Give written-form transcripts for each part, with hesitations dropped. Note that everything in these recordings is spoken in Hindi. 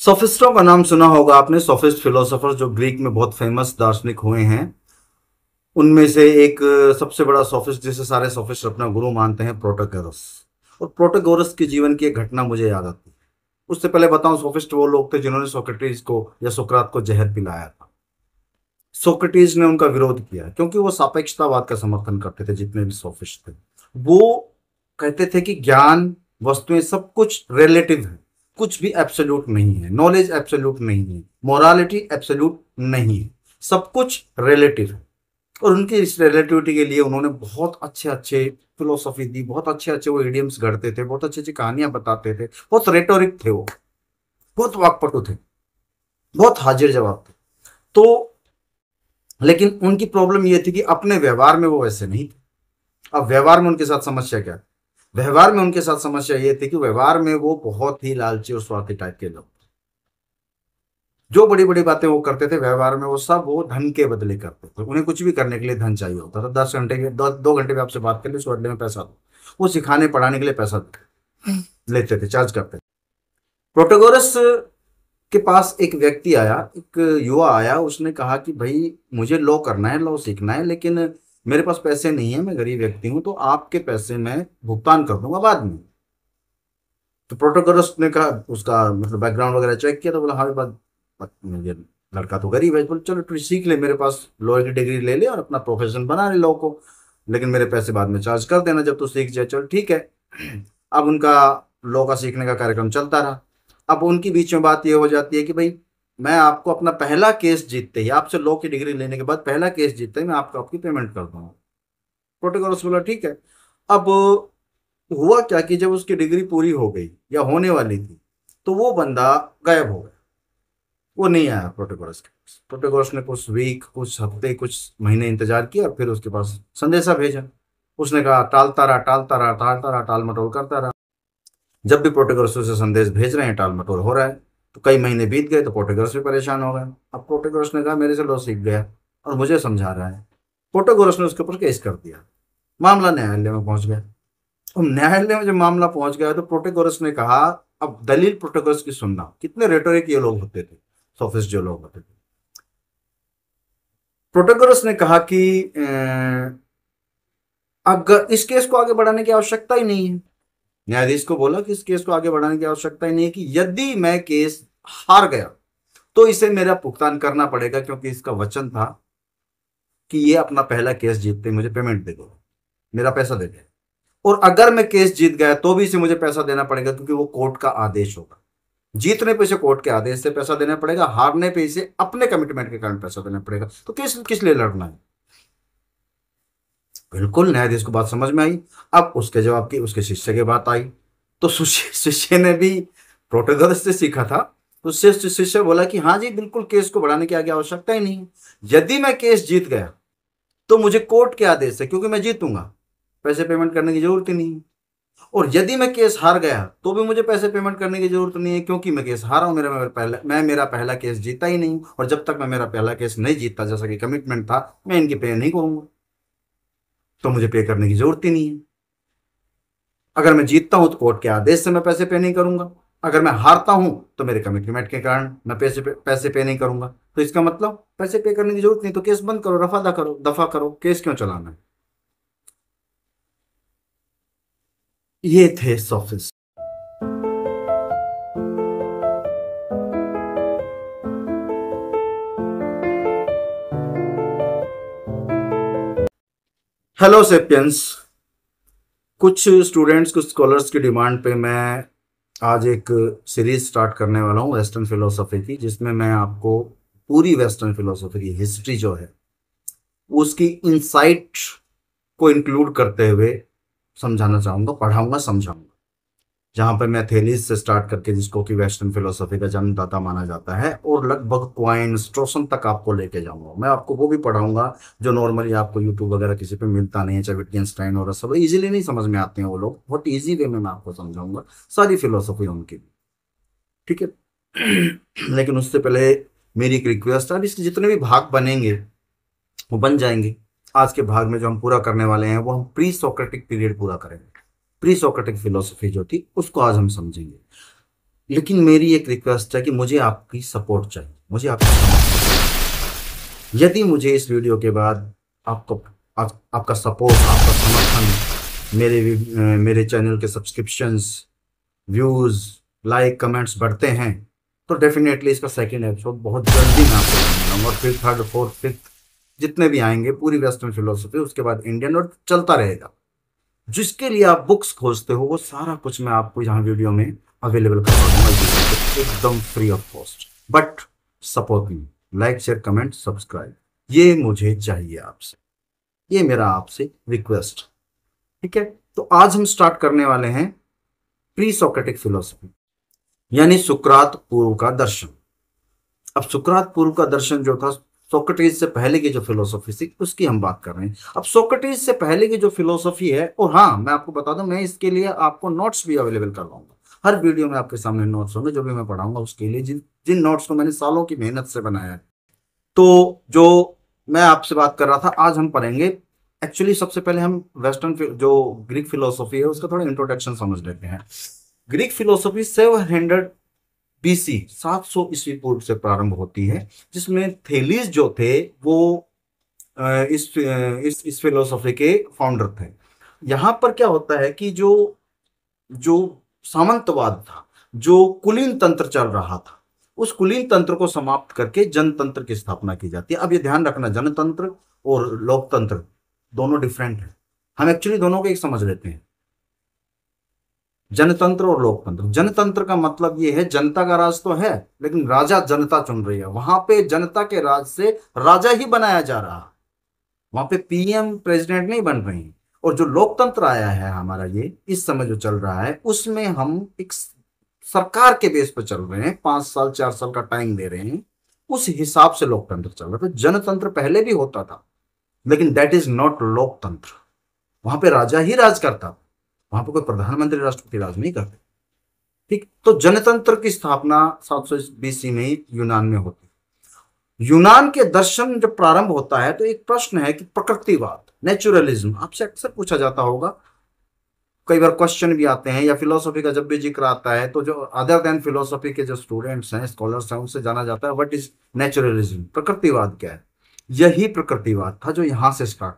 सोफिस्टों का नाम सुना होगा आपने। सोफिस्ट फिलोसोफर जो ग्रीक में बहुत फेमस दार्शनिक हुए हैं, उनमें से एक सबसे बड़ा सोफिस्ट जिसे सारे सोफिस्ट अपना गुरु मानते हैं, प्रोटोगोरस। और प्रोटोगोरस के जीवन की एक घटना मुझे याद आती है। उससे पहले बताऊं, सोफिस्ट वो लोग थे जिन्होंने सोक्रेटिस को या सुकरात को जहर पिलाया था। सोक्रेटिस ने उनका विरोध किया क्योंकि वो सापेक्षतावाद का समर्थन करते थे। जितने भी सोफिस्ट थे वो कहते थे कि ज्ञान, वस्तुएं, सब कुछ रिलेटिव है, कुछ भी एब्सोल्यूट नहीं है। नॉलेज एब्सोल्यूट नहीं है, मोरालिटी एब्सोल्यूट नहीं है, सब कुछ रिलेटिव है। और उनकी इस रिलेटिविटी के लिए उन्होंने बहुत अच्छे अच्छे फिलोसफी दी, बहुत अच्छे अच्छे वो इडियम्स गढ़ते थे, बहुत अच्छी अच्छी कहानियां बताते थे, बहुत रेटोरिक थे वो, बहुत वाक्पटु थे, बहुत हाजिर जवाब थे। तो लेकिन उनकी प्रॉब्लम ये थी कि अपने व्यवहार में वो वैसे नहीं थे। अब व्यवहार में उनके साथ समस्या क्या है? व्यवहार में उनके साथ समस्या ये थी कि व्यवहार में वो बहुत ही लालची और स्वार्थी टाइप के लोग। जो बड़ी बड़ी बातें वो करते थे व्यवहार में, वो सब वो धन के बदले करते थे। उन्हें कुछ भी करने के लिए धन चाहिए होता था। 10 घंटे के 2 घंटे में आपसे बात कर ली, उसको बदले में पैसा दो। वो सिखाने पढ़ाने के लिए पैसा लेते थे, चार्ज करते थे। प्रोटेगोरस के पास एक व्यक्ति आया, एक युवा आया। उसने कहा कि भाई मुझे लॉ करना है, लॉ सीखना है, लेकिन मेरे पास पैसे नहीं है, मैं गरीब व्यक्ति हूं, तो आपके पैसे मैं भुगतान कर दूंगा बाद में। तो प्रोटेगोरस ने कहा, उसका मतलब बैकग्राउंड वगैरह चेक किया, तो बोला हाँ बात, मुझे लड़का तो गरीब है, बोले चलो तू सीख ले, मेरे पास लॉ की डिग्री ले ले और अपना प्रोफेशन बना ले लॉ को, लेकिन मेरे पैसे बाद में चार्ज कर देना जब तू सीख जाए। चलो ठीक है। अब उनका लॉ का सीखने का कार्यक्रम चलता रहा। अब उनकी बीच में बात ये हो जाती है कि भाई मैं आपको अपना पहला केस जीतते ही, आपसे लॉ की डिग्री लेने के बाद पहला केस जीतते ही मैं आपको आपकी पेमेंट कर दूंगा। प्रोटोकॉल बोला ठीक है। अब हुआ क्या कि जब उसकी डिग्री पूरी हो गई या होने वाली थी, तो वो बंदा गायब हो गया। वो नहीं आया प्रोटोकॉलस के पास। प्रोटोकॉलस ने कुछ वीक, कुछ हफ्ते, कुछ महीने इंतजार किया, फिर उसके पास संदेशा भेजा। उसने कहा, टालता रहा टालता रहा टालता रहा, टाल मटोल करता रहा। जब भी प्रोटोकॉलस उसे संदेश भेज रहे हैं, टाल मटोल हो रहा है। तो कई महीने बीत गए तो प्रोटोकॉलस भी परेशान हो गए। अब प्रोटोकॉलस ने कहा मेरे से लॉ सीख गया और मुझे समझा रहा है। प्रोटोकॉलस ने उसके ऊपर केस कर दिया। मामला न्यायालय में पहुंच गया। अब न्यायालय में जब मामला पहुंच गया तो प्रोटोगोरस ने कहा, अब दलील प्रोटोगोरस की सुनना। कितने रेटोरिक ये लोग होते थे, सोफिस्ट जो लोग होते थे। प्रोटोगोरस ने कहा कि अगर इस केस को आगे बढ़ाने की आवश्यकता ही नहीं है। न्यायाधीश को बोला कि इस केस को आगे बढ़ाने की आवश्यकता ही नहीं है, कि यदि मैं केस हार गया तो इसे मेरा भुगतान करना पड़ेगा, क्योंकि इसका वचन था कि ये अपना पहला केस जीतते ही मुझे पेमेंट दे दो, मेरा पैसा दे दे। और अगर मैं केस जीत गया तो भी इसे मुझे पैसा देना पड़ेगा, क्योंकि वो कोर्ट का आदेश होगा। जीतने पे इसे कोर्ट के आदेश से पैसा देना पड़ेगा, हारने पे इसे अपने कमिटमेंट के कारण पैसा देना पड़ेगा। तो केस किस लिए लड़ना है? बिल्कुल न्यायाधीश को बात समझ में आई। अब उसके जवाब की उसके शिष्य की बात आई। तो शिष्य ने भी प्रोटोगोरस से सीखा था। तो शिष्य बोला कि हाँ जी बिल्कुल, केस को बढ़ाने की आगे आवश्यकता ही नहीं है। यदि मैं केस जीत गया तो मुझे कोर्ट के आदेश से, क्योंकि मैं जीतूंगा, पैसे पेमेंट करने की जरूरत ही नहीं है। और यदि मैं केस हार गया तो भी मुझे पैसे पेमेंट करने की जरूरत नहीं है, क्योंकि मैं केस हारा हूं। मेरा पहला केस जीता ही नहीं। और जब तक मैं मेरा पहला केस नहीं जीता, जैसा कि कमिटमेंट था, मैं इनकी पे नहीं करूंगा, तो मुझे पे करने की जरूरत ही नहीं है। अगर मैं जीतता हूं तो कोर्ट के आदेश से मैं पैसे पे नहीं करूंगा, अगर मैं हारता हूं तो मेरे कमिटमेंट के कारण मैं पैसे पे नहीं करूंगा। तो इसका मतलब पैसे पे करने की जरूरत नहीं, तो केस बंद करो, दफा करो, केस क्यों चलाना है? ये थे सोफिस्ट। Hello sapiens. कुछ स्टूडेंट्स, कुछ स्कॉलर्स की डिमांड पे मैं आज एक सीरीज स्टार्ट करने वाला हूँ वेस्टर्न फिलोसफी की, जिसमें मैं आपको पूरी वेस्टर्न फिलोसफी की हिस्ट्री जो है उसकी इंसाइट को इंक्लूड करते हुए समझाना चाहूँगा, पढ़ाऊँगा, समझाऊँगा। जहाँ पे मैं थेलीज से स्टार्ट करके, जिसको कि वेस्टर्न फिलोसफी का जन्मदाता माना जाता है, और लगभग क्वाइन स्ट्रोसन तक आपको लेके जाऊंगा। मैं आपको वो भी पढ़ाऊंगा जो नॉर्मली आपको यूट्यूब वगैरह किसी पे मिलता नहीं है, चाहे विटगेनस्टाइन और सब इजीली नहीं समझ में आते हैं वो लोग। बहुत ईजी वे में मैं आपको समझाऊंगा सारी फिलोसफी उनकी, ठीक है। लेकिन उससे पहले मेरी एक रिक्वेस्ट है, इसके जितने भी भाग बनेंगे वो बन जाएंगे। आज के भाग में जो हम पूरा करने वाले हैं वो हम प्री सोक्रेटिक पीरियड पूरा करेंगे। प्री सोक्रेटिक फिलोसफी जो थी उसको आज हम समझेंगे। लेकिन मेरी एक रिक्वेस्ट है कि मुझे आपकी सपोर्ट चाहिए, मुझे आपकी समर्थन। यदि मुझे इस वीडियो के बाद आपको आपका सपोर्ट, आपका समर्थन, मेरे चैनल के सब्सक्रिप्शंस, व्यूज, लाइक, कमेंट्स बढ़ते हैं, तो डेफिनेटली इसका सेकंड एपिसोड बहुत जल्दी मैं आपको दूंगा, और फिर थर्ड, फोर्थ, फिफ्थ जितने भी आएंगे, पूरी वेस्टर्न फिलोसफी, उसके बाद इंडियन, और चलता रहेगा। जिसके लिए आप बुक्स खोजते हो वो सारा कुछ मैं आपको यहाँ वीडियो में अवेलेबल करवा दूंगा, एकदम free of cost. But support me, like, share, comment, subscribe, ये मुझे चाहिए आपसे, ये मेरा आपसे रिक्वेस्ट। ठीक है, तो आज हम स्टार्ट करने वाले हैं प्री सोक्रेटिक फिलोसफी, यानी सुकरात पूर्व का दर्शन। अब सुकरात पूर्व का दर्शन जो था, सोक्रेटिस से पहले की जो फिलोसफी थी उसकी हम बात कर रहे हैं। अब सोक्रेटिस से पहले की जो फिलोसफी है, और हाँ मैं आपको बता दूं, मैं इसके लिए आपको नोट्स भी अवेलेबल करवाऊंगा। हर वीडियो में आपके सामने नोट्स होंगे, जो भी मैं पढ़ाऊंगा उसके लिए, जिन जिन नोट्स को मैंने सालों की मेहनत से बनाया है। तो जो मैं आपसे बात कर रहा था, आज हम पढ़ेंगे। एक्चुअली सबसे पहले हम वेस्टर्न जो ग्रीक फिलोसफी है उसका थोड़ा इंट्रोडक्शन समझ लेते हैं। ग्रीक फिलोसफी 700 बीसी, 700 ईस्वी पूर्व से प्रारंभ होती है, जिसमें थेलीस जो थे वो इस फिलोसफी के फाउंडर थे। यहाँ पर क्या होता है कि जो जो सामंतवाद था, जो कुलीन तंत्र चल रहा था, उस कुलीन तंत्र को समाप्त करके जनतंत्र की स्थापना की जाती है। अब ये ध्यान रखना, जनतंत्र और लोकतंत्र दोनों डिफरेंट है। हम एक्चुअली दोनों को एक समझ लेते हैं, जनतंत्र और लोकतंत्र। जनतंत्र का मतलब ये है जनता का राज तो है, लेकिन राजा जनता चुन रही है। वहां पे जनता के राज से राजा ही बनाया जा रहा है, वहां पे पीएम प्रेसिडेंट नहीं बन रही। और जो लोकतंत्र आया है हमारा, ये इस समय जो चल रहा है, उसमें हम एक सरकार के बेस पर चल रहे हैं, 5 साल 4 साल का टाइम दे रहे हैं, उस हिसाब से लोकतंत्र चल रहा है। तो जनतंत्र पहले भी होता था, लेकिन दैट इज नॉट लोकतंत्र। वहां पे राजा ही राज करता, वहां पे कोई प्रधानमंत्री राष्ट्रपति राज नहीं करते। ठीक, तो जनतंत्र की स्थापना 700 बीसी में ही यूनान में होती है। यूनान के दर्शन जब प्रारंभ होता है तो एक प्रश्न है कि प्रकृतिवाद, नेचुरलिज्म, आपसे अक्सर पूछा जाता होगा, कई बार क्वेश्चन भी आते हैं, या फिलोसफी का जब भी जिक्र आता है तो जो अदर देन फिलोसफी के जो स्टूडेंट्स हैं, स्कॉलर्स हैं, उनसे जाना जाता है व्हाट इज नेचुरलिज्म, प्रकृतिवाद क्या है। यही प्रकृतिवाद था जो यहां से स्टार्ट।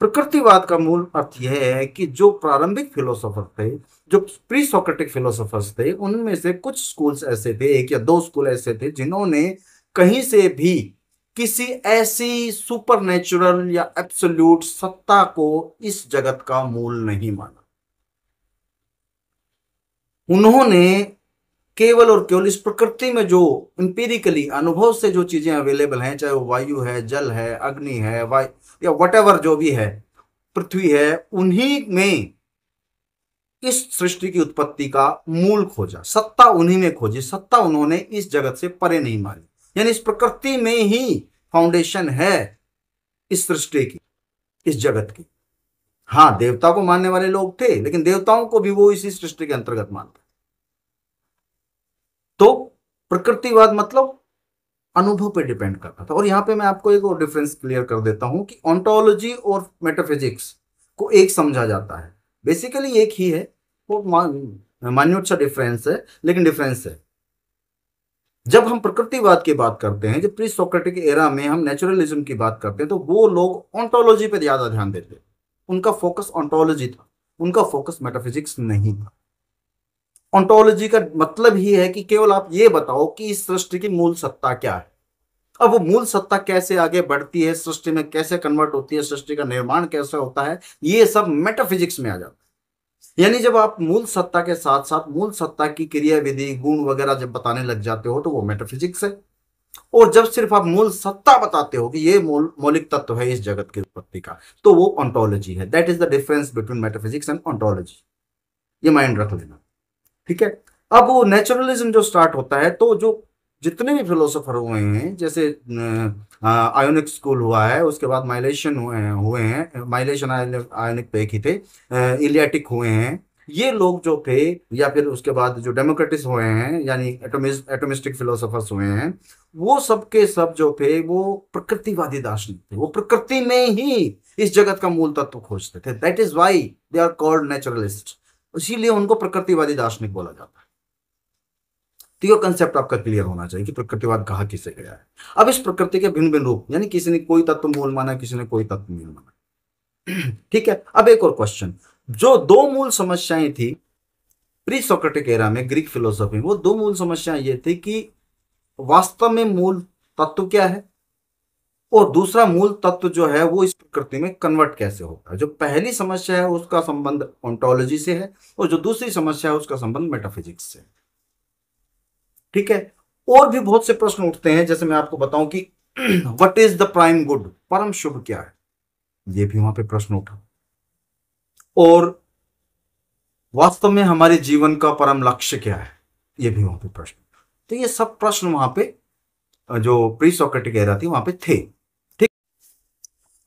प्रकृतिवाद का मूल अर्थ यह है कि जो प्रारंभिक फिलोसोफर थे, जो प्री सोक्रेटिक फिलोसोफर्स थे, उनमें से कुछ स्कूल्स ऐसे थे, एक या दो स्कूल ऐसे थे, जिन्होंने कहीं से भी किसी ऐसी सुपर नेचुरल या एब्सोल्यूट सत्ता को इस जगत का मूल नहीं माना। उन्होंने केवल और केवल इस प्रकृति में जो इंपेरिकली अनुभव से जो चीजें अवेलेबल हैं, चाहे वो वायु है, जल है, अग्नि है, वायु या वटेवर जो भी है, पृथ्वी है, उन्हीं में इस सृष्टि की उत्पत्ति का मूल खोजा, सत्ता उन्हीं में खोजी। सत्ता उन्होंने इस जगत से परे नहीं मानी, यानी इस प्रकृति में ही फाउंडेशन है इस सृष्टि की, इस जगत की। हाँ, देवता को मानने वाले लोग थे, लेकिन देवताओं को भी वो इसी सृष्टि के अंतर्गत मानते। तो प्रकृतिवाद मतलब अनुभव पे डिपेंड करता था। और यहां पे मैं आपको एक और डिफरेंस क्लियर कर देता हूं कि ऑन्टोलॉजी और मेटाफिजिक्स को एक समझा जाता है, बेसिकली एक ही है, वो मान्यूट सा डिफरेंस है, लेकिन डिफरेंस है। जब हम प्रकृतिवाद की बात करते हैं, जब प्री सोक्रेटिक एरा में हम नेचुरलिज्म की बात करते हैं, तो वो लोग ऑन्टोलॉजी पे ज्यादा ध्यान देते, उनका फोकस ऑन्टोलॉजी था, उनका फोकस मेटाफिजिक्स नहीं था। ऑन्टोलॉजी का मतलब ही है कि केवल आप ये बताओ कि इस सृष्टि की मूल सत्ता क्या है। अब वो मूल सत्ता कैसे आगे बढ़ती है, सृष्टि में कैसे कन्वर्ट होती है, सृष्टि का निर्माण कैसे होता है, ये सब मेटाफिजिक्स में आ जाता है। यानी जब आप मूल सत्ता के साथ साथ मूल सत्ता की क्रिया विधि, गुण वगैरह जब बताने लग जाते हो, तो वो मेटाफिजिक्स है। और जब सिर्फ आप मूल सत्ता बताते हो कि ये मौलिक तत्व है इस जगत की उत्पत्ति का, तो वो ऑन्टोलॉजी है। That is the difference between metaphysics and ontology, ये माइंड रख लेना। ठीक है, अब वो नेचुरलिज्म जो स्टार्ट होता है, तो जो जितने भी फिलोसोफर हुए हैं, जैसे आयोनिक स्कूल हुआ है, उसके बाद माइलेशन हुए हैं, माइलेशन आयोनिक पे एक ही थे, इलियाटिक हुए हैं, ये लोग जो थे, या फिर उसके बाद जो डेमोक्रेटिस हुए हैं, यानी एटोमिस्टिक फिलोसोफर्स हुए हैं, वो सब के सब जो थे वो प्रकृतिवादी दार्शनिक थे। वो प्रकृति में ही इस जगत का मूल तत्व खोजते थे। That is why they are called naturalist, इसीलिए उनको प्रकृतिवादी दार्शनिक बोला जाता है। तो ये कंसेप्ट आपका क्लियर होना चाहिए कि प्रकृतिवाद कहा किसे गया है। अब इस प्रकृति के भिन्न भिन्न रूप, यानी किसी ने कोई तत्व मूल माना, किसी ने कोई तत्व मूल माना। ठीक है, अब एक और क्वेश्चन, जो दो मूल समस्याएं थी प्री सोक्रेटिक एरा में ग्रीक फिलोसफी में, वो दो मूल समस्याएं ये थी कि वास्तव में मूल तत्व क्या है, और दूसरा मूल तत्व जो है वो इस प्रकृति में कन्वर्ट कैसे होता है। जो पहली समस्या है उसका संबंध ओंटोलॉजी से है, और जो दूसरी समस्या है उसका संबंध मेटाफिजिक्स से। ठीक है, और भी बहुत से प्रश्न उठते हैं, जैसे मैं आपको बताऊं कि what is the prime good, परम शुभ क्या है, ये भी वहां पे प्रश्न उठा। और वास्तव में हमारे जीवन का परम लक्ष्य क्या है, ये भी वहां पे प्रश्न। तो ये सब प्रश्न वहां पे जो प्री सोक्रेटिक एरा थी वहां पे थे। ठीक,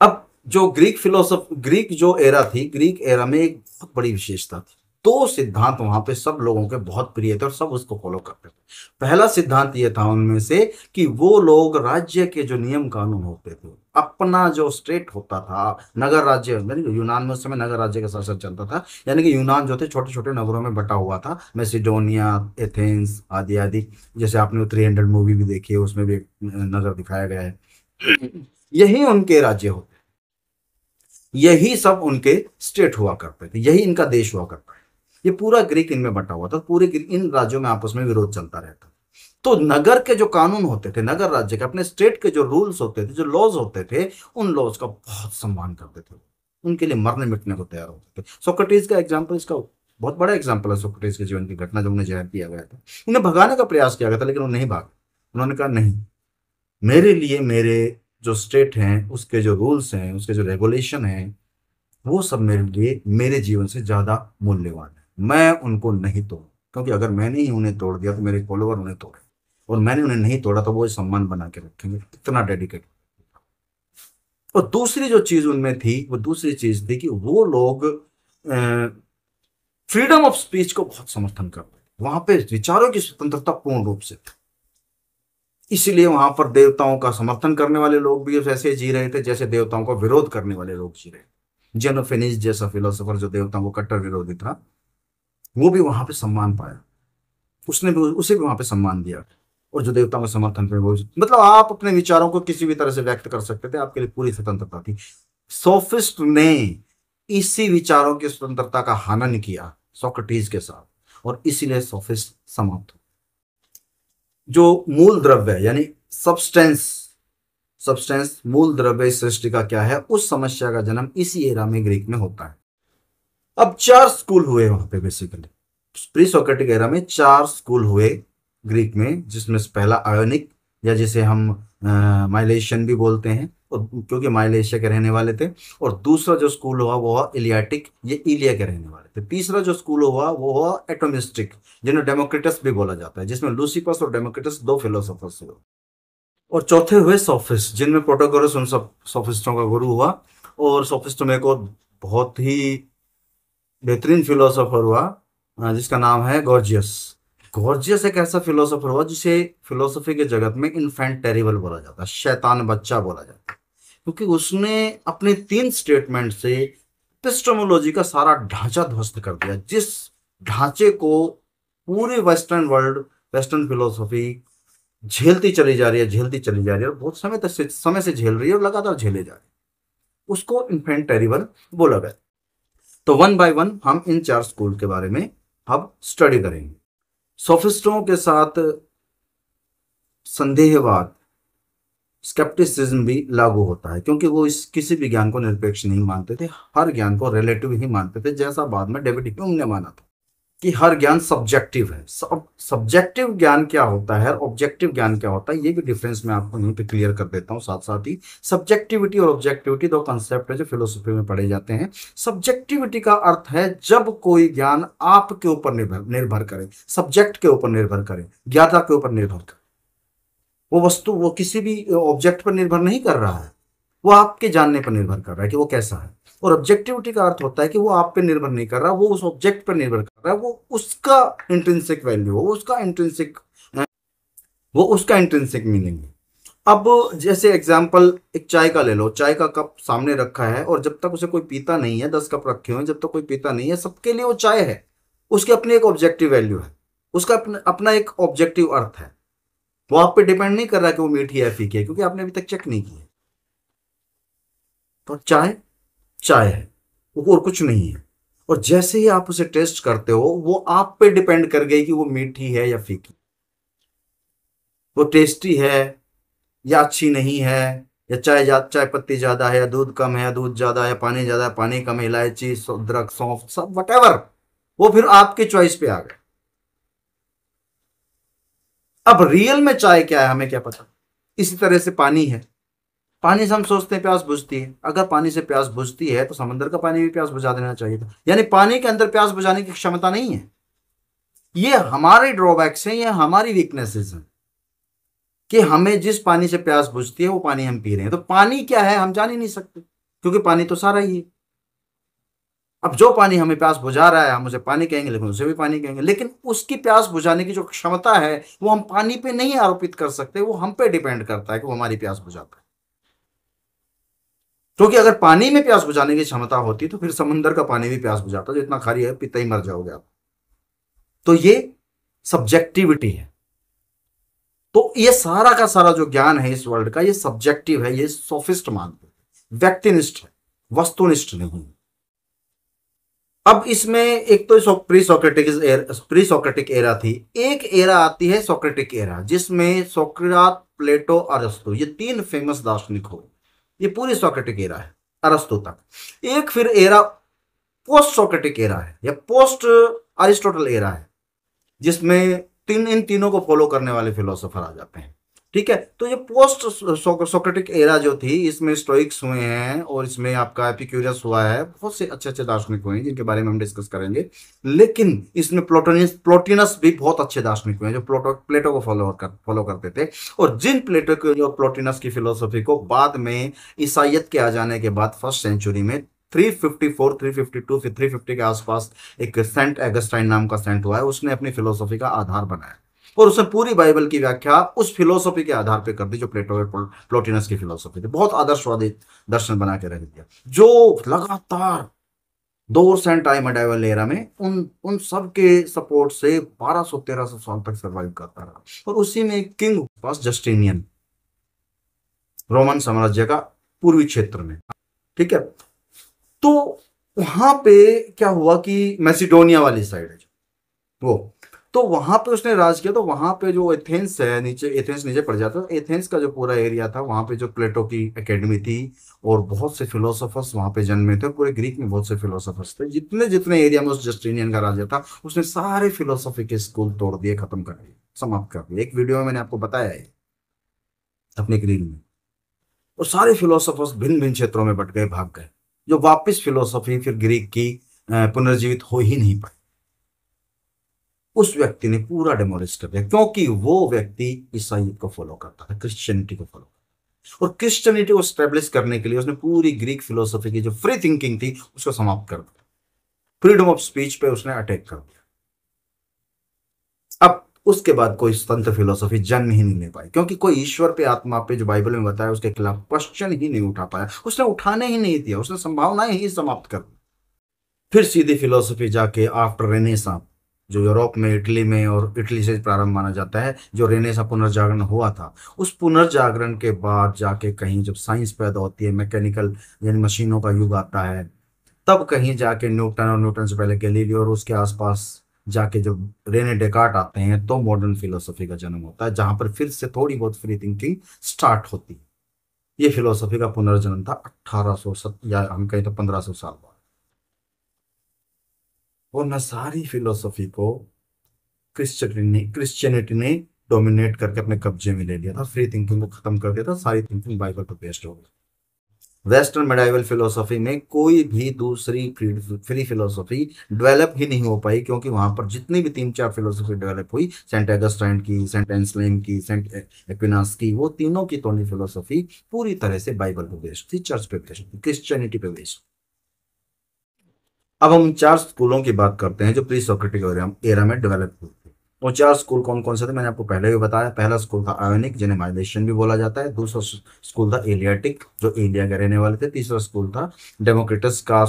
अब जो ग्रीक जो एरा थी, ग्रीक एरा में एक बहुत बड़ी विशेषता थी। दो सिद्धांत वहां पे सब लोगों के बहुत प्रिय थे और सब उसको फॉलो करते थे। पहला सिद्धांत ये था उनमें से कि वो लोग राज्य के जो नियम कानून होते थे, अपना जो स्टेट होता था, नगर राज्य, यानी यूनान में उस समय नगर राज्य का शासन चलता था, यानी कि यूनान जो थे छोटे छोटे नगरों में बटा हुआ था, मैसिडोनिया, एथेंस आदि आदि। जैसे आपने 300 मूवी भी देखी है, उसमें भी एक नगर दिखाया गया है। यही उनके राज्य होते, यही सब उनके स्टेट हुआ करते थे, यही इनका देश हुआ करता है। ये पूरा ग्रीक इनमें बटा हुआ था, पूरे इन राज्यों में आपस में विरोध चलता रहता। तो नगर के जो कानून होते थे, नगर राज्य के अपने स्टेट के जो रूल्स होते थे, जो लॉज होते थे, उन लॉज का बहुत सम्मान करते थे, उनके लिए मरने मिटने को तैयार होते थे। सोक्रेटिस का एग्जाम्पल, इसका बहुत बड़ा एग्जाम्पल है सोक्रेटिस के जीवन की घटना, जब उन्हें जहर दिया गया था। उन्हें भगाने का प्रयास किया गया था, लेकिन वो नहीं भागे। उन्होंने कहा नहीं, मेरे लिए मेरे जो स्टेट हैं, उसके जो रूल्स हैं, उसके जो रेगुलेशन हैं, वो सब मेरे लिए मेरे जीवन से ज्यादा मूल्यवान है। मैं उनको नहीं तोड़, क्योंकि अगर मैंने ही उन्हें तोड़ दिया तो मेरे फॉलोअर उन्हें तोड़े, और मैंने उन्हें नहीं तोड़ा तो वो सम्मान बना के रखेंगे। इतना डेडिकेट। और दूसरी जो चीज उनमें थी, वो दूसरी चीज थी कि वो लोग फ्रीडम ऑफ स्पीच को बहुत समर्थन करते थे। वहां पे विचारों की स्वतंत्रता पूर्ण रूप से थी। इसीलिए वहां पर देवताओं का समर्थन करने वाले लोग भी वैसे जी रहे थे जैसे देवताओं का विरोध करने वाले लोग जी रहे थे। जेनोफेनिस जैसा फिलोसोफर जो देवताओं को कट्टर विरोधी था, वो भी वहां पे सम्मान पाया, उसने भी उसे भी वहां पे सम्मान दिया। और जो देवताओं के समर्थन पे, वो मतलब आप अपने विचारों को किसी भी तरह से व्यक्त कर सकते थे, आपके लिए पूरी स्वतंत्रता थी। सोफिस्ट ने इसी विचारों की स्वतंत्रता का हनन किया सोक्रेटिस के साथ, और इसीलिए सोफिस्ट समाप्त हो। जो मूल द्रव्य यानी सब्सटेंस, मूल द्रव्य इस सृष्टि का क्या है, उस समस्या का जन्म इसी एरा में ग्रीक में होता है। अब 4 स्कूल हुए वहां पे बेसिकली, प्री सोक्रेटिक एरा में 4 स्कूल हुए ग्रीक में, जिसमें से पहला आयोनिक, या जिसे हम माइलेशियन भी बोलते हैं, और क्योंकि माइलेशिया के रहने वाले थे। और दूसरा जो स्कूल हुआ वो हुआ इलियाटिक, ये इलिया के रहने वाले थे। तीसरा जो स्कूल हुआ वो हुआ एटोमिस्टिक, जिन्हें डेमोक्रिटस भी बोला जाता है, जिसमें लूसिपस और डेमोक्रिटस 2 फिलोसोफर्स हुए। और चौथे हुए सोफिस्ट, जिनमें प्रोटोगोरस उन सब सोफिस्टों का गुरु हुआ। और सोफिस्टों में एक और बहुत ही बेहतरीन फिलोसोफर हुआ, जिसका नाम है गॉर्जियस। गॉर्जियस एक ऐसा फिलोसोफर हुआ जिसे फिलोसफी के जगत में इन्फेंट टेरिबल बोला जाता है, शैतान बच्चा बोला जाता है, क्योंकि उसने अपने 3 स्टेटमेंट से एपिस्टेमोलॉजी का सारा ढांचा ध्वस्त कर दिया, जिस ढांचे को पूरे वेस्टर्न वर्ल्ड, वेस्टर्न फिलोसफी झेलती चली जा रही है, झेलती चली जा रही है, और बहुत समय से झेल रही है, और लगातार झेले जा रही है, उसको इन्फेंट टेरिबल बोला गया। तो 1 बाय 1 हम इन 4 स्कूल के बारे में अब स्टडी करेंगे। सोफिस्टों के साथ संदेहवाद, स्केप्टिसिज्म भी लागू होता है, क्योंकि वो इस किसी भी ज्ञान को निरपेक्ष नहीं मानते थे, हर ज्ञान को रिलेटिव ही मानते थे, जैसा बाद में डेविड ह्यूम ने माना था कि हर ज्ञान सब्जेक्टिव है। सब्जेक्टिव ज्ञान क्या होता है, ऑब्जेक्टिव ज्ञान क्या होता है, ये भी डिफरेंस मैं आपको यहीं पे क्लियर कर देता हूँ साथ साथ ही। सब्जेक्टिविटी और ऑब्जेक्टिविटी 2 कंसेप्ट है जो फिलोसफी में पढ़े जाते हैं। सब्जेक्टिविटी का अर्थ है जब कोई ज्ञान आपके ऊपर निर्भर करे, सब्जेक्ट के ऊपर निर्भर करे, ज्ञाता के ऊपर निर्भर करे। वो वस्तु, वो किसी भी ऑब्जेक्ट पर निर्भर नहीं कर रहा है, वो आपके जानने पर निर्भर कर रहा है कि वो कैसा है। और ऑब्जेक्टिविटी का अर्थ होता है कि वो आप पे निर्भर नहीं कर रहा, वो उस ऑब्जेक्ट पर निर्भर कर रहा है, वो उसका इंट्रिंसिक वैल्यू, वो उसका इंट्रिंसिक मीनिंग है। अब जैसे एग्जांपल एक चाय का ले लो, चाय का कप सामने रखा है, और जब तक उसे कोई पीता नहीं है, 10 कप रखे हुए हैं, जब तक कोई पीता नहीं है, सबके लिए वो चाय है, उसकी अपनी एक ऑब्जेक्टिव वैल्यू है। उसका अपना अपना एक ऑब्जेक्टिव अर्थ है। वो आप पे डिपेंड नहीं कर रहा कि वो मीठी है फीकी है, क्योंकि आपने अभी तक चेक नहीं किया। तो चाय चाय है, वो और कुछ नहीं है। और जैसे ही आप उसे टेस्ट करते हो, वो आप पे डिपेंड कर गई कि वो मीठी है या फीकी, वो टेस्टी है या अच्छी नहीं है, या चाय पत्ती ज्यादा है या दूध कम है, या दूध ज्यादा है, पानी ज्यादा है, पानी कम है, इलायची अदरक सौंफ सब वटेवर, वो फिर आपकी चॉइस पे आ गए। अब रियल में चाय क्या है हमें क्या पता। इसी तरह से पानी है, पानी से हम सोचते हैं प्यास बुझती है, अगर पानी से प्यास बुझती है तो समंदर का पानी भी प्यास बुझा देना चाहिए था। यानी पानी के अंदर प्यास बुझाने की क्षमता नहीं है। ये हमारे ड्रॉबैक्स हैं, ये हमारी वीकनेसेस हैं कि हमें जिस पानी से प्यास बुझती है वो पानी हम पी रहे हैं। तो पानी क्या है हम जान ही नहीं सकते, क्योंकि पानी तो सारा ही है। अब जो पानी हमें प्यास बुझा रहा है हम उसे पानी कहेंगे, लेकिन उसे भी पानी कहेंगे, लेकिन उसकी प्यास बुझाने की जो क्षमता है वो हम पानी पे नहीं आरोपित कर सकते, वो हम पे डिपेंड करता है कि वो हमारी प्यास बुझाता है। क्योंकि अगर पानी में प्यास बुझाने की क्षमता होती तो फिर समंदर का पानी भी प्यास बुझाता, जो इतना खारी है पीते ही मर जाओगे आप। तो ये सब्जेक्टिविटी है। तो ये सारा का सारा जो ज्ञान है इस वर्ल्ड का, ये सब्जेक्टिव है, ये सोफिस्ट मानते हैं, व्यक्तिनिष्ठ है, वस्तुनिष्ठ नहीं। अब इसमें एक तो प्री सोक्रेटिक एरा थी, एक एरा आती है सोक्रेटिक एरा, जिसमें सोक्रात, प्लेटो, अरस्तु, ये तीन फेमस दार्शनिक हो। ये पूरी सोक्रेटिक एरा है अरस्तु तक। एक फिर एरा पोस्ट सोक्रेटिक एरा है या पोस्ट अरिस्टोटल एरा है, जिसमें इन तीनों को फॉलो करने वाले फिलोसोफर आ जाते हैं। ठीक है, तो ये पोस्ट सोक्रेटिक एरा जो थी, इसमें स्टोइक्स हुए हैं और इसमें आपका एपिक्यूरियस हुआ है, बहुत से अच्छे अच्छे दार्शनिक हुए हैं जिनके बारे में हम डिस्कस करेंगे। लेकिन इसमें प्लोटिनस भी बहुत अच्छे दार्शनिक हुए हैं जो प्लेटो को फॉलो करते थे। और जिन प्लेटो के जो प्लोटिनस की फिलोसफी को बाद में ईसाइयत के आ जाने के बाद फर्स्ट सेंचुरी में 354 352 फिर 350 के आसपास एक सेंट एगस्टाइन नाम का सेंट हुआ है, उसने अपनी फिलोसफी का आधार बनाया और उसने पूरी बाइबल की व्याख्या उस फिलोसफी के आधार पे कर दी जो प्लेटो और प्लोटिनस की फिलोसफी थी। बहुत आदर्शवादी दर्शन बना के रख दिया, जो लगातार 2 सेंट आए मेडाइवल एरा में, उन उन सब के सपोर्ट से 1200-1300 साल तक सर्वाइव करता रहा। और उसी में किंग पास जस्टिनियन, रोमन साम्राज्य का पूर्वी क्षेत्र में। ठीक है, तो वहां पे क्या हुआ कि मैसिडोनिया वाली साइड है वो, तो वहां पे उसने राज किया। तो वहां पे जो एथेंस है, नीचे एथेंस नीचे पड़ जाता है, एथेंस का जो पूरा एरिया था, वहां पे जो प्लेटो की एकेडमी थी और बहुत से फिलोसोफर्स वहां पे जन्मे थे। पूरे ग्रीक में बहुत से फिलोसोफर्स थे। जितने जितने एरिया में उस जस्टिनियन का राज्य था, उसने सारे फिलोसफी के स्कूल तोड़ दिए, खत्म कर दिए, समाप्त कर दिए। एक वीडियो में मैंने आपको बताया है अपने रील में। और सारे फिलोसोफर्स भिन्न भिन्न क्षेत्रों में बट गए, भाग गए। जो वापस फिलोसफी फिर ग्रीक की पुनर्जीवित हो ही नहीं पाई, उस व्यक्ति ने पूरा डेमोलिश कर दिया, क्योंकि वो व्यक्ति ईसाई को फॉलो करता था, क्रिश्चियनिटी को फॉलो करता था। और क्रिश्चियनिटी को स्टेब्लिश करने के लिए उसने पूरी ग्रीक फिलोसफी की जो फ्री थिंकिंग थी उसको समाप्त कर दिया। फ्रीडम ऑफ स्पीच पे उसने अटैक कर दिया। अब उसके बाद कोई स्वतंत्र फिलोसफी जन्म ही नहीं ले पाई, क्योंकि कोई ईश्वर पे, आत्मा पे जो बाइबल में बताया उसके खिलाफ क्वेश्चन ही नहीं उठा पाया, उसने उठाने ही नहीं दिया, उसने संभावनाएं ही समाप्त कर दी। फिर सीधी फिलोसफी जाके आफ्टर रेनेसां, जो यूरोप में, इटली में, और इटली से प्रारंभ माना जाता है, जो रेनेसां पुनर्जागरण हुआ था, उस पुनर्जागरण के बाद जाके कहीं जब साइंस पैदा होती है, मैकेनिकल यानी मशीनों का युग आता है, तब कहीं जाके न्यूटन और न्यूटन से पहले गैलीलियो और उसके आसपास जाके जब रेने डेकार्ट आते हैं, तो मॉडर्न फिलोसफी का जन्म होता है, जहां पर फिर से थोड़ी बहुत फ्री थिंकिंग स्टार्ट होती है। ये फिलोसफी का पुनर्जन्म था 1800 या हम कहें तो 1500 साल बाद। और न सारी फिलोसफी को क्रिश्चियनिटी ने डोमिनेट करके अपने कब्जे में ले लिया था, फ्री थिंकिंग को खत्म कर दिया था, सारी थिंकिंग बाइबल पर बेस्ड हो गई। वेस्टर्न मेडाइवल फिलोसफी में कोई भी दूसरी फ्री फिलोसफी डेवलप ही नहीं हो पाई, क्योंकि वहां पर जितनी भी 3-4 फिलोसफी डेवलप हुई, सेंट एगस्टाइन की, सेंट एंसलेम की, सेंट एक्विनास की, वो तीनों की तोनी फिलोसफी पूरी तरह से बाइबल पे बेस्ड थी, चर्च पे बेस्ड थी, क्रिश्चियनिटी पे बेस्ड। अब हम 4 स्कूलों की बात करते हैं जो प्री सोक्रेटिक एरा में डेवलप हुई थी। वो चार स्कूल कौन कौन से थे मैंने आपको पहले भी बताया। पहला स्कूल था आयोनिक, जिन्हें माइलेशियन भी बोला जाता है। दूसरा स्कूल था एलियाटिक, जो इंडिया के रहने वाले थे। तीसरा स्कूल था डेमोक्रिटस का,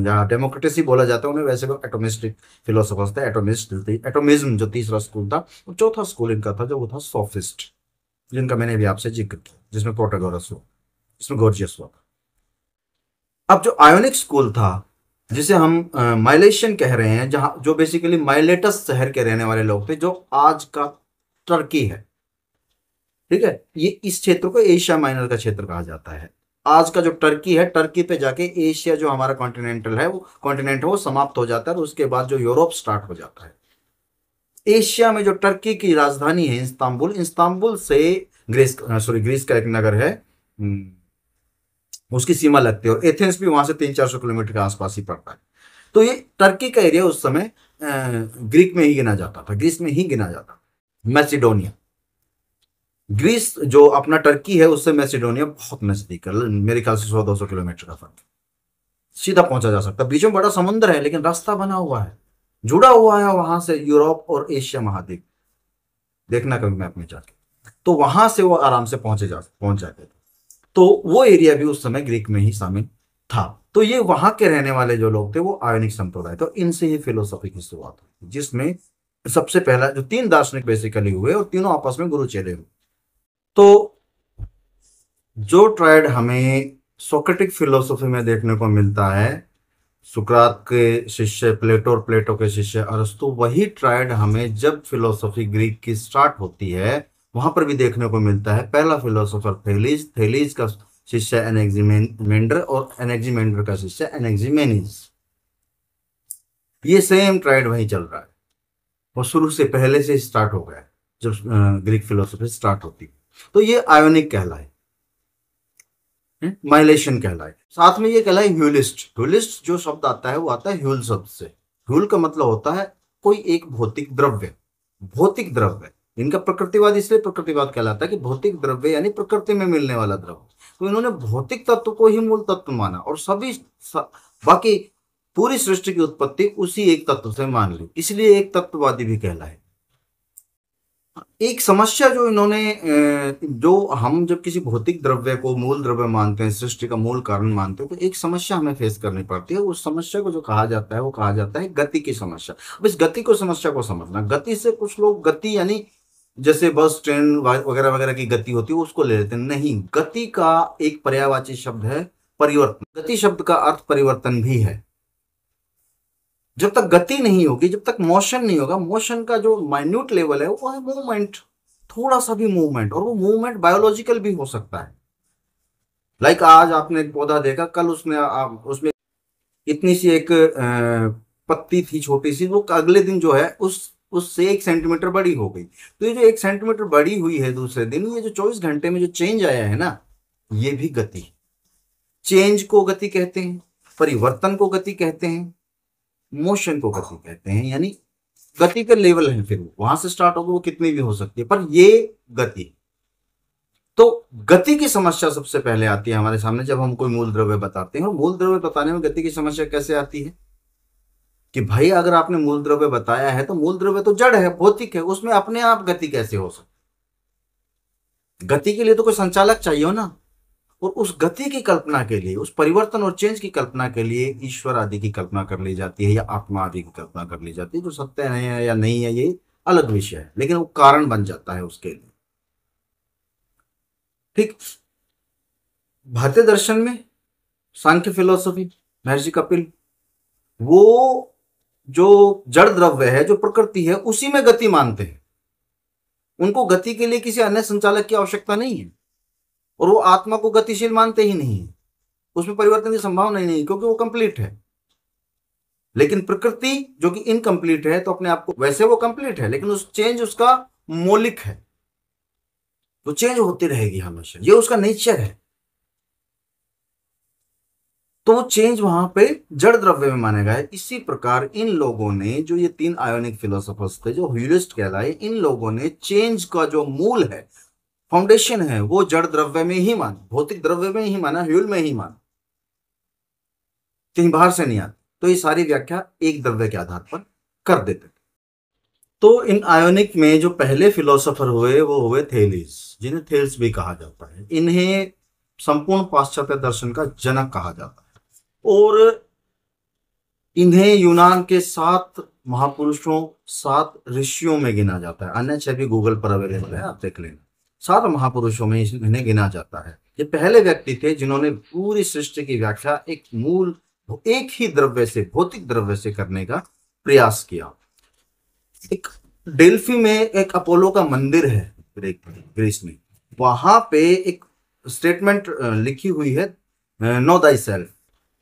या डेमोक्रेटस ही बोला जाता है उन्हें, वैसे वो एटोमिस्टिक फिलोसोफर्स थे। एटोमिज्म जो तीसरा स्कूल था। और चौथा स्कूल इनका था जो वो था सोफिस्ट, जिनका मैंने भी आपसे जिक्र किया, जिसमें प्रोटागोरस हुआ, जिसमें गोर्जियस हुआ। अब जो आयोनिक स्कूल था, जिसे हम माइलेशियन कह रहे हैं, जहां जो बेसिकली माइलेटस शहर के रहने वाले लोग थे, जो आज का टर्की है, ठीक है। ये इस क्षेत्र को एशिया माइनर का क्षेत्र कहा जाता है। आज का जो टर्की है, टर्की पे जाके एशिया जो हमारा कॉन्टिनेंटल है, वो कॉन्टिनेंट है, वो समाप्त हो जाता है। और उसके बाद जो यूरोप स्टार्ट हो जाता है। एशिया में जो टर्की की राजधानी है इस्तांबुल, इस्तांबुल से ग्रीस का एक नगर है, उसकी सीमा लगती है। और एथेंस भी वहां से 300-400 किलोमीटर के आसपास ही पड़ता है। तो ये टर्की का एरिया उस समय ग्रीक में ही गिना जाता था, ग्रीस में ही गिना जाता था। मैसिडोनिया, ग्रीस जो अपना टर्की है, उससे मैसिडोनिया बहुत नजदीक है, मेरे ख्याल से 100-200 किलोमीटर का फर्क, सीधा पहुंचा जा सकता है। बीच में बड़ा समुद्र है, लेकिन रास्ता बना हुआ है, जुड़ा हुआ है वहां से यूरोप और एशिया महाद्वीप। देखना कभी मैप में जाके, तो वहां से वो आराम से पहुंच जाते थे। तो वो एरिया भी उस समय ग्रीक में ही शामिल था। तो ये वहां के रहने वाले जो लोग थे वो आयोनिक संप्रदाय, तो इनसे ही फिलोसफी की शुरुआत हुई, जिसमें सबसे पहला जो तीन दार्शनिक बेसिकली हुए, और तीनों आपस में गुरु चेले हुए। तो जो ट्रायड हमें सोक्रेटिक फिलोसफी में देखने को मिलता है, सुकरात के शिष्य प्लेटो और प्लेटो के शिष्य अरस्तु, वही ट्रायड हमें जब फिलोसफी ग्रीक की स्टार्ट होती है वहां पर भी देखने को मिलता है। पहला फिलोसोफर थेलीज, थेलीज का शिष्य एनेक्सिमेंडर, और एनेक्सिमेंडर का शिष्य एनेक्सिमेनीज। ये सेम ट्रायड वहीं चल रहा है, और शुरू से पहले से स्टार्ट हो गया है जब ग्रीक फिलोसफी स्टार्ट होती है। तो ये आयोनिक कहलाए, माइलेशन कहलाए। साथ में ये कहलाए ह्यूलिस्ट। ह्यूलिस्ट जो शब्द आता है वो आता है ह्यूल शब्द से। ह्यूल का मतलब होता है कोई एक भौतिक द्रव्य, भौतिक द्रव्य। इनका प्रकृतिवाद इसलिए प्रकृतिवाद कहलाता है कि भौतिक द्रव्य यानी प्रकृति में मिलने वाला द्रव्य। तो इन्होंने भौतिक तत्व को ही मूल तत्व माना, और बाकी पूरी सृष्टि की उत्पत्ति उसी एक तत्व से मान ली, इसलिए एक तत्ववादी भी कहलाए। एक समस्या जो इन्होंने जो हम जब किसी भौतिक द्रव्य को मूल द्रव्य मानते हैं, सृष्टि का मूल कारण मानते हैं, तो एक समस्या हमें फेस करनी पड़ती है। उस समस्या को जो कहा जाता है वो कहा जाता है गति की समस्या। अब इस गति को समस्या को समझना, गति से कुछ लोग गति यानी जैसे बस ट्रेन वगैरह वगैरह की गति होती है उसको ले लेते हैं। नहीं, गति का एक पर्यायवाची शब्द है परिवर्तन। गति शब्द का अर्थ परिवर्तन भी है। जब तक गति नहीं होगी, जब तक मोशन नहीं होगा, मोशन का जो माइन्यूट लेवल है वो है मूवमेंट, थोड़ा सा भी मूवमेंट। और वो मूवमेंट बायोलॉजिकल भी हो सकता है। लाइक आज आपने एक पौधा देखा, कल उसमें इतनी सी एक पत्ती थी छोटी सी, वो अगले दिन जो है उससे 1 सेंटीमीटर बड़ी हो गई। तो ये जो 1 सेंटीमीटर बड़ी हुई है दूसरे दिन, ये जो 24 घंटे में जो चेंज आया है ना, ये भी गति। चेंज को गति कहते हैं, परिवर्तन को गति कहते हैं, मोशन को गति कहते हैं। यानी गति का लेवल है, फिर वहां से स्टार्ट होगा, वो कितनी भी हो सकती है, पर ये गति। तो गति की समस्या सबसे पहले आती है हमारे सामने जब हम कोई मूल द्रव्य बताते हैं। और मूल द्रव्य बताने में गति की समस्या कैसे आती है कि भाई अगर आपने मूल द्रव्य बताया है तो मूल द्रव्य तो जड़ है, भौतिक है, उसमें अपने आप गति कैसे हो सकती? गति के लिए तो कोई संचालक चाहिए हो ना। और उस गति की कल्पना के लिए, उस परिवर्तन और चेंज की कल्पना के लिए ईश्वर आदि की कल्पना कर ली जाती है, या आत्मा आदि की कल्पना कर ली जाती है। जो सत्य है या नहीं है ये अलग विषय है, लेकिन वो कारण बन जाता है उसके लिए। ठीक, भारतीय दर्शन में सांख्य फिलोसफी, महर्षि कपिल, वो जो जड़ द्रव्य है, जो प्रकृति है, उसी में गति मानते हैं। उनको गति के लिए किसी अन्य संचालक की आवश्यकता नहीं है। और वो आत्मा को गतिशील मानते ही नहीं है, उसमें परिवर्तन की संभावना ही नहीं, क्योंकि वो कंप्लीट है। लेकिन प्रकृति जो कि इनकम्प्लीट है, तो अपने आप को, वैसे वो कंप्लीट है लेकिन उस चेंज उसका मौलिक है, तो चेंज होती रहेगी हमेशा, ये उसका नेचर है। तो वो चेंज वहां पे जड़ द्रव्य में माना गया है। इसी प्रकार इन लोगों ने, जो ये तीन आयोनिक फिलोसोफर्स थे जो ह्यूरिस्ट कहलाए, इन लोगों ने चेंज का जो मूल है, फाउंडेशन है, वो जड़ द्रव्य में ही माना, भौतिक द्रव्य में ही माना, ह्यूल में ही माना, कहीं बाहर से नहीं आती। तो ये सारी व्याख्या एक द्रव्य के आधार पर कर देते थे। तो इन आयोनिक में जो पहले फिलोसोफर हुए वो हुए थेलीस, जिन्हें थेल्स भी कहा जाता है। इन्हें संपूर्ण पाश्चात्य दर्शन का जनक कहा जाता है और इन्हें यूनान के 7 महापुरुषों, 7 ऋषियों में गिना जाता है। अन्य छवि गूगल पर अवेलेबल है, आप देख लेना। 7 महापुरुषों में इन्हें गिना जाता है। ये पहले व्यक्ति थे जिन्होंने पूरी सृष्टि की व्याख्या एक ही द्रव्य से, भौतिक द्रव्य से करने का प्रयास किया। एक डेल्फी में एक अपोलो का मंदिर है ग्रीस में, वहां पे एक स्टेटमेंट लिखी हुई है, नो दाई सेल्फ,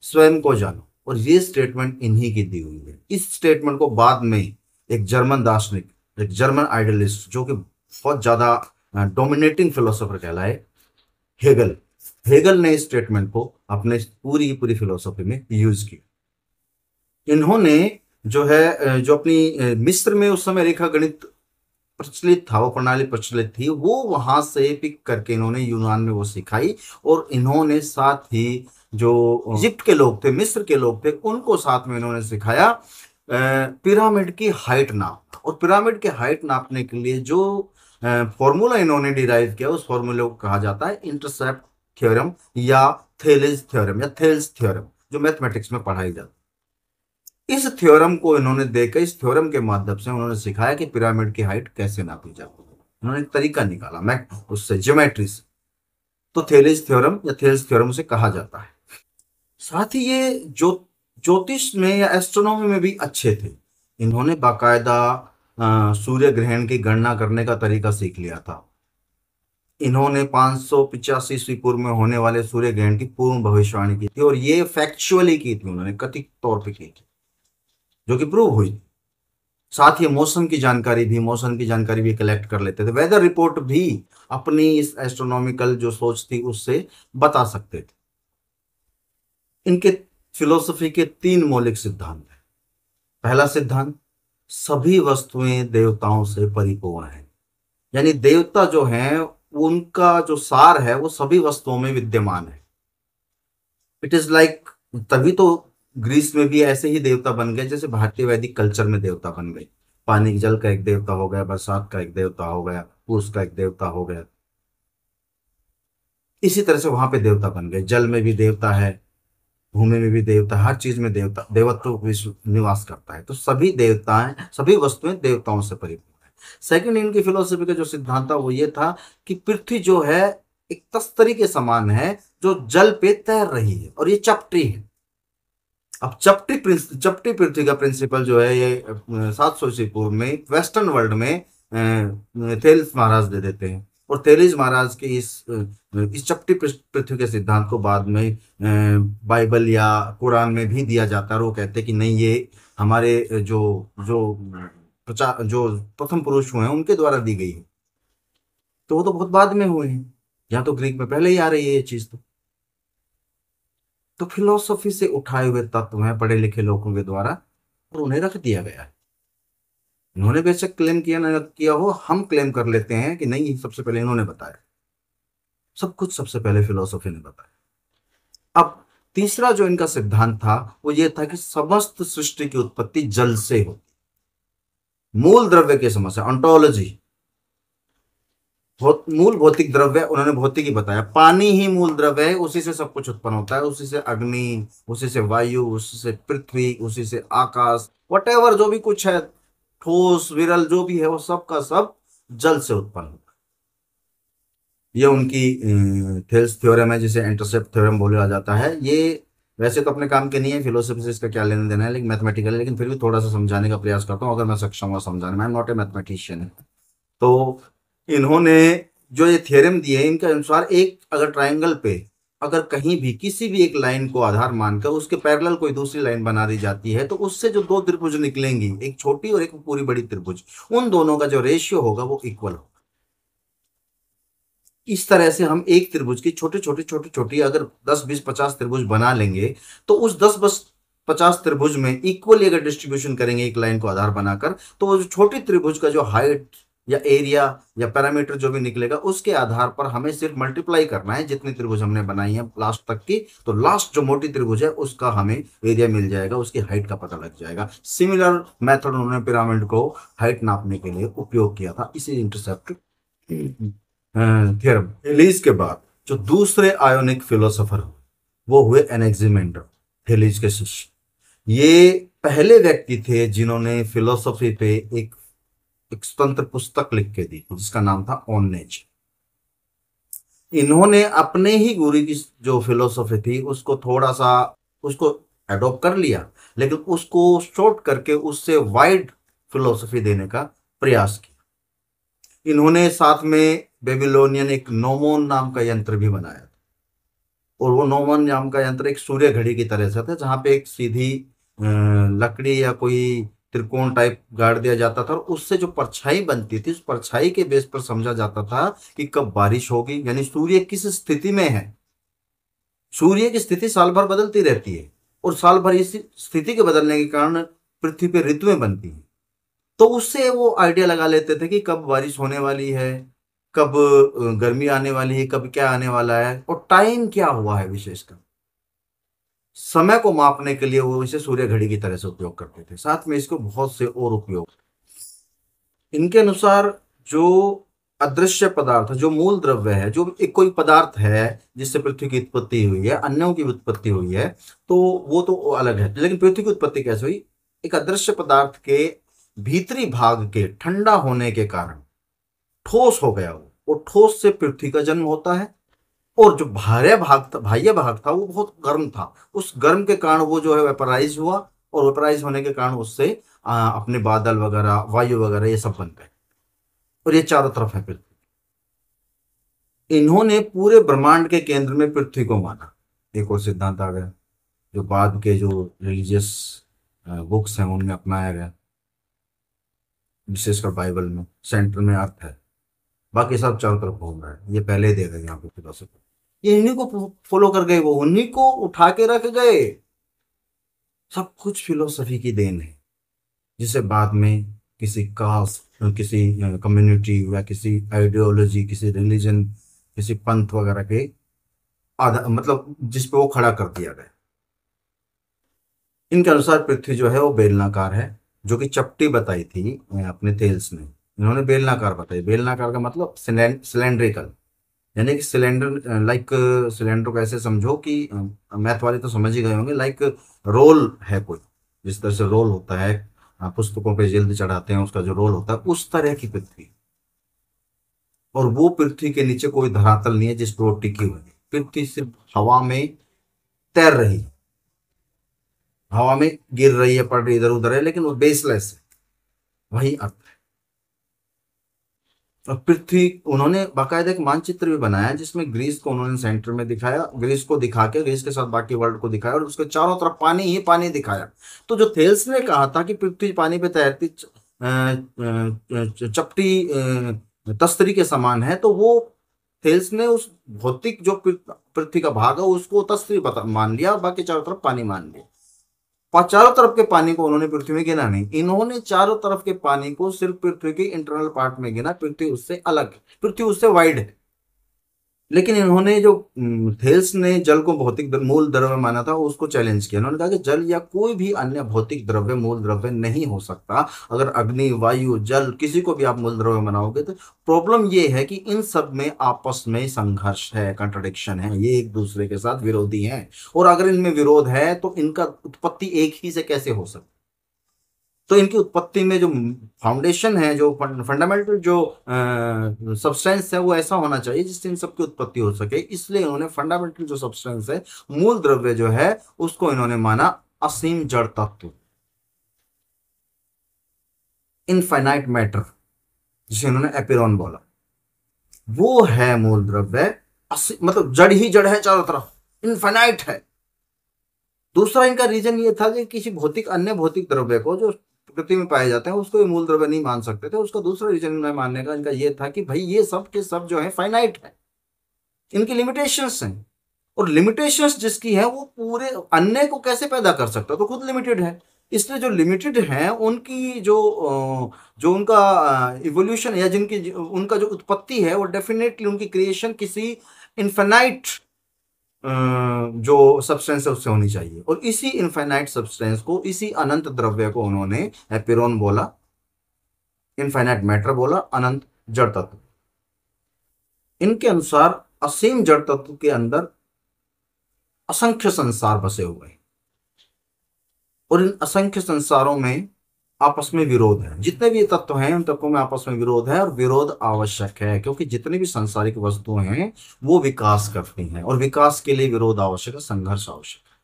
स्वयं को जानो। और ये स्टेटमेंट इन्हीं की दी हुई है। इस स्टेटमेंट को बाद में एक जर्मन दार्शनिक, एक जर्मन आइडियलिस्ट, जो कि बहुत ज्यादा डोमिनेटिंग फिलोसोफर कहलाए, हेगल, हेगल ने इस स्टेटमेंट को अपने पूरी की पूरी फिलोसफी में यूज किया। इन्होंने जो है, जो अपनी मिस्र में उस समय रेखा गणित प्रचलित था, वो प्रणाली प्रचलित थी, वो वहां से पिक करके इन्होंने यूनान में वो सिखाई। और इन्होंने साथ ही जो इजिप्ट के लोग थे, मिस्र के लोग थे, उनको साथ में इन्होंने सिखाया पिरामिड की हाइट नाप। और पिरामिड के हाइट नापने के लिए जो फॉर्मूला इन्होंने डिराइव किया, उस फॉर्मूले को कहा जाता है इंटरसेप्ट थ्योरम या थेलिस थ्योरम या थेल्स थ्योरम, जो मैथमेटिक्स में पढ़ाई जाती है। इस थ्योरम को इन्होंने देखकर, इस थ्योरम के माध्यम से उन्होंने सिखाया कि पिरामिड की हाइट कैसे नापी जाती है। उन्होंने एक तरीका निकाला मैं उससे, ज्योमेट्री से। तो थेलिस थ्योरम या थेल्स थ्योरम उसे कहा जाता है। साथ ही ये ज्योतिष में या एस्ट्रोनॉमी में भी अच्छे थे। इन्होंने बाकायदा सूर्य ग्रहण की गणना करने का तरीका सीख लिया था। इन्होंने 585 ईस्वी पूर्व में होने वाले सूर्य ग्रहण की पूर्ण भविष्यवाणी की थी, और ये फैक्चुअली की थी, उन्होंने कथित तौर पे की थी, जो कि प्रूव हुई। साथ ही मौसम की जानकारी भी कलेक्ट कर लेते थे। वेदर रिपोर्ट भी अपनी इस एस्ट्रोनॉमिकल जो सोच थी उससे बता सकते थे। इनके फिलोसफी के 3 मौलिक सिद्धांत हैं। पहला सिद्धांत, सभी वस्तुएं देवताओं से परिपूर्ण है, यानी देवता जो हैं उनका जो सार है वो सभी वस्तुओं में विद्यमान है। इट इज लाइक, तभी तो ग्रीस में भी ऐसे ही देवता बन गए जैसे भारतीय वैदिक कल्चर में देवता बन गए। पानी जल का एक देवता हो गया, बरसात का एक देवता हो गया, पुरुष का एक देवता हो गया। इसी तरह से वहां पे देवता बन गए। जल में भी देवता है, भूमि में भी देवता, हर चीज में देवत्व निवास करता है। तो सभी देवताएं, सभी वस्तुएं देवताओं से परिपूर्ण है। सेकंड, इनकी फिलोसफी का जो सिद्धांत था वो ये था कि पृथ्वी जो है एक तस्तरी के समान है जो जल पे तैर रही है, और ये चपटी है। अब चपटी पृथ्वी का प्रिंसिपल जो है ये 700 ईस्वी पूर्व में वेस्टर्न वर्ल्ड में थेल्स महाराज दे देते हैं। और थेलीस महाराज के इस चपटी पृथ्वी के सिद्धांत को बाद में बाइबल या कुरान में भी दिया जाता है। और वो कहते हैं कि नहीं, ये हमारे जो जो जो प्रथम पुरुष हुए हैं उनके द्वारा दी गई है। तो वो तो बहुत बाद में हुए हैं, यहाँ तो ग्रीक में पहले ही आ रही है ये चीज। तो फिलोसफी से उठाए हुए तत्व हैं पढ़े लिखे लोगों के द्वारा, और उन्हें रख दिया गया है। इन्होंने बेशक क्लेम किया ना किया हो, हम क्लेम कर लेते हैं कि नहीं, सबसे पहले इन्होंने बताया, सब कुछ सबसे पहले फिलोसफी ने बताया। अब तीसरा जो इनका सिद्धांत था वो ये था कि समस्त सृष्टि की उत्पत्ति जल से होती, मूल द्रव्य की समस्या, ऑन्टोलॉजी, मूल भौतिक द्रव्य। उन्होंने भौतिक ही बताया, पानी ही मूल द्रव्य है, उसी से सब कुछ उत्पन्न होता है, उसी से अग्नि, उसी से वायु, उसी से पृथ्वी, उसी से आकाश, वटेवर जो भी कुछ है, ठोस विरल जो भी है, वो सब का सब जल से उत्पन्न होता है। ये उनकी थेल्स थ्योरम है, जिसे इंटरसेप्ट थ्योरम बोला जाता है। ये वैसे तो अपने काम के नहीं है, फिलोसफी से इसका क्या लेना देना है, लेकिन मैथमेटिकल है। लेकिन फिर भी थोड़ा सा समझाने का प्रयास करता हूँ, अगर मैं सक्षम हुआ समझाने में। I am not a mathematician. तो इन्होंने जो ये थ्योरम दिए, इनके अनुसार एक अगर ट्राइंगल पे अगर कहीं भी किसी भी एक लाइन को आधार मानकर उसके पैरेलल कोई दूसरी लाइन बना दी जाती है, तो उससे जो 2 त्रिभुज निकलेंगी, एक छोटी और एक पूरी बड़ी त्रिभुज, उन दोनों का जो रेशियो होगा वो इक्वल होगा। इस तरह से हम एक त्रिभुज की छोटी अगर 10 20 50 त्रिभुज बना लेंगे, तो उस 10 50 त्रिभुज में इक्वली अगर डिस्ट्रीब्यूशन करेंगे एक लाइन को आधार बनाकर, तो वो जो छोटी त्रिभुज का जो हाइट या एरिया या पैरामीटर जो भी निकलेगा उसके आधार पर हमें सिर्फ मल्टीप्लाई करना है जितनी त्रिभुज हमने बनाई है लास्ट तक की, तो लास्ट जो मोटी त्रिभुज है उसका हमें एरिया मिल जाएगा, उसकी हाइट का पता लग जाएगा। सिमिलर मेथड उन्होंने पिरामिड को हाइट नापने के लिए उपयोग किया था, इसी इंटरसेप्ट थ्योरम। थेलीज के बाद जो दूसरे आयोनिक फिलोसोफर वो हुए एनेक्सिमेंडर, थेलीज के शिष्य। ये पहले व्यक्ति थे जिन्होंने फिलोसफी पे एक स्वतंत्र पुस्तक लिख के दी जिसका नाम था ऑन नेचर। इन्होंने अपने ही गुरु की जो फिलोसफी थी उसको थोड़ा सा उसको एडॉप्ट कर लिया, लेकिन उसको शॉर्ट करके उससे वाइड फिलोसफी देने का प्रयास किया। इन्होंने साथ में बेबीलोनियन एक नोमोन नाम का यंत्र भी बनाया, और वो नोमोन नाम का यंत्र एक सूर्य घड़ी की तरह से था, जहां पे एक सीधी लकड़ी या कोई त्रिकोण टाइप गाड़ दिया जाता था, और उससे जो परछाई बनती थी उस परछाई के बेस पर समझा जाता था कि कब बारिश होगी, यानी सूर्य किस स्थिति में है। सूर्य की स्थिति साल भर बदलती रहती है, और साल भर इस स्थिति के बदलने के कारण पृथ्वी पर ऋतुएं बनती हैं। तो उससे वो आइडिया लगा लेते थे कि कब बारिश होने वाली है, कब गर्मी आने वाली है, कब क्या आने वाला है, और टाइम क्या हुआ है। विशेषकर समय को मापने के लिए वो इसे सूर्य घड़ी की तरह से उपयोग करते थे। साथ में इसको बहुत से और उपयोग। इनके अनुसार जो अदृश्य पदार्थ, जो मूल द्रव्य है, जो एक कोई पदार्थ है जिससे पृथ्वी की उत्पत्ति हुई है, अन्यों की उत्पत्ति हुई है, तो वो तो अलग है, लेकिन पृथ्वी की उत्पत्ति कैसे हुई? एक अदृश्य पदार्थ के भीतरी भाग के ठंडा होने के कारण ठोस हो गया वो, और ठोस से पृथ्वी का जन्म होता है। और जो बाह्य भाग था वो बहुत गर्म था, उस गर्म के कारण वो जो है वेपराइज हुआ, और वेपराइज होने के कारण उससे अपने बादल वगैरह, वायु वगैरह ये सब बन गए, और ये चारों तरफ है पृथ्वी। इन्होंने पूरे ब्रह्मांड के केंद्र में पृथ्वी को माना। एक और सिद्धांत आ गया जो बाद के जो रिलीजियस बुक्स हैं उनमें अपनाया गया, विशेषकर बाइबल में सेंटर में अर्थ है, बाकी सब चारों तरफ घूम रहा है। ये पहले ही दे गए यहाँ पे फिलोसफी, ये इन्हीं को फॉलो कर गए, वो उन्हीं को उठा के रख गए। सब कुछ फिलोसफी की देन है, जिसे बाद में किसी कास्ट, किसी कम्युनिटी या किसी आइडियोलॉजी, किसी रिलीजन, किसी पंथ वगैरह के मतलब जिस पे वो खड़ा कर दिया गया। इनके अनुसार पृथ्वी जो है वो बेलनाकार है, जो कि चपटी बताई थी अपने थेल्स ने। इन्होंने बेलनाकार बताई। बेलनाकार का मतलब सिलेंड्रिकल, यानी कि सिलेंडर, लाइक सिलेंडर को ऐसे समझो कि मैथ वाले तो समझ ही गए होंगे, लाइक रोल है कोई, जिस तरह से रोल होता है पुस्तकों पे जल्द चढ़ाते हैं, उसका जो रोल होता है, उस तरह की पृथ्वी। और वो पृथ्वी के नीचे कोई धरातल नहीं है जिस पर वो टिकी हुई है। पृथ्वी सिर्फ हवा में तैर रही है, हवा में गिर रही है, पड़ रही इधर उधर है, लेकिन वो बेसलेस है। वही अर्थ है। और पृथ्वी, उन्होंने बाकायदा एक मानचित्र भी बनाया जिसमें ग्रीस को उन्होंने सेंटर में दिखाया, ग्रीस को दिखा के ग्रीस के साथ बाकी वर्ल्ड को दिखाया, और उसके चारों तरफ पानी ही पानी दिखाया। तो जो थेल्स ने कहा था कि पृथ्वी पानी पे तैरती चपटी तस्तरी के समान है, तो वो थेल्स ने उस भौतिक जो पृथ्वी का भाग है उसको तस्तरी मान लिया, और बाकी चारों तरफ पानी मान लिया। चारों तरफ के पानी को उन्होंने पृथ्वी में गिना नहीं, इन्होंने चारों तरफ के पानी को सिर्फ पृथ्वी के इंटरनल पार्ट में गिना। पृथ्वी उससे अलग है, पृथ्वी उससे वाइड है। लेकिन इन्होंने जो थेल्स ने जल को भौतिक मूल द्रव्य माना था, उसको चैलेंज किया। उन्होंने कहा कि जल या कोई भी अन्य भौतिक द्रव्य मूल द्रव्य नहीं हो सकता। अगर अग्नि, वायु, जल किसी को भी आप मूल द्रव्य बनाओगे, तो प्रॉब्लम ये है कि इन सब में आपस में संघर्ष है, कंट्रडिक्शन है, ये एक दूसरे के साथ विरोधी हैं। और अगर इनमें विरोध है तो इनका उत्पत्ति एक ही से कैसे हो सकती? तो इनकी उत्पत्ति में जो फाउंडेशन है, जो फंडामेंटल जो सब्सटेंस है, वो ऐसा होना चाहिए जिससे इन सबकी उत्पत्ति हो सके। इसलिए इन्होंने फंडामेंटल जो सब्सटेंस है, मूल द्रव्य जो है, उसको इन्होंने माना असीम जड़ तत्व, इनफाइनाइट मैटर, जिसे इन्होंने एपिरॉन बोला। वो है मूल द्रव्य, मतलब जड़ ही जड़ है, चारों तरफ इनफाइनाइट है। दूसरा इनका रीजन ये था कि किसी अन्य भौतिक द्रव्य को जो प्रकृति में पाए जाते हैं उसको ये मूल द्रव्य नहीं मान सकते थे। उसका दूसरा रीजन मानने का इनका ये था कि भाई ये सब के सब जो है फाइनाइट है, इनकी लिमिटेशंस हैं, और लिमिटेशंस जिसकी है वो पूरे अन्य को कैसे पैदा कर सकता है, तो खुद लिमिटेड है। इसलिए जो लिमिटेड हैं उनकी जो उनका इवोल्यूशन या उनका जो उत्पत्ति है वो डेफिनेटली उनकी क्रिएशन किसी इन्फिनाइट जो सब्सटेंस है उससे होनी चाहिए। और इसी इनफाइनाइट सब्सटेंस को, इसी अनंत द्रव्य को उन्होंने एपिरोन बोला, इनफाइनाइट मैटर बोला, अनंत जड़ तत्व। इनके अनुसार असीम जड़ तत्व के अंदर असंख्य संसार बसे हुए हैं और इन असंख्य संसारों में आपस में विरोध है। जितने भी तत्व हैं उन तत्वों में आपस में विरोध है, और विरोध आवश्यक है क्योंकि जितनी भी सांसारिक वस्तुएं हैं वो विकास करती हैं और विकास के लिए विरोध आवश्यक है, संघर्ष आवश्यक है।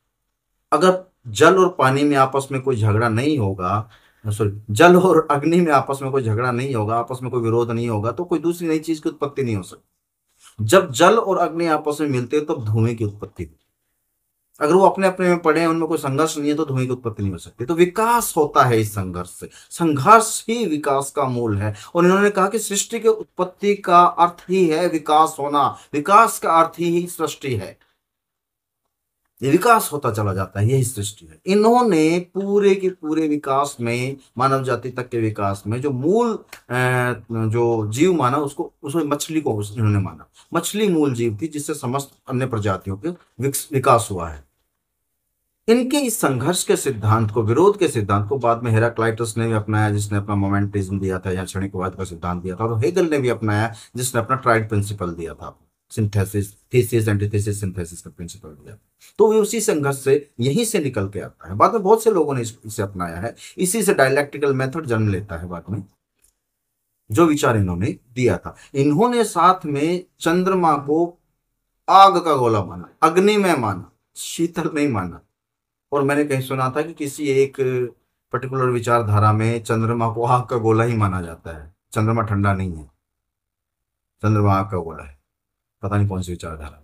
अगर जल और पानी में आपस में कोई झगड़ा नहीं होगा, सॉरी, जल और अग्नि में आपस में कोई झगड़ा नहीं होगा, आपस में कोई विरोध नहीं होगा, तो कोई दूसरी नई चीज की उत्पत्ति नहीं हो सकती। जब जल और अग्नि आपस में मिलते हैं तब धुएं की उत्पत्ति होती है। अगर वो अपने अपने में पड़े हैं, उनमें कोई संघर्ष नहीं है, तो धुएं की उत्पत्ति नहीं हो सकती। तो विकास होता है इस संघर्ष से, संघर्ष ही विकास का मूल है। और इन्होंने कहा कि सृष्टि के उत्पत्ति का अर्थ ही है विकास होना, विकास का अर्थ ही सृष्टि है। ये विकास होता चला जाता है, यही सृष्टि है। इन्होंने पूरे के पूरे विकास में, मानव जाति तक के विकास में जो मूल जो जीव माना, उसको, उसमें मछली को इन्होंने माना। मछली मूल जीव थी जिससे समस्त अन्य प्रजातियों के विकास हुआ है। इनके इस संघर्ष के सिद्धांत को, विरोध के सिद्धांत को बाद में हेराक्लाइटस ने भी अपनाया, जिसने अपना मोमेंटिज्म दिया था या क्षणिकवाद का सिद्धांत दिया था। और हेगल ने भी अपनाया, जिसने अपना ट्राइड प्रिंसिपल दिया था, सिंथेसिस, थीसिस, एंटीथेसिस, सिंथेसिस का प्रिंसिपल दिया। तो ये उसी संघर्ष से, यहीं से निकल के आता है। बाद में बहुत से लोगों ने इसे अपनाया है, इसी से डायलैक्टिकल मेथड जन्म लेता है बाद में, जो विचार इन्होंने दिया था। इन्होंने साथ में चंद्रमा को आग का गोला माना, अग्नि में माना, शीतल नहीं माना। और मैंने कहीं सुना था कि किसी एक पर्टिकुलर विचारधारा में चंद्रमा को आग का गोला ही माना जाता है, चंद्रमा ठंडा नहीं है, चंद्रमा आग का गोला है, पता नहीं कौन सी विचारधारा।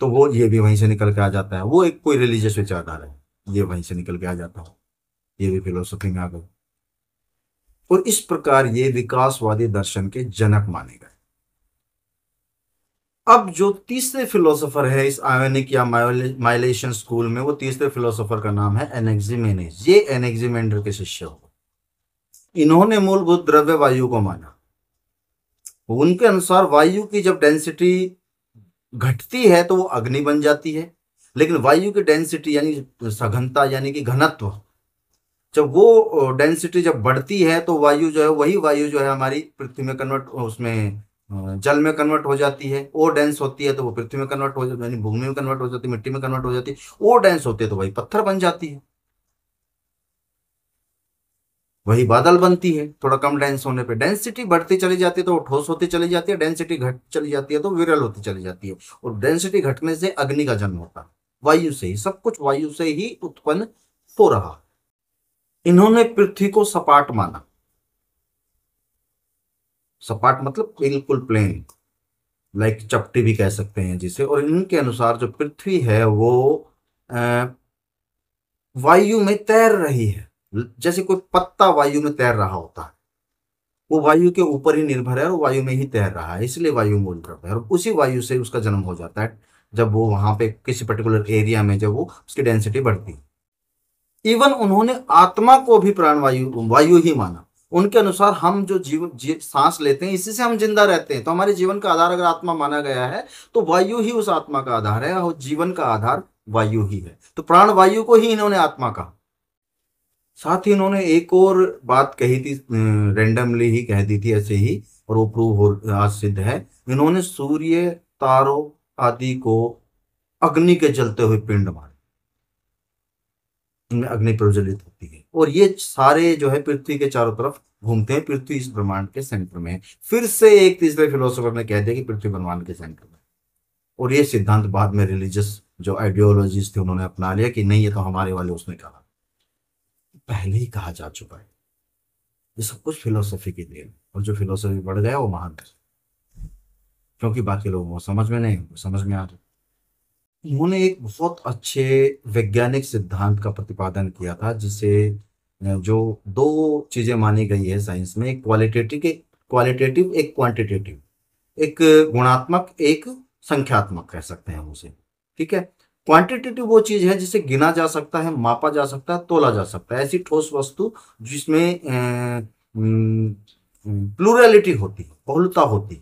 तो वो ये भी वहीं से निकल के आ जाता है, वो एक कोई रिलीजियस विचारधारा है, ये वहीं से निकल के आ जाता है, ये भी फिलोसफी में आ गई। और इस प्रकार ये विकासवादी दर्शन के जनक माने गए। अब जो तीसरे फिलोसोफर है इस आयोनिक या माइलेशन स्कूल में, वो तीसरे फिलोसोफर का नाम है एनेक्सिमेनेस। ये एनेक्सिमेंडर के शिष्य हो। इन्होंने मूलभूत द्रव्य वायु को माना। उनके अनुसार वायु की जब डेंसिटी घटती है तो वो अग्नि बन जाती है, लेकिन वायु की डेंसिटी यानी सघनता यानी कि घनत्व, जब वो डेंसिटी जब बढ़ती है तो वायु जो है, वही वायु जो है हमारी पृथ्वी में कन्वर्ट, उसमें जल में कन्वर्ट हो जाती है। और डेंस होती है तो वो पृथ्वी में कन्वर्ट हो जाती है, यानी भूमि में कन्वर्ट हो जाती है, मिट्टी में कन्वर्ट हो जाती है। और डेंस होती है तो वही पत्थर बन जाती है, वही बादल बनती है। थोड़ा कम डेंस होने पे डेंसिटी बढ़ती चली जाती है तो वो ठोस होती चली जाती है, डेंसिटी घट चली जाती है तो विरल होती चली जाती है। और डेंसिटी घटने से अग्नि का जन्म होता है, वायु से ही, सब कुछ वायु से ही उत्पन्न हो रहा। इन्होंने पृथ्वी को सपाट माना, सपाट मतलब बिल्कुल प्लेन, लाइक चपटी भी कह सकते हैं जिसे। और इनके अनुसार जो पृथ्वी है वो वायु में तैर रही है, जैसे कोई पत्ता वायु में तैर रहा होता है, वो वायु के ऊपर ही निर्भर है और वायु में ही तैर रहा है, इसलिए वायु मूल द्रव्य है। और उसी वायु से उसका जन्म हो जाता है जब वो वहां पे किसी पर्टिकुलर एरिया में जब वो उसकी डेंसिटी बढ़ती है। इवन उन्होंने आत्मा को भी प्राणवायु, वायु ही माना। उनके अनुसार हम जो सांस लेते हैं, इसी से हम जिंदा रहते हैं। तो हमारे जीवन का आधार अगर आत्मा माना गया है तो वायु ही उस आत्मा का आधार है, और जीवन का आधार वायु ही है। तो प्राण वायु को ही इन्होंने आत्मा कहा। साथ ही इन्होंने एक और बात कही थी, रेंडमली ही कह दी थी ऐसे ही, और वो प्रूव हो, आज सिद्ध है। इन्होंने सूर्य, तारों आदि को अग्नि के जलते हुए पिंड माना, इनमें अग्नि प्रज्वलित होती है। और ये सारे जो है पृथ्वी के चारों तरफ घूमते हैं, पृथ्वी इस ब्रह्मांड के सेंटर में है। फिर से एक तीसरे फिलोसोफर ने कह दिया कि पृथ्वी ब्रह्मांड के सेंटर में। और ये सिद्धांत बाद में रिलीजियस जो आइडियोलॉजीज थे उन्होंने अपना लिया कि नहीं, ये तो हमारे वाले उसने कहा, पहले ही कहा जा चुका है। ये सब कुछ फिलोसफी की देन, और जो फिलोसफी बढ़ गया वो महान है, क्योंकि बाकी लोगों को समझ में नहीं, समझ में आ रहा। उन्होंने एक बहुत अच्छे वैज्ञानिक सिद्धांत का प्रतिपादन किया था, जिसे जो दो चीजें मानी गई है साइंस में, एक क्वालिटेटिव, एक क्वांटिटेटिव, एक गुणात्मक, एक संख्यात्मक कह सकते हैं हम उसे, ठीक है। क्वांटिटेटिव वो चीज है जिसे गिना जा सकता है, मापा जा सकता है, तोला जा सकता है, ऐसी ठोस वस्तु जिसमें प्लूरलिटी होती है, बहुलता होती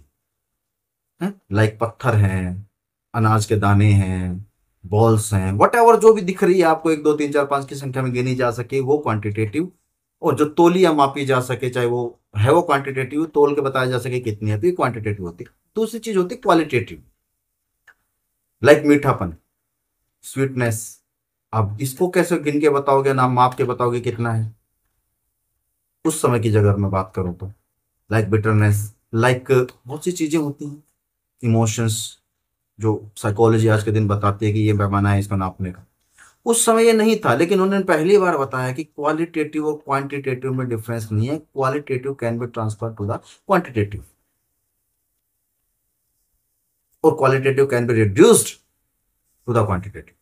है, लाइक पत्थर हैं, अनाज के दाने हैं, बॉल्स हैं, वट एवर जो भी दिख रही है आपको, एक दो तीन चार पांच की संख्या में गिनी जा सके वो क्वांटिटेटिव। और जो तोली या मापी जा सके, चाहे वो है वो क्वांटिटेटिव, तोल के बताया जा सके कितनी है, तो ये क्वांटिटेटिव होती है। दूसरी चीज होती है क्वालिटेटिव, लाइक मीठापन, स्वीटनेस। अब इसको कैसे गिन के बताओगे, नाम माप के बताओगे कितना है, उस समय की जगह मैं बात करूं तो लाइक बिटरनेस, लाइक बहुत सी चीजें होती हैं, इमोशंस, जो साइकोलॉजी आज के दिन बताती है कि ये पैमाना है इसको नापने का। उस समय ये नहीं था, लेकिन उन्होंने पहली बार बताया कि क्वालिटेटिव और क्वांटिटेटिव में डिफरेंस नहीं है, qualitative can be transfer to the quantitative और qualitative can be reduced to the quantitative.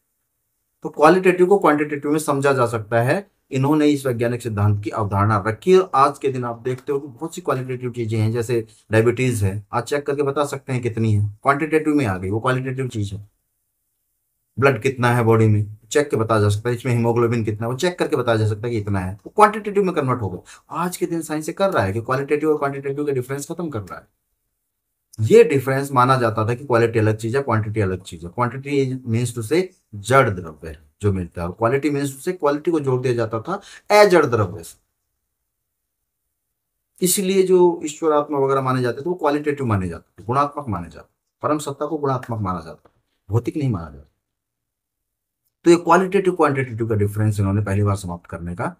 तो क्वालिटेटिव को क्वांटिटेटिव में समझा जा सकता है। इन्होंने इस वैज्ञानिक सिद्धांत की अवधारणा रखी और आज के दिन आप देखते हो कि बहुत सी क्वालिटेटिव चीजें हैं, जैसे डायबिटीज है, आज चेक करके बता सकते हैं कितनी है, क्वांटिटेटिव में आ गई, वो क्वालिटेटिव चीज है। ब्लड कितना है बॉडी में, चेक के बताया जा सकता है, इसमें हीमोग्लोबिन कितना है, वो चेक करके बताया जा सकता है कि इतना है, वो क्वांटिटेटिव में कन्वर्ट होगा। आज के दिन साइंस से कर रहा है कि क्वालिटेटिव और क्वांटिटेटिव का डिफरेंस खत्म कर रहा है। ये डिफरेंस माना जाता था कि क्वालिटी अलग चीज है, क्वांटिटी अलग चीज है। क्वांटिटी मीन्स टू से जड़ द्रव्य है जो मिलता है, और क्वालिटी मीन्स टू से क्वालिटी को जोड़ दिया जाता था अजड़ द्रव्य से। इसलिए जो ईश्वरात्मक वगैरह माने जाते थे वो क्वालिटेटिव माने जाते थे, गुणात्मक माने जाते, परम सत्ता को गुणात्मक माना जाता, भौतिक नहीं माना जाता। तो ये क्वालिटेटिव क्वांटिटेटिव का डिफरेंस इन्होंने पहली बार समाप्त करने का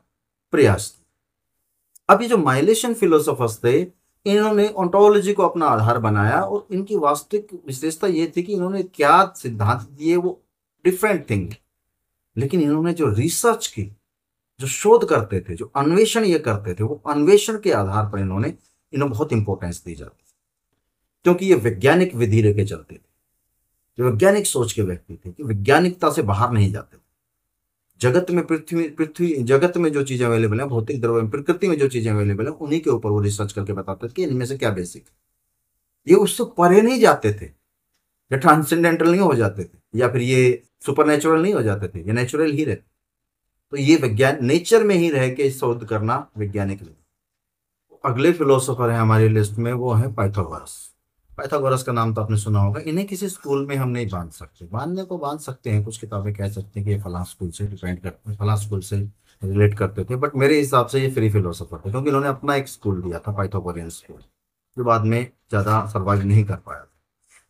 प्रयास किया। अब ये जो माइलेशन फिलोसोफर्स थे, इन्होंने ओंटोलॉजी को अपना आधार बनाया, और इनकी वास्तविक विशेषता ये थी कि इन्होंने क्या सिद्धांत दिए वो डिफरेंट थिंग, लेकिन इन्होंने जो रिसर्च की, जो शोध करते थे, जो अन्वेषण ये करते थे, वो अन्वेषण के आधार पर इन्हें बहुत इंपॉर्टेंस दी जाती थी, क्योंकि ये वैज्ञानिक विधि लेके चलते थे, जो वैज्ञानिक सोच के व्यक्ति थे, कि वैज्ञानिकता से बाहर नहीं जाते। जगत में पृथ्वी पृथ्वी जगत में जो चीजें अवेलेबल है, भौतिक द्रव्य में, प्रकृति में जो चीजें अवेलेबल है, उन्हीं के ऊपर वो रिसर्च करके बताते थे कि इनमें से क्या बेसिक है। ये उससे परे नहीं जाते थे, ये ट्रांसेंडेंटल नहीं हो जाते थे, या फिर ये सुपर नेचुरल नहीं हो जाते थे, ये नेचुरल ही रहते। तो ये विज्ञान नेचर में ही रह के शोध करना वैज्ञानिक नहीं। अगले फिलोसोफर है हमारी लिस्ट में, वो है पाइथागोरस। पाइथागोरस का नाम तो आपने सुना होगा। इन्हें किसी स्कूल में हम नहीं बांध सकते, बांधने को बांध सकते हैं, कुछ किताबें कह सकते हैं कि ये फलां स्कूल से डिपेंड करते हैं, फलां स्कूल से रिलेट करते थे, बट मेरे हिसाब से ये फ्री फिलोसोफर थे, क्योंकि इन्होंने अपना एक स्कूल दिया था, पाइथागोरियन स्कूल, जो बाद में ज्यादा सर्वाइव नहीं कर पाया था।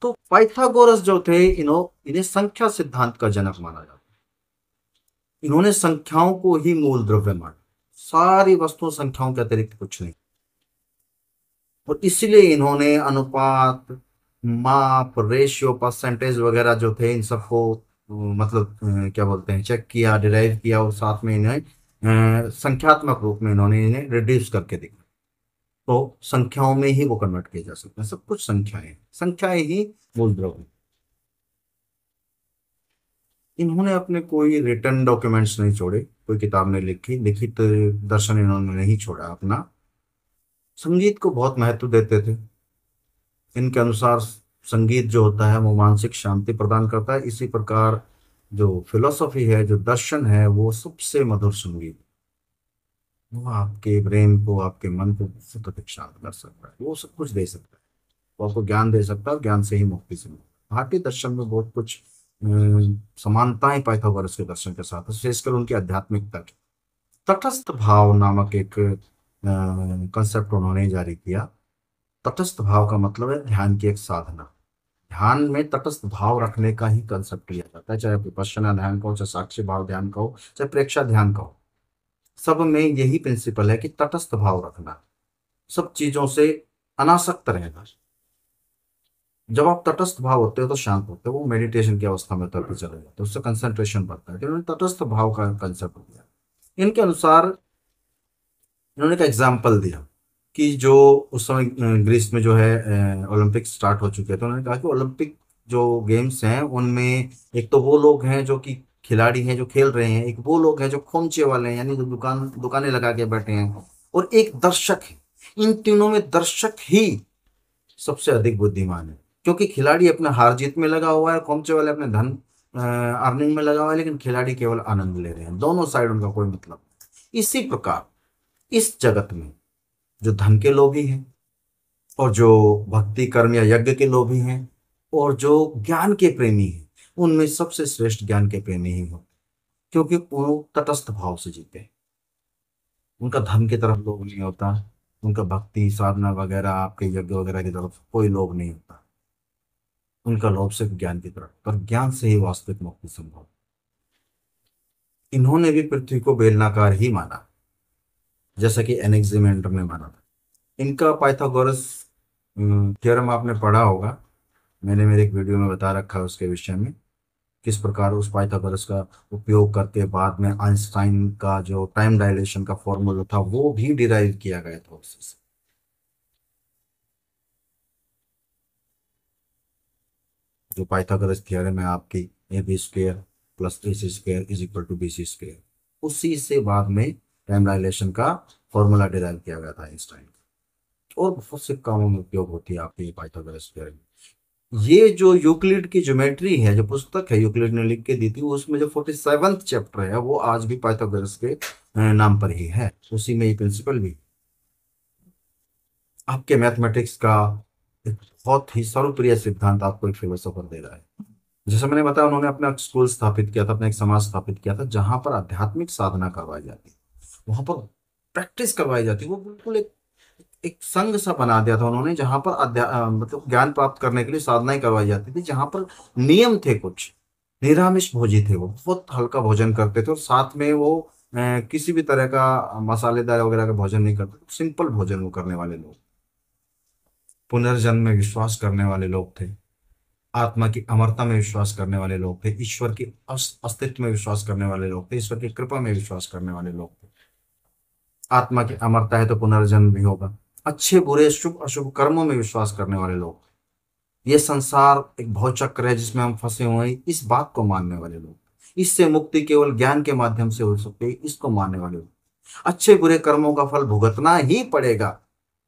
तो पाइथागोरस जो थे, इन्हें संख्या सिद्धांत का जनक माना जाता है। इन्होंने संख्याओं को ही मूल द्रव्य माना, सारी वस्तुओं संख्याओं के अतिरिक्त कुछ नहीं, और इसलिए इन्होंने अनुपात, माप, रेशियो, परसेंटेज वगैरह जो थे, इन सबको मतलब क्या बोलते हैं, चेक किया, डिराइव किया, और साथ में इन्हें संख्यात्मक रूप में इन्हें रिड्यूस करके दिखा। तो संख्याओं में ही वो कन्वर्ट किए जा सकते हैं, सब कुछ संख्याएं ही मूल द्रव्य। इन्होंने अपने कोई रिटर्न डॉक्यूमेंट्स नहीं छोड़े, कोई किताब नहीं लिखी, लिखित दर्शन इन्होंने नहीं छोड़ा अपना। संगीत को बहुत महत्व देते थे। इनके अनुसार संगीत जो होता है वो मानसिक शांति प्रदान करता है। इसी प्रकार जो फिलोसफी है, जो दर्शन है, वो सबसे मधुर संगीत, वो आपके ब्रेन को, आपके मन को सतत शांत कर सकता है, वो सब कुछ दे सकता है, वो आपको ज्ञान दे सकता है, ज्ञान से ही मुक्ति से मिलता है। भारतीय दर्शन में बहुत कुछ समानताएं पाइथागोरस के दर्शन के साथ, विशेषकर उनकी आध्यात्मिकता की। तटस्थ भाव नामक एक कंसेप्ट उन्होंने जारी किया। तटस्थ भाव का मतलब है ध्यान की एक साधना। ध्यान में तटस्थ भाव रखने का ही कंसेप्ट लिया जाता है, चाहे विपश्यना ध्यान का हो, चाहे साक्षी भाव ध्यान का हो, चाहे प्रेक्षा ध्यान का हो, सब में यही प्रिंसिपल है कि तटस्थ भाव रखना, सब चीजों से अनासक्त रहना। जब आप तटस्थ भाव होते हो तो शांत होते हो, वो मेडिटेशन की अवस्था में तरफ चले जाते हो, उससे कंसंट्रेशन बढ़ता है। तो इन्होंने तटस्थ भाव का कंसेप्ट दिया। इनके अनुसार इन्होंने एक एग्जाम्पल दिया कि जो उस समय ग्रीस में जो है ओलंपिक स्टार्ट हो चुके थे, उन्होंने कहा कि ओलंपिक जो गेम्स हैं उनमें एक तो वो लोग हैं जो कि खिलाड़ी हैं, जो खेल रहे हैं, एक वो लोग हैं जो खोमचे वाले हैं, यानी जो दुकानें लगा के बैठे हैं, और एक दर्शक है। इन तीनों में दर्शक ही सबसे अधिक बुद्धिमान है, क्योंकि खिलाड़ी अपने हार जीत में लगा हुआ है, खोमचे वाले अपने धन अर्निंग में लगा हुआ है, लेकिन खिलाड़ी केवल आनंद ले रहे हैं। दोनों साइड उनका कोई मतलब नहीं। इसी प्रकार इस जगत में जो धन के लोभी हैं, और जो भक्ति कर्म या यज्ञ के लोभी हैं, और जो ज्ञान के प्रेमी हैं, उनमें सबसे श्रेष्ठ ज्ञान के प्रेमी ही हो, क्योंकि वो तटस्थ भाव से जीते हैं। उनका धन की तरफ लोभ नहीं होता, उनका भक्ति साधना वगैरह आपके यज्ञ वगैरह की तरफ कोई लोभ नहीं होता। उनका लोभ सिर्फ ज्ञान की तरफ, पर ज्ञान से ही वास्तविक मुक्ति संभव है। इन्होंने भी पृथ्वी को बेलनाकार ही माना, जैसा कि एनेक्सिमेंडर ने माना था। इनका पाइथागोरस थ्योरम आपने पढ़ा होगा, मैंने मेरे एक वीडियो में बता रखा है उसके विषय में, किस प्रकार उस पाइथागोरस का उपयोग करके बाद में आइंस्टाइन का जो टाइम डायलेशन का फॉर्मूला था वो भी डिराइव किया गया था उससे। जो पाइथागोरस थ्योरम है आपकी, A B square plus A C square is equal to B C square, उसी से बाद में टाइम डायलेशन का फॉर्मूला डिराइव किया गया था आइंस्टाइन। और बहुत से कामों में उपयोग होती है आपकी पाइथागोरस थ्योरम। ये जो यूक्लिड की ज्योमेट्री है, जो पुस्तक है यूक्लिड ने लिख के दी थी, उसमें जो 47th चैप्टर है वो आज भी पाइथागोरस के नाम पर ही है। उसी में ये प्रिंसिपल भी आपके मैथमेटिक्स का एक बहुत ही सर्वप्रिय सिद्धांत आपको एक फिलोसोफर दे रहा है। जैसे मैंने बताया, उन्होंने अपना स्कूल स्थापित किया था, अपना एक समाज स्थापित किया था, जहां पर आध्यात्मिक साधना करवाई जाती, वहां पर प्रैक्टिस करवाई जाती। वो बिल्कुल एक एक संघ सा बना दिया था उन्होंने, जहां पर मतलब ज्ञान प्राप्त करने के लिए साधनाएं करवाई जाती थी, जहां पर नियम थे कुछ। निरामिष भोजी थे, वो बहुत हल्का भोजन करते थे, और साथ में वो किसी भी तरह का मसालेदार वगैरह का भोजन नहीं करते, सिंपल भोजन वो करने वाले लोग। पुनर्जन्म में विश्वास करने वाले लोग थे, आत्मा की अमरता में विश्वास करने वाले लोग थे, ईश्वर की अस्तित्व में विश्वास करने वाले लोग थे, ईश्वर की कृपा में विश्वास करने वाले लोग थे। आत्मा की अमरता है तो पुनर्जन्म भी होगा। अच्छे बुरे शुभ अशुभ कर्मों में विश्वास करने वाले लोग। ये संसार एक भवचक्र है जिसमें हम फंसे हुए हैं, इस बात को मानने वाले लोग। इससे मुक्ति केवल ज्ञान के माध्यम से हो सकती है, इसको मानने वाले लोग। अच्छे बुरे कर्मों का फल भुगतना ही पड़ेगा,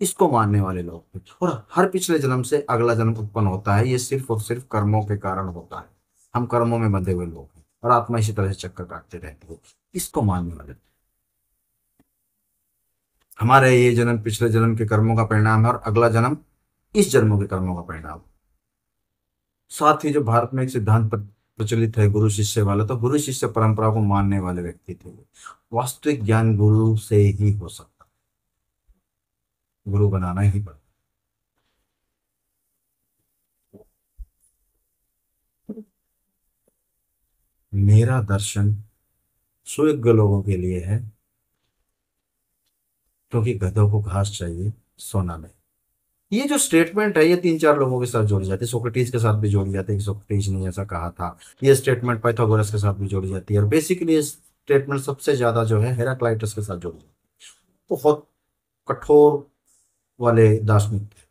इसको मानने वाले लोग। और हर पिछले जन्म से अगला जन्म उत्पन्न होता है, ये सिर्फ और सिर्फ कर्मों के कारण होता है। हम कर्मों में बंधे हुए लोग हैं, और आत्मा इसी तरह से चक्कर काटते रहती है, इसको मानने वाले। हमारे ये जन्म पिछले जन्म के कर्मों का परिणाम है, और अगला जन्म इस जन्मों के कर्मों का परिणाम। साथ ही जो भारत में एक सिद्धांत प्रचलित है गुरु शिष्य वाला, तो गुरु शिष्य परंपरा को मानने वाले व्यक्ति थे। वास्तविक ज्ञान गुरु से ही हो सकता, गुरु बनाना ही पड़ता। मेरा दर्शन सुयोग्य लोगों के लिए है, क्योंकि गधों को घास चाहिए, सोना नहीं। ये जो स्टेटमेंट है, ये तीन चार लोगों के साथ जोड़ी जाती है, सोक्रेटिस के साथ भी जोड़ी जाती है कि सोक्रेटिस ने ऐसा कहा था। ये स्टेटमेंट पाइथागोरस के साथ भी जोड़ी जाती है, और बेसिकली ये स्टेटमेंट सबसे ज्यादा जो है हेराक्लाइटस के साथ जोड़ी जाती है। बहुत कठोर वाले दार्शनिक थे।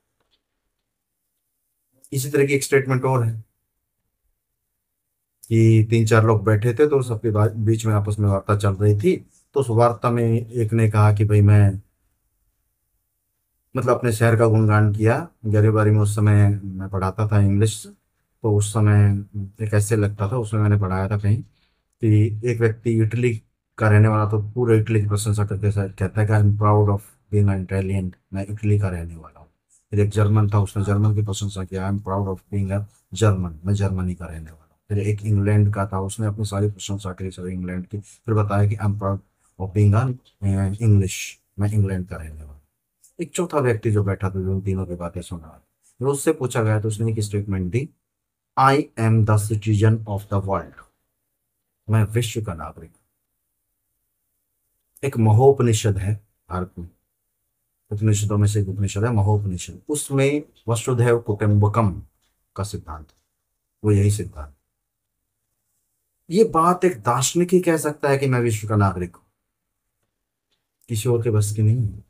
इसी तरह की एक स्टेटमेंट और है कि तीन चार लोग बैठे थे, तो सबके बीच में आपस में वार्ता चल रही थी। तो उस वार्ता में एक ने कहा कि भाई मैं, मतलब अपने शहर का गुणगान किया। 11वीं में उस समय मैं पढ़ाता था इंग्लिश, तो उस समय एक ऐसे लगता था, उसमें मैंने पढ़ाया था कहीं कि एक व्यक्ति इटली का रहने वाला, तो पूरे इटली की प्रशंसा करके कहता है कि I am proud of being an Italian, मैं इटली का रहने वाला हूँ। फिर एक जर्मन था, उसने जर्मन की प्रशंसा किया, I am proud of being a German, मैं जर्मनी का रहने वाला हूँ। फिर एक इंग्लैंड का था, उसने अपनी सारी प्रशंसा करी सारी इंग्लैंड की, फिर बताया कि I am proud of being English, मैं इंग्लैंड का रहने वाला हूँ। एक चौथा व्यक्ति जो बैठा था, जो उन तीनों की बातें सुन रहा था, फिर उससे पूछा गया तो उसने एक statement the, I am the citizen of the world, मैं विश्व का नागरिक। एक महोपनिषद है भारत में, उपनिषदों में से एक उपनिषद है महोपनिषद, उसमें वसुधैव कुटुंबकम का सिद्धांत, वो यही सिद्धांत। ये बात एक दार्शनिक ही कह सकता है कि मैं विश्व का नागरिक हूँ, किसी और के बस की नहीं है।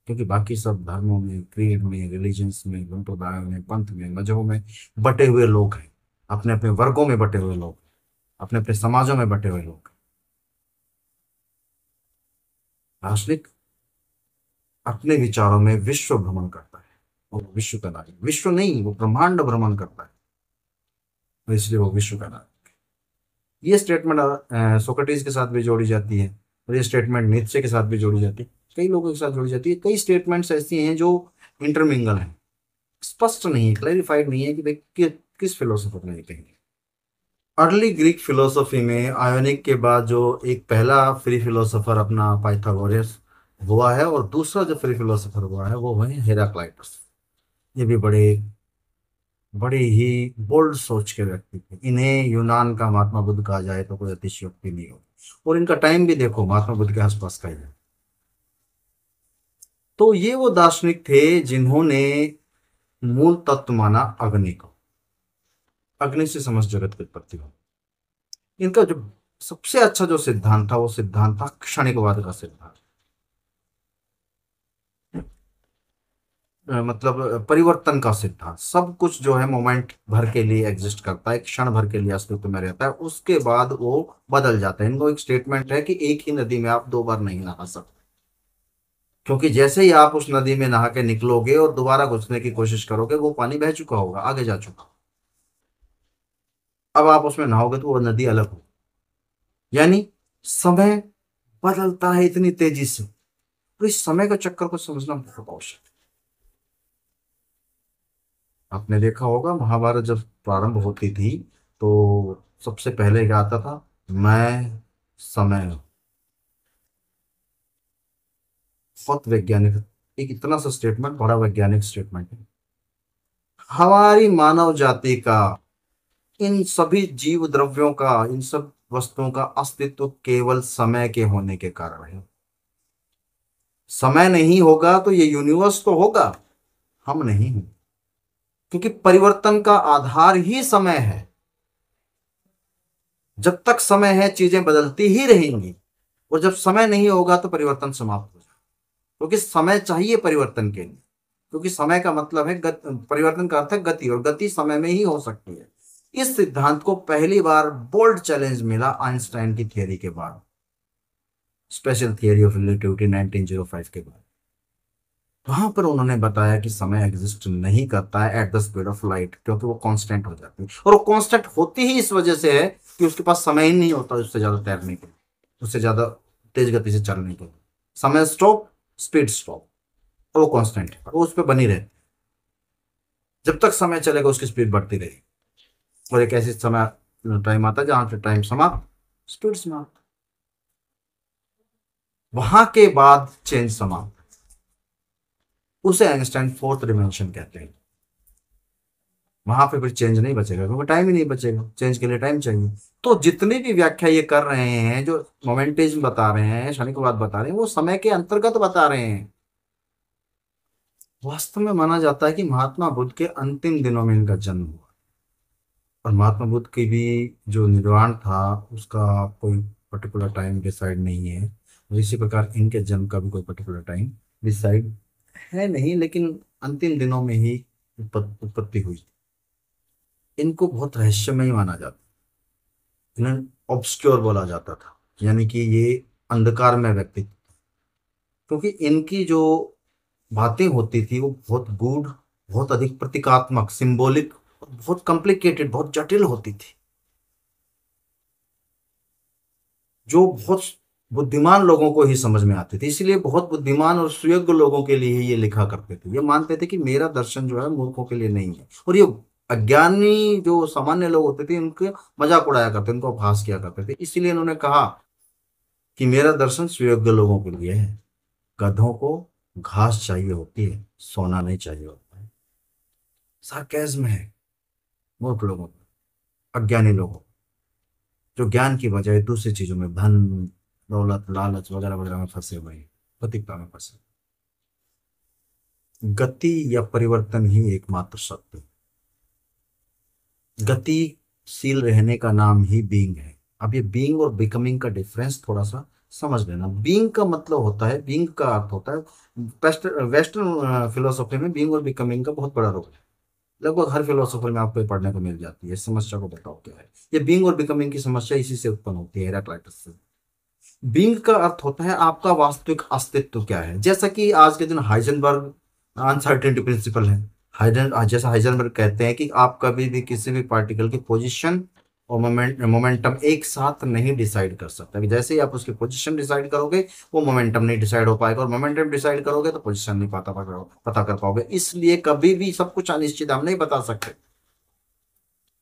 क्योंकि बाकी सब धर्मों में, क्रीड में, रिलीजन्स में, संप्रदायों में, पंथ में, मजहबों में बटे हुए लोग हैं, अपने अपने वर्गों में बटे हुए लोग, अपने अपने समाजों में बटे हुए लोग। दार्शनिक अपने विचारों में विश्व भ्रमण करता है, और विश्व का नागरिक, विश्व नहीं वो ब्रह्मांड भ्रमण करता है, तो इसलिए वो विश्व का नागरिक। ये स्टेटमेंट सोक्रेटिस के साथ भी जोड़ी जाती है, और ये स्टेटमेंट नीत्शे के साथ भी जोड़ी जाती है, कई लोगों के साथ जोड़ी जाती है। कई स्टेटमेंट्स ऐसी हैं जो इंटरमिंगल हैं, स्पष्ट नहीं है, क्लैरिफाइड नहीं है कि भाई किस फिलोसोफर ने ये कही है। अर्ली ग्रीक फिलोसफी में आयोनिक के बाद जो एक पहला फ्री फिलोसोफर अपना पाइथागोरस हुआ है, और दूसरा जो फ्री फिलोसोफर हुआ है वो है हेराक्लाइटस। ये भी बड़े बड़े ही बोल्ड सोच के व्यक्ति थे। इन्हें यूनान का महात्मा बुद्ध कहा जाए तो कोई अतिशयोक्ति नहीं होगी, और इनका टाइम भी देखो महात्मा बुद्ध के आसपास का ही है। तो ये वो दार्शनिक थे जिन्होंने मूल तत्व माना अग्नि को। अग्नि से समस्त जगत की उत्पत्ति हो। इनका जो सबसे अच्छा जो सिद्धांत था वो सिद्धांत था क्षणिकवाद का सिद्धांत। मतलब परिवर्तन का सिद्धांत। सब कुछ जो है मोमेंट भर के लिए एग्जिस्ट करता है, क्षण भर के लिए अस्तित्व में रहता है, उसके बाद वो बदल जाता है। इनको एक स्टेटमेंट है कि एक ही नदी में आप दो बार नहीं नहा सकते, क्योंकि जैसे ही आप उस नदी में नहा के निकलोगे और दोबारा घुसने की कोशिश करोगे, वो पानी बह चुका होगा, आगे जा चुका। अब आप उसमें नहाओगे तो वो नदी अलग होगी। यानी समय बदलता है इतनी तेजी से, तो इस समय का चक्कर को समझना बहुत आवश्यक है। आपने देखा होगा महाभारत जब प्रारंभ होती थी तो सबसे पहले क्या आता था? मैं समय हूं। बहुत वैज्ञानिक, एक इतना सा स्टेटमेंट बड़ा वैज्ञानिक स्टेटमेंट है। हमारी मानव जाति का, इन सभी जीव द्रव्यों का, इन सब वस्तुओं का अस्तित्व केवल समय के होने के कारण है। समय नहीं होगा तो ये यूनिवर्स तो होगा, हम नहीं हैं। क्योंकि परिवर्तन का आधार ही समय है। जब तक समय है चीजें बदलती ही रहेंगी, और जब समय नहीं होगा तो परिवर्तन समाप्त हो जाएगा। क्योंकि समय चाहिए परिवर्तन के लिए, क्योंकि समय का मतलब है परिवर्तन का अर्थ है गति, और गति समय में ही हो सकती है। इस सिद्धांत को पहली बार बोल्ड चैलेंज मिला आइंस्टाइन की थियरी के बाद, स्पेशल थियरी ऑफ रिलेटिविटी 1905 के बाद। वहां पर उन्होंने बताया कि समय एग्जिस्ट नहीं करता है at the speed of light, क्योंकि वो कांस्टेंट हो जाती है, और वो कांस्टेंट होती ही इस वजह से है कि उसके पास समय ही नहीं होता उससे ज्यादा तैरने के लिए, उससे ज्यादा तेज गति से चलने के लिए। समय स्टॉप, स्पीड स्टॉप, वो कांस्टेंट है, वो उस पर बनी रहती। जब तक समय चलेगा उसकी स्पीड बढ़ती रहेगी, और एक ऐसी समय टाइम आता है जहां से टाइम समाप्त, स्पीड समाप्त, वहां के बाद चेंज समाप्त। उसे आइंस्टाइन फोर्थ डिमेंशन कहते हैं। वहां पे फिर चेंज नहीं बचेगा, क्योंकि टाइम ही नहीं बचेगा, चेंज के लिए टाइम चाहिए। तो जितनी भी व्याख्या ये कर रहे हैं, जो मोमेंटिज्म बता रहे हैं, क्षणिकवाद बता रहे हैं, वो समय के अंतर्गत बता रहे हैं। वास्तव में माना जाता है कि महात्मा बुद्ध के अंतिम दिनों में इनका जन्म हुआ, और महात्मा बुद्ध की भी जो निर्वाण था उसका कोई पर्टिकुलर टाइम डिसाइड नहीं है, और इसी प्रकार इनके जन्म का भी कोई पर्टिकुलर टाइम डिसाइड है नहीं, लेकिन अंतिम दिनों में ही उत्पत्ति हुई। इनको बहुत रहस्यमय माना जाता, इन्हें ऑब्सक्योर बोला जाता था, यानी कि ये अंधकार में व्यक्तित्व, क्योंकि इनकी जो बातें होती थी वो बहुत गूढ़, बहुत अधिक प्रतीकात्मक, सिंबॉलिक, बहुत कॉम्प्लिकेटेड, बहुत जटिल होती थी, जो बहुत बुद्धिमान लोगों को ही समझ में आती थी। इसलिए बहुत बुद्धिमान और सुयोग्य लोगों के लिए ही ये लिखा करते थे। ये मानते थे कि मेरा दर्शन जो है मूर्खों के लिए नहीं है, और ये अज्ञानी जो सामान्य लोग होते थे उनके मजाक उड़ाया करते, उनको अपहास किया करते थे। इसीलिए इन्होंने कहा कि मेरा दर्शन सुयोग्य लोगों के लिए है। गधों को घास चाहिए होती है, सोना नहीं चाहिए होता है। सार्केज्म है मूर्ख लोगों को, अज्ञानी लोगों को, जो ज्ञान की बजाय दूसरी चीजों में, धन दौलत लालच वगैरह वगैरह में फंसे हुए हैं, प्रतीकता में फंसे। गति या परिवर्तन ही एकमात्र सत्य है। गतिशील रहने का नाम ही बीइंग है। अब ये बीइंग और बिकमिंग का डिफरेंस थोड़ा सा समझ लेना। बीइंग का मतलब होता है, बीइंग का अर्थ होता है, वेस्टर्न फिलोसफी में बीइंग और बिकमिंग का बहुत बड़ा रोल है। लगभग हर फिलोसफर में आपको ये पढ़ने को मिल जाती है। इस समस्या को बताओ क्या है। ये बीइंग और बिकमिंग की समस्या इसी से उत्पन्न होती है, हेराक्लाइटस से। बीइंग का अर्थ होता है आपका वास्तविक अस्तित्व क्या है। जैसा कि आज के दिन हाइजेनबर्ग अनसर्टेनिटी प्रिंसिपल है। जैसा हाइजेनबर्ग कहते हैं कि आप कभी भी किसी भी पार्टिकल की पोजीशन और मोमेंटम एक साथ नहीं डिसाइड कर सकता। कि जैसे ही आप उसकी पोजीशन डिसाइड करोगे वो मोमेंटम नहीं डिसाइड हो पाएगा, और मोमेंटम डिसाइड करोगे तो पोजीशन नहीं पता कर पाओगे। इसलिए कभी भी सब कुछ अनिश्चित हम नहीं बता सकते।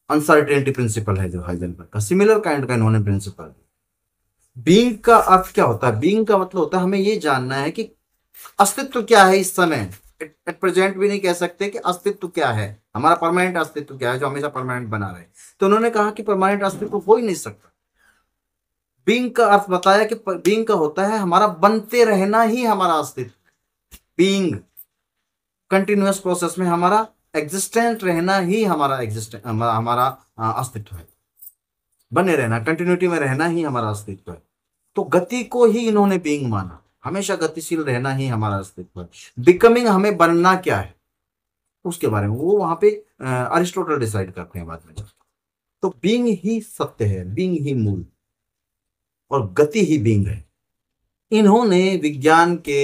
अनसर्टेनिटी प्रिंसिपल है जो हाइजेनबर्ग का, सिमिलर काइंड का इन्होंने प्रिंसिपल। बीइंग का अर्थ क्या होता है? बीइंग का मतलब होता है हमें ये जानना है कि अस्तित्व क्या है इस समय। एट प्रेजेंट भी नहीं कह सकते कि अस्तित्व क्या है, हमारा परमानेंट अस्तित्व क्या है जो हमेशा परमानेंट बना रहे। तो उन्होंने कहा कि परमानेंट अस्तित्व हो ही नहीं सकता। बीइंग का अर्थ बताया कि बीइंग का होता है हमारा बनते रहना ही हमारा अस्तित्व। बीइंग कंटिन्यूअस प्रोसेस में हमारा एग्जिस्टेंट रहना ही हमारा हमारा अस्तित्व है। बने रहना, कंटिन्यूटी में रहना ही हमारा अस्तित्व है। तो गति को ही इन्होंने बीइंग माना, हमेशा गतिशील रहना ही हमारा अस्तित्व है। बिकमिंग हमें बनना क्या है उसके बारे में वो वहां पे अरिस्टोटल डिसाइड करते हैं बाद में। तो बीइंग ही सत्य है, बीइंग ही मूल, और गति ही बीइंग है। इन्होंने विज्ञान के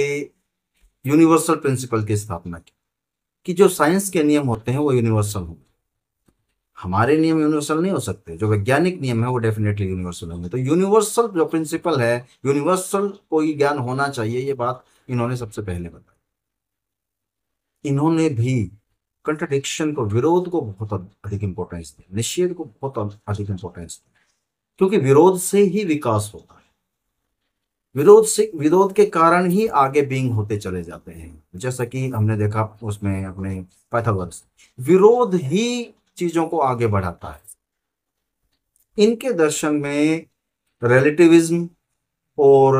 यूनिवर्सल प्रिंसिपल की स्थापना की कि जो साइंस के नियम होते हैं वो यूनिवर्सल होंगे। हमारे नियम यूनिवर्सल नहीं हो सकते, जो वैज्ञानिक नियम है वो डेफिनेटली यूनिवर्सल होंगे। तो यूनिवर्सल जो प्रिंसिपल है, यूनिवर्सल कोई ज्ञान होना चाहिए, ये बात इन्होंने सबसे पहले बताई। इन्होंने भी कंट्रडिक्शन को, विरोध को बहुत अधिक इंपॉर्टेंस दी, निषेध को बहुत अधिक इंपॉर्टेंस दी, क्योंकि विरोध से ही विकास होता है। विरोध के कारण ही आगे बीइंग होते चले जाते हैं। जैसा कि हमने देखा उसमें अपने पाइथागोरस, विरोध ही चीजों को आगे बढ़ाता है। इनके दर्शन में रिलेटिविज्म और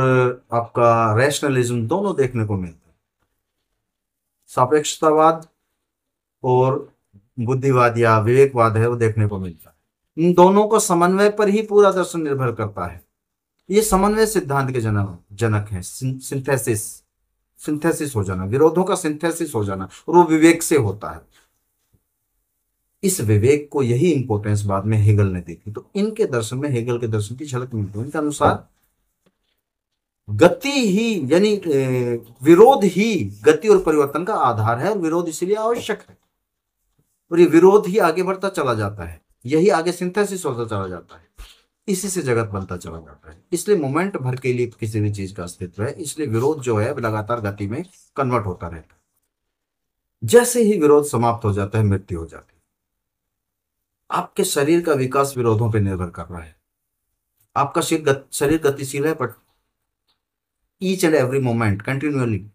आपका रैशनलिज्म दोनों देखने को मिलता है। सापेक्षतावाद और बुद्धिवाद या विवेकवाद है वो देखने को मिलता है। इन दोनों को समन्वय पर ही पूरा दर्शन निर्भर करता है। ये समन्वय सिद्धांत के जनक हैं। सिंथेसिस हो जाना, विरोधों का सिंथेसिस हो जाना, और वो विवेक से होता है। इस विवेक को, यही इंपॉर्टेंस बाद में हेगल ने देखी। तो इनके दर्शन में हेगल के दर्शन की झलक मिलती है। इनके अनुसार गति ही यानी विरोध ही गति और परिवर्तन का आधार है, और विरोध इसलिए आवश्यक है। और ये विरोध ही आगे बढ़ता चला जाता है, यही आगे सिंथेसिस होता चला जाता है, इसी से जगत बनता चला जाता है। इसलिए मोमेंट भर के लिए किसी भी चीज का अस्तित्व है, इसलिए विरोध जो है लगातार गति में कन्वर्ट होता रहता है। जैसे ही विरोध समाप्त हो जाता है, मृत्यु हो जाती है। आपके शरीर का विकास विरोधों पर निर्भर कर रहा है। आपका शरीर गतिशील है, but each and every moment continually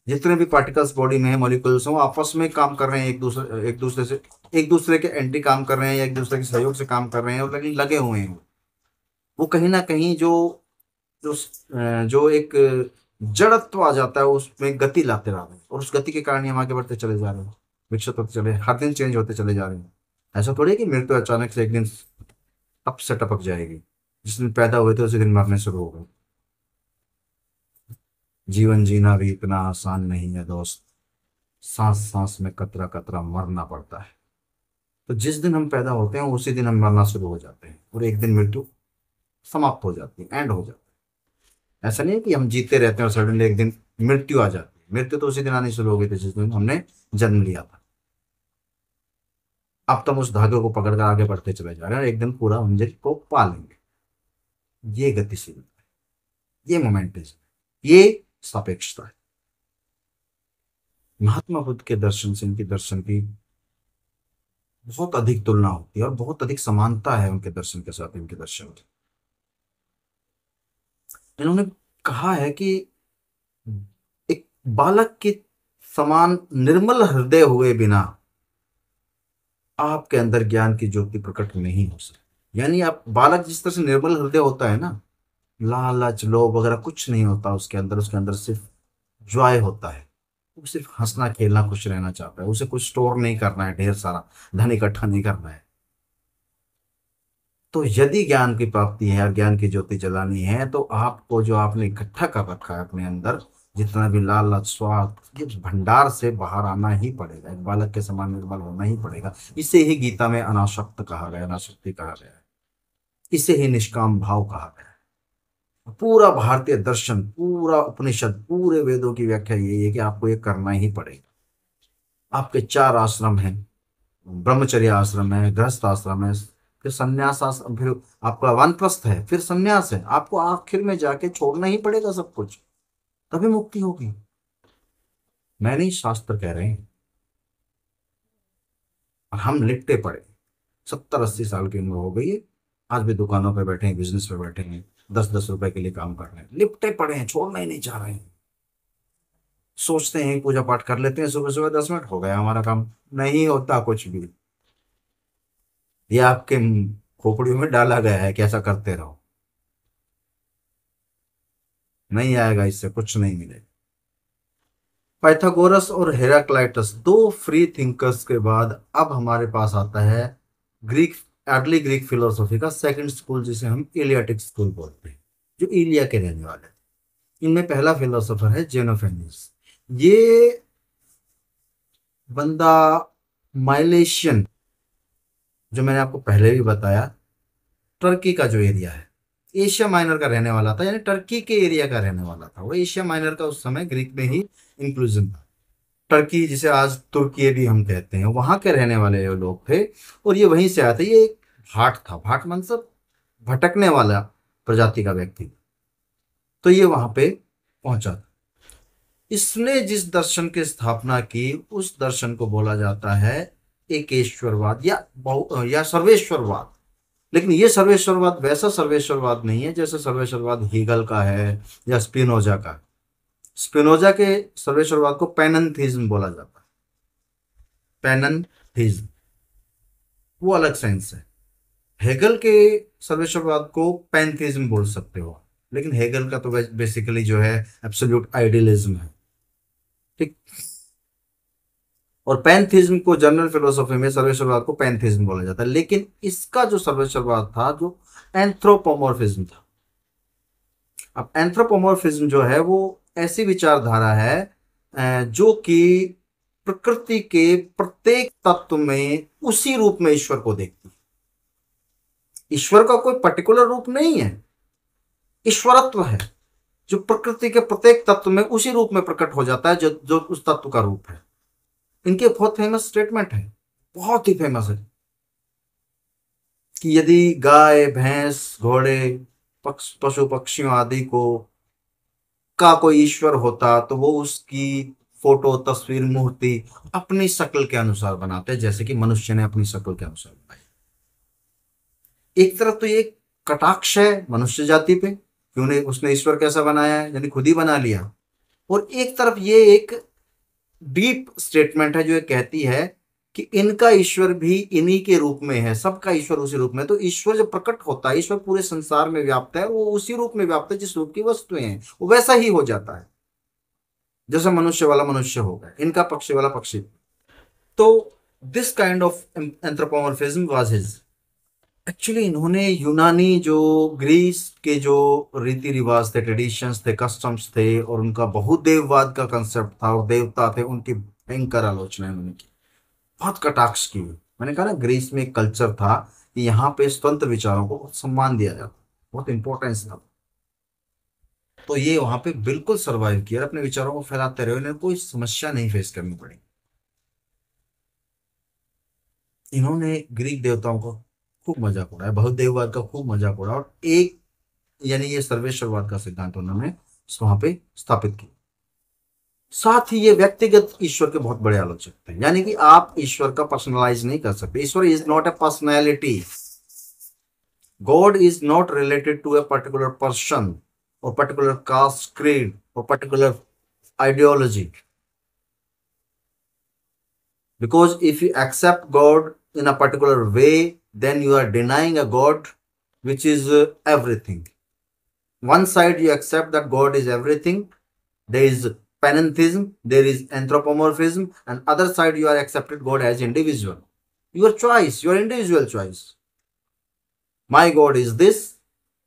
जितने भी पार्टिकल्स बॉडी में है, मॉलिक्यूल्स हैं, वो आपस में काम कर रहे हैं, एक दूसरे के एंटी काम कर रहे हैं, या एक दूसरे के सहयोग से काम कर रहे हैं, और लगे हुए हैं। वो कहीं ना कहीं जो जो जो एक जड़त्व आ जाता है उसमें गति लाते रह रहे हैं, और उस गति के कारण ही हम आगे बढ़ते चले जा रहे हैं, विकसित होते चले, हर दिन चेंज होते चले जा रहे हैं। ऐसा थोड़ी है कि मृत्यु अचानक से एक दिन टप से टपक जाएगी। जिस दिन पैदा हुए थे उसी दिन मरने शुरू हो गए। जीवन जीना भी इतना आसान नहीं है दोस्त, सांस सांस में कतरा कतरा मरना पड़ता है। तो जिस दिन हम पैदा होते हैं उसी दिन हम मरना शुरू हो जाते हैं, और एक दिन मृत्यु समाप्त हो जाती है, एंड हो जाता है। ऐसा नहीं है कि हम जीते रहते हैं और सडनली एक दिन मृत्यु आ जाती है। मृत्यु तो उसी दिन आनी शुरू हो गई थी जिस दिन हमने जन्म लिया था। अब तो हम उस धागे को पकड़कर आगे बढ़ते चले जा रहे हैं, और एक दिन पूरा मंजिल को पा लेंगे। ये गतिशीलता है, ये मोमेंटिज्म, ये सापेक्षता है। महात्मा बुद्ध के दर्शन से इनके दर्शन की बहुत अधिक तुलना होती है, और बहुत अधिक समानता है उनके दर्शन के साथ इनके दर्शन की। इन्होंने कहा है कि एक बालक के समान निर्मल हृदय हुए बिना आपके अंदर ज्ञान की ज्योति प्रकट नहीं हो सकती। यानी आप बालक जिस तरह से निर्मल हृदय होता है ना, लालच लोभ वगैरह कुछ नहीं होता उसके अंदर सिर्फ जॉय होता है। वो सिर्फ हंसना खेलना खुश रहना चाहता है, उसे कुछ स्टोर नहीं करना है, ढेर सारा धन इकट्ठा नहीं करना है। तो यदि ज्ञान की प्राप्ति है और ज्ञान की ज्योति जलानी है, तो आपको जो आपने इकट्ठा कर रखा है अपने अंदर, जितना भी लालच स्वार्थ, इस भंडार से बाहर आना ही पड़ेगा। एक बालक के समान निर्मल होना ही पड़ेगा। इसे ही गीता में अनासक्त कहा गया, अनासक्ति कहा गया है। इसे ही निष्काम भाव कहा गया है। पूरा भारतीय दर्शन, पूरा उपनिषद, पूरे वेदों की व्याख्या यही है कि आपको ये करना ही पड़ेगा। आपके 4 आश्रम हैं, ब्रह्मचर्य आश्रम है, गृहस्थ आश्रम है, फिर संन्यास फिर आपका वानप्रस्थ है, फिर संन्यास है, आपको आखिर में जाके छोड़ना ही पड़ेगा सब कुछ, तभी मुक्ति होगी। मैं नहीं, शास्त्र कह रहे हैं। और हम लिपटे पड़े, 70-80 साल की उम्र हो गई है, आज भी दुकानों पे बैठे हैं, बिजनेस पे बैठे हैं, 10-10 रुपए के लिए काम कर रहे हैं, लिपटे पड़े हैं, छोड़ना ही नहीं चाह रहे हैं। सोचते हैं पूजा पाठ कर लेते हैं सुबह सुबह, 10 मिनट हो गया हमारा काम। नहीं होता कुछ भी। ये आपके खोपड़ियों में डाला गया है कि ऐसा करते रहो, नहीं आएगा, इससे कुछ नहीं मिलेगा। पाइथागोरस और हेराक्लाइटस, दो फ्री थिंकर्स के बाद अब हमारे पास आता है ग्रीक, अर्ली ग्रीक फिलोसॉफी का सेकंड स्कूल, जिसे हम इलियाटिक स्कूल बोलते हैं, जो इलिया के रहने वाले थे। इनमें पहला फिलोसोफर है जेनोफेनिस। ये बंदा माइलेशियन, जो मैंने आपको पहले भी बताया, टर्की का जो एरिया है, एशिया माइनर का रहने वाला था, यानी टर्की के एरिया का रहने वाला था वो। एशिया माइनर का उस समय ग्रीक में ही इंक्लूजन था। टर्की जिसे आज तुर्की भी हम कहते हैं, वहां के रहने वाले ये लोग थे, और ये वहीं से आए थे। ये एक भाट था, भाट मतलब भटकने वाला प्रजाति का व्यक्ति। तो ये वहां पे पहुंचा था। इसने जिस दर्शन की स्थापना की, उस दर्शन को बोला जाता है एकेश्वरवाद या या सर्वेश्वरवाद। लेकिन ये सर्वेश्वरवाद वैसा सर्वेश्वरवाद नहीं है जैसे सर्वेश्वरवाद हीगल का है या स्पिनोजा का। स्पिनोजा के सर्वेश्वरवाद को पैनंथिज्म बोला जाता है, पैनंथिज्म, वो अलग साइंस है। हेगल के सर्वेश्वरवाद को पैंथिज्म बोल सकते हो, लेकिन हेगल का तो बेसिकली जो है एब्सोल्यूट आइडियलिज्म है, ठीक। और पैंथिज्म को जनरल फिलोसॉफी में सर्वेश्वरवाद को पैंथिज्म बोला जाता है। लेकिन इसका जो सर्वेश्वरवाद था, जो एंथ्रोपोमॉर्फिज्म था। अब एंथ्रोपोमॉर्फिज्म जो है वो ऐसी विचारधारा है जो कि प्रकृति के प्रत्येक तत्व में उसी रूप में ईश्वर को देखती है। ईश्वर का कोई पर्टिकुलर रूप नहीं है, ईश्वरत्व है जो प्रकृति के प्रत्येक तत्व में उसी रूप में प्रकट हो जाता है जो जो उस तत्व का रूप है। इनके बहुत फेमस स्टेटमेंट है, बहुत ही फेमस है, कि यदि गाय भैंस घोड़े पशु पक्षियों आदि को का कोई ईश्वर होता तो वो उसकी फोटो तस्वीर मूर्ति अपनी शक्ल के अनुसार बनाते, जैसे कि मनुष्य ने अपनी शक्ल के अनुसार बनाई। एक तरफ तो ये कटाक्ष है मनुष्य जाति पे, क्यों नहीं, उसने ईश्वर कैसा बनाया है, यानी खुद ही बना लिया। और एक तरफ ये एक डीप स्टेटमेंट है जो ये कहती है कि इनका ईश्वर भी इन्हीं के रूप में है, सबका ईश्वर उसी रूप में। तो ईश्वर जब प्रकट होता है, ईश्वर पूरे संसार में व्याप्त है, वो उसी रूप में व्याप्त है जिस रूप की वस्तुएं हैं, वो वैसा ही हो जाता है। जैसे मनुष्य वाला मनुष्य होगा, इनका पक्षी वाला पक्षी। तो this kind of anthropomorphism was his. Actually इन्होंने यूनानी जो ग्रीस के जो रीति रिवाज थे, ट्रेडिशंस थे, कस्टम्स थे, और उनका बहुदेववाद का कंसेप्ट था और देवता थे, उनकी भयंकर आलोचना इन्होंने की, बहुत कटाक्ष की। मैंने कहा ना, ग्रीस में एक कल्चर था कि यहाँ पे स्वतंत्र विचारों को बहुत सम्मान दिया जाता, बहुत इंपॉर्टेंस था। तो ये वहां पे बिल्कुल सरवाइव किया, अपने विचारों को फैलाते रहे, इन्हें कोई समस्या नहीं फेस करनी पड़ी। इन्होंने ग्रीक देवताओं को खूब मजाक उड़ाया, बहुदेववाद का खूब मजाक उड़ाया, और एक यानी ये सर्वेश्वरवाद का सिद्धांत उन्होंने वहां पे स्थापित किया। साथ ही ये व्यक्तिगत ईश्वर के बहुत बड़े आलोचक थे, यानी कि आप ईश्वर का पर्सनलाइज नहीं कर सकते। ईश्वर is not a personality. God is not related to a particular person or particular caste, creed, or particular ideology. Because if you accept God in a particular way, then you are denying a God which is everything. One side you accept that God is everything, there is panentheism, there is anthropomorphism, and other side you are accepted God as individual. Your choice, your individual choice. My God is this,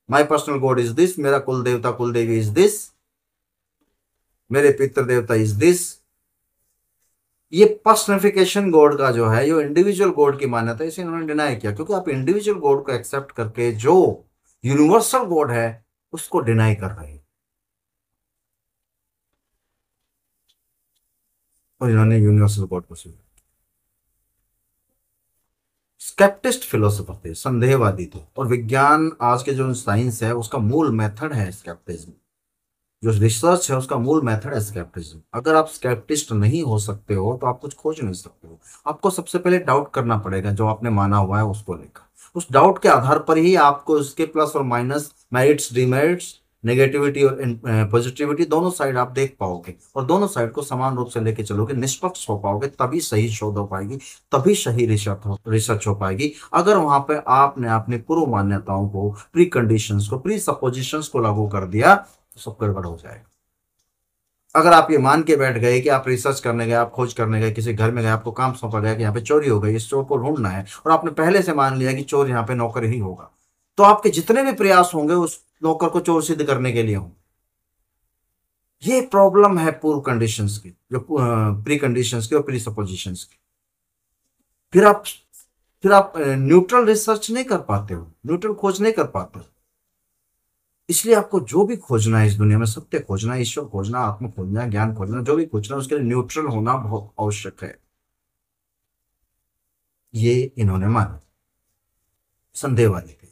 my personal God is this, मेरा कुल देवता कुल देवी is this, मेरे पितृ देवता is this। ये पर्सनिफिकेशन गॉड का जो है, जो इंडिविजुअल गॉड की मान्यता, इसे इन्होंने डिनाई किया, क्योंकि आप इंडिविजुअल गॉड को एक्सेप्ट करके जो यूनिवर्सल गॉड है उसको डिनाई कर रहे हैं। और इन्होंने यूनिवर्सल गॉड को स्वीकार। स्केप्टिस्ट फिलोसोफर थे, संदेहवादी थे। और विज्ञान आज के जो साइंस है उसका मूल मेथड है स्केप्टिज्म। जो रिसर्च है उसका मूल मेथड है स्केप्टिज्म। अगर आप स्केप्टिस्ट नहीं हो सकते हो तो आप कुछ खोज नहीं सकते हो। आपको सबसे पहले डाउट करना पड़ेगा जो आपने माना हुआ है उसको लेकर। उस डाउट के आधार पर ही आपको उसके प्लस और माइनस, मेरिट्स, डिमेरिट्स, नेगेटिविटी और पॉजिटिविटी दोनों साइड आप देख पाओगे और दोनों साइड को समान रूप से लेके चलोगे, निष्पक्ष हो पाओगे, तभी सही शोध हो पाएगी, तभी सही रिसर्च हो पाएगी। अगर वहां पे आपने अपनी पूर्व मान्यताओं को, प्री कंडीशंस को, प्री सपोजिशंस को लागू कर दिया तो सब गड़बड़ हो जाएगा। अगर आप ये मान के बैठ गए कि आप रिसर्च करने गए, आप खोज करने गए, किसी घर में गए, आपको काम सौंपा गया कि यहाँ पे चोरी हो गई, इस चोर को ढूंढना है, और आपने पहले से मान लिया कि चोर यहाँ पे नौकर ही होगा, तो आपके जितने भी प्रयास होंगे उस नौकर को चोर सिद्ध करने के लिए होंगे। ये प्रॉब्लम है पूर्व कंडीशंस की, जो प्री कंडीशंस की और प्री सपोजिशंस की। फिर आप न्यूट्रल रिसर्च नहीं कर पाते हो, न्यूट्रल खोज नहीं कर पाते हो। इसलिए आपको जो भी खोजना है इस दुनिया में, सत्य खोजना, ईश्वर खोजना, आत्मा खोजना, ज्ञान खोजना, जो भी खोजना है उसके लिए न्यूट्रल होना बहुत आवश्यक है। ये इन्होंने माना, संदेहवादी थे,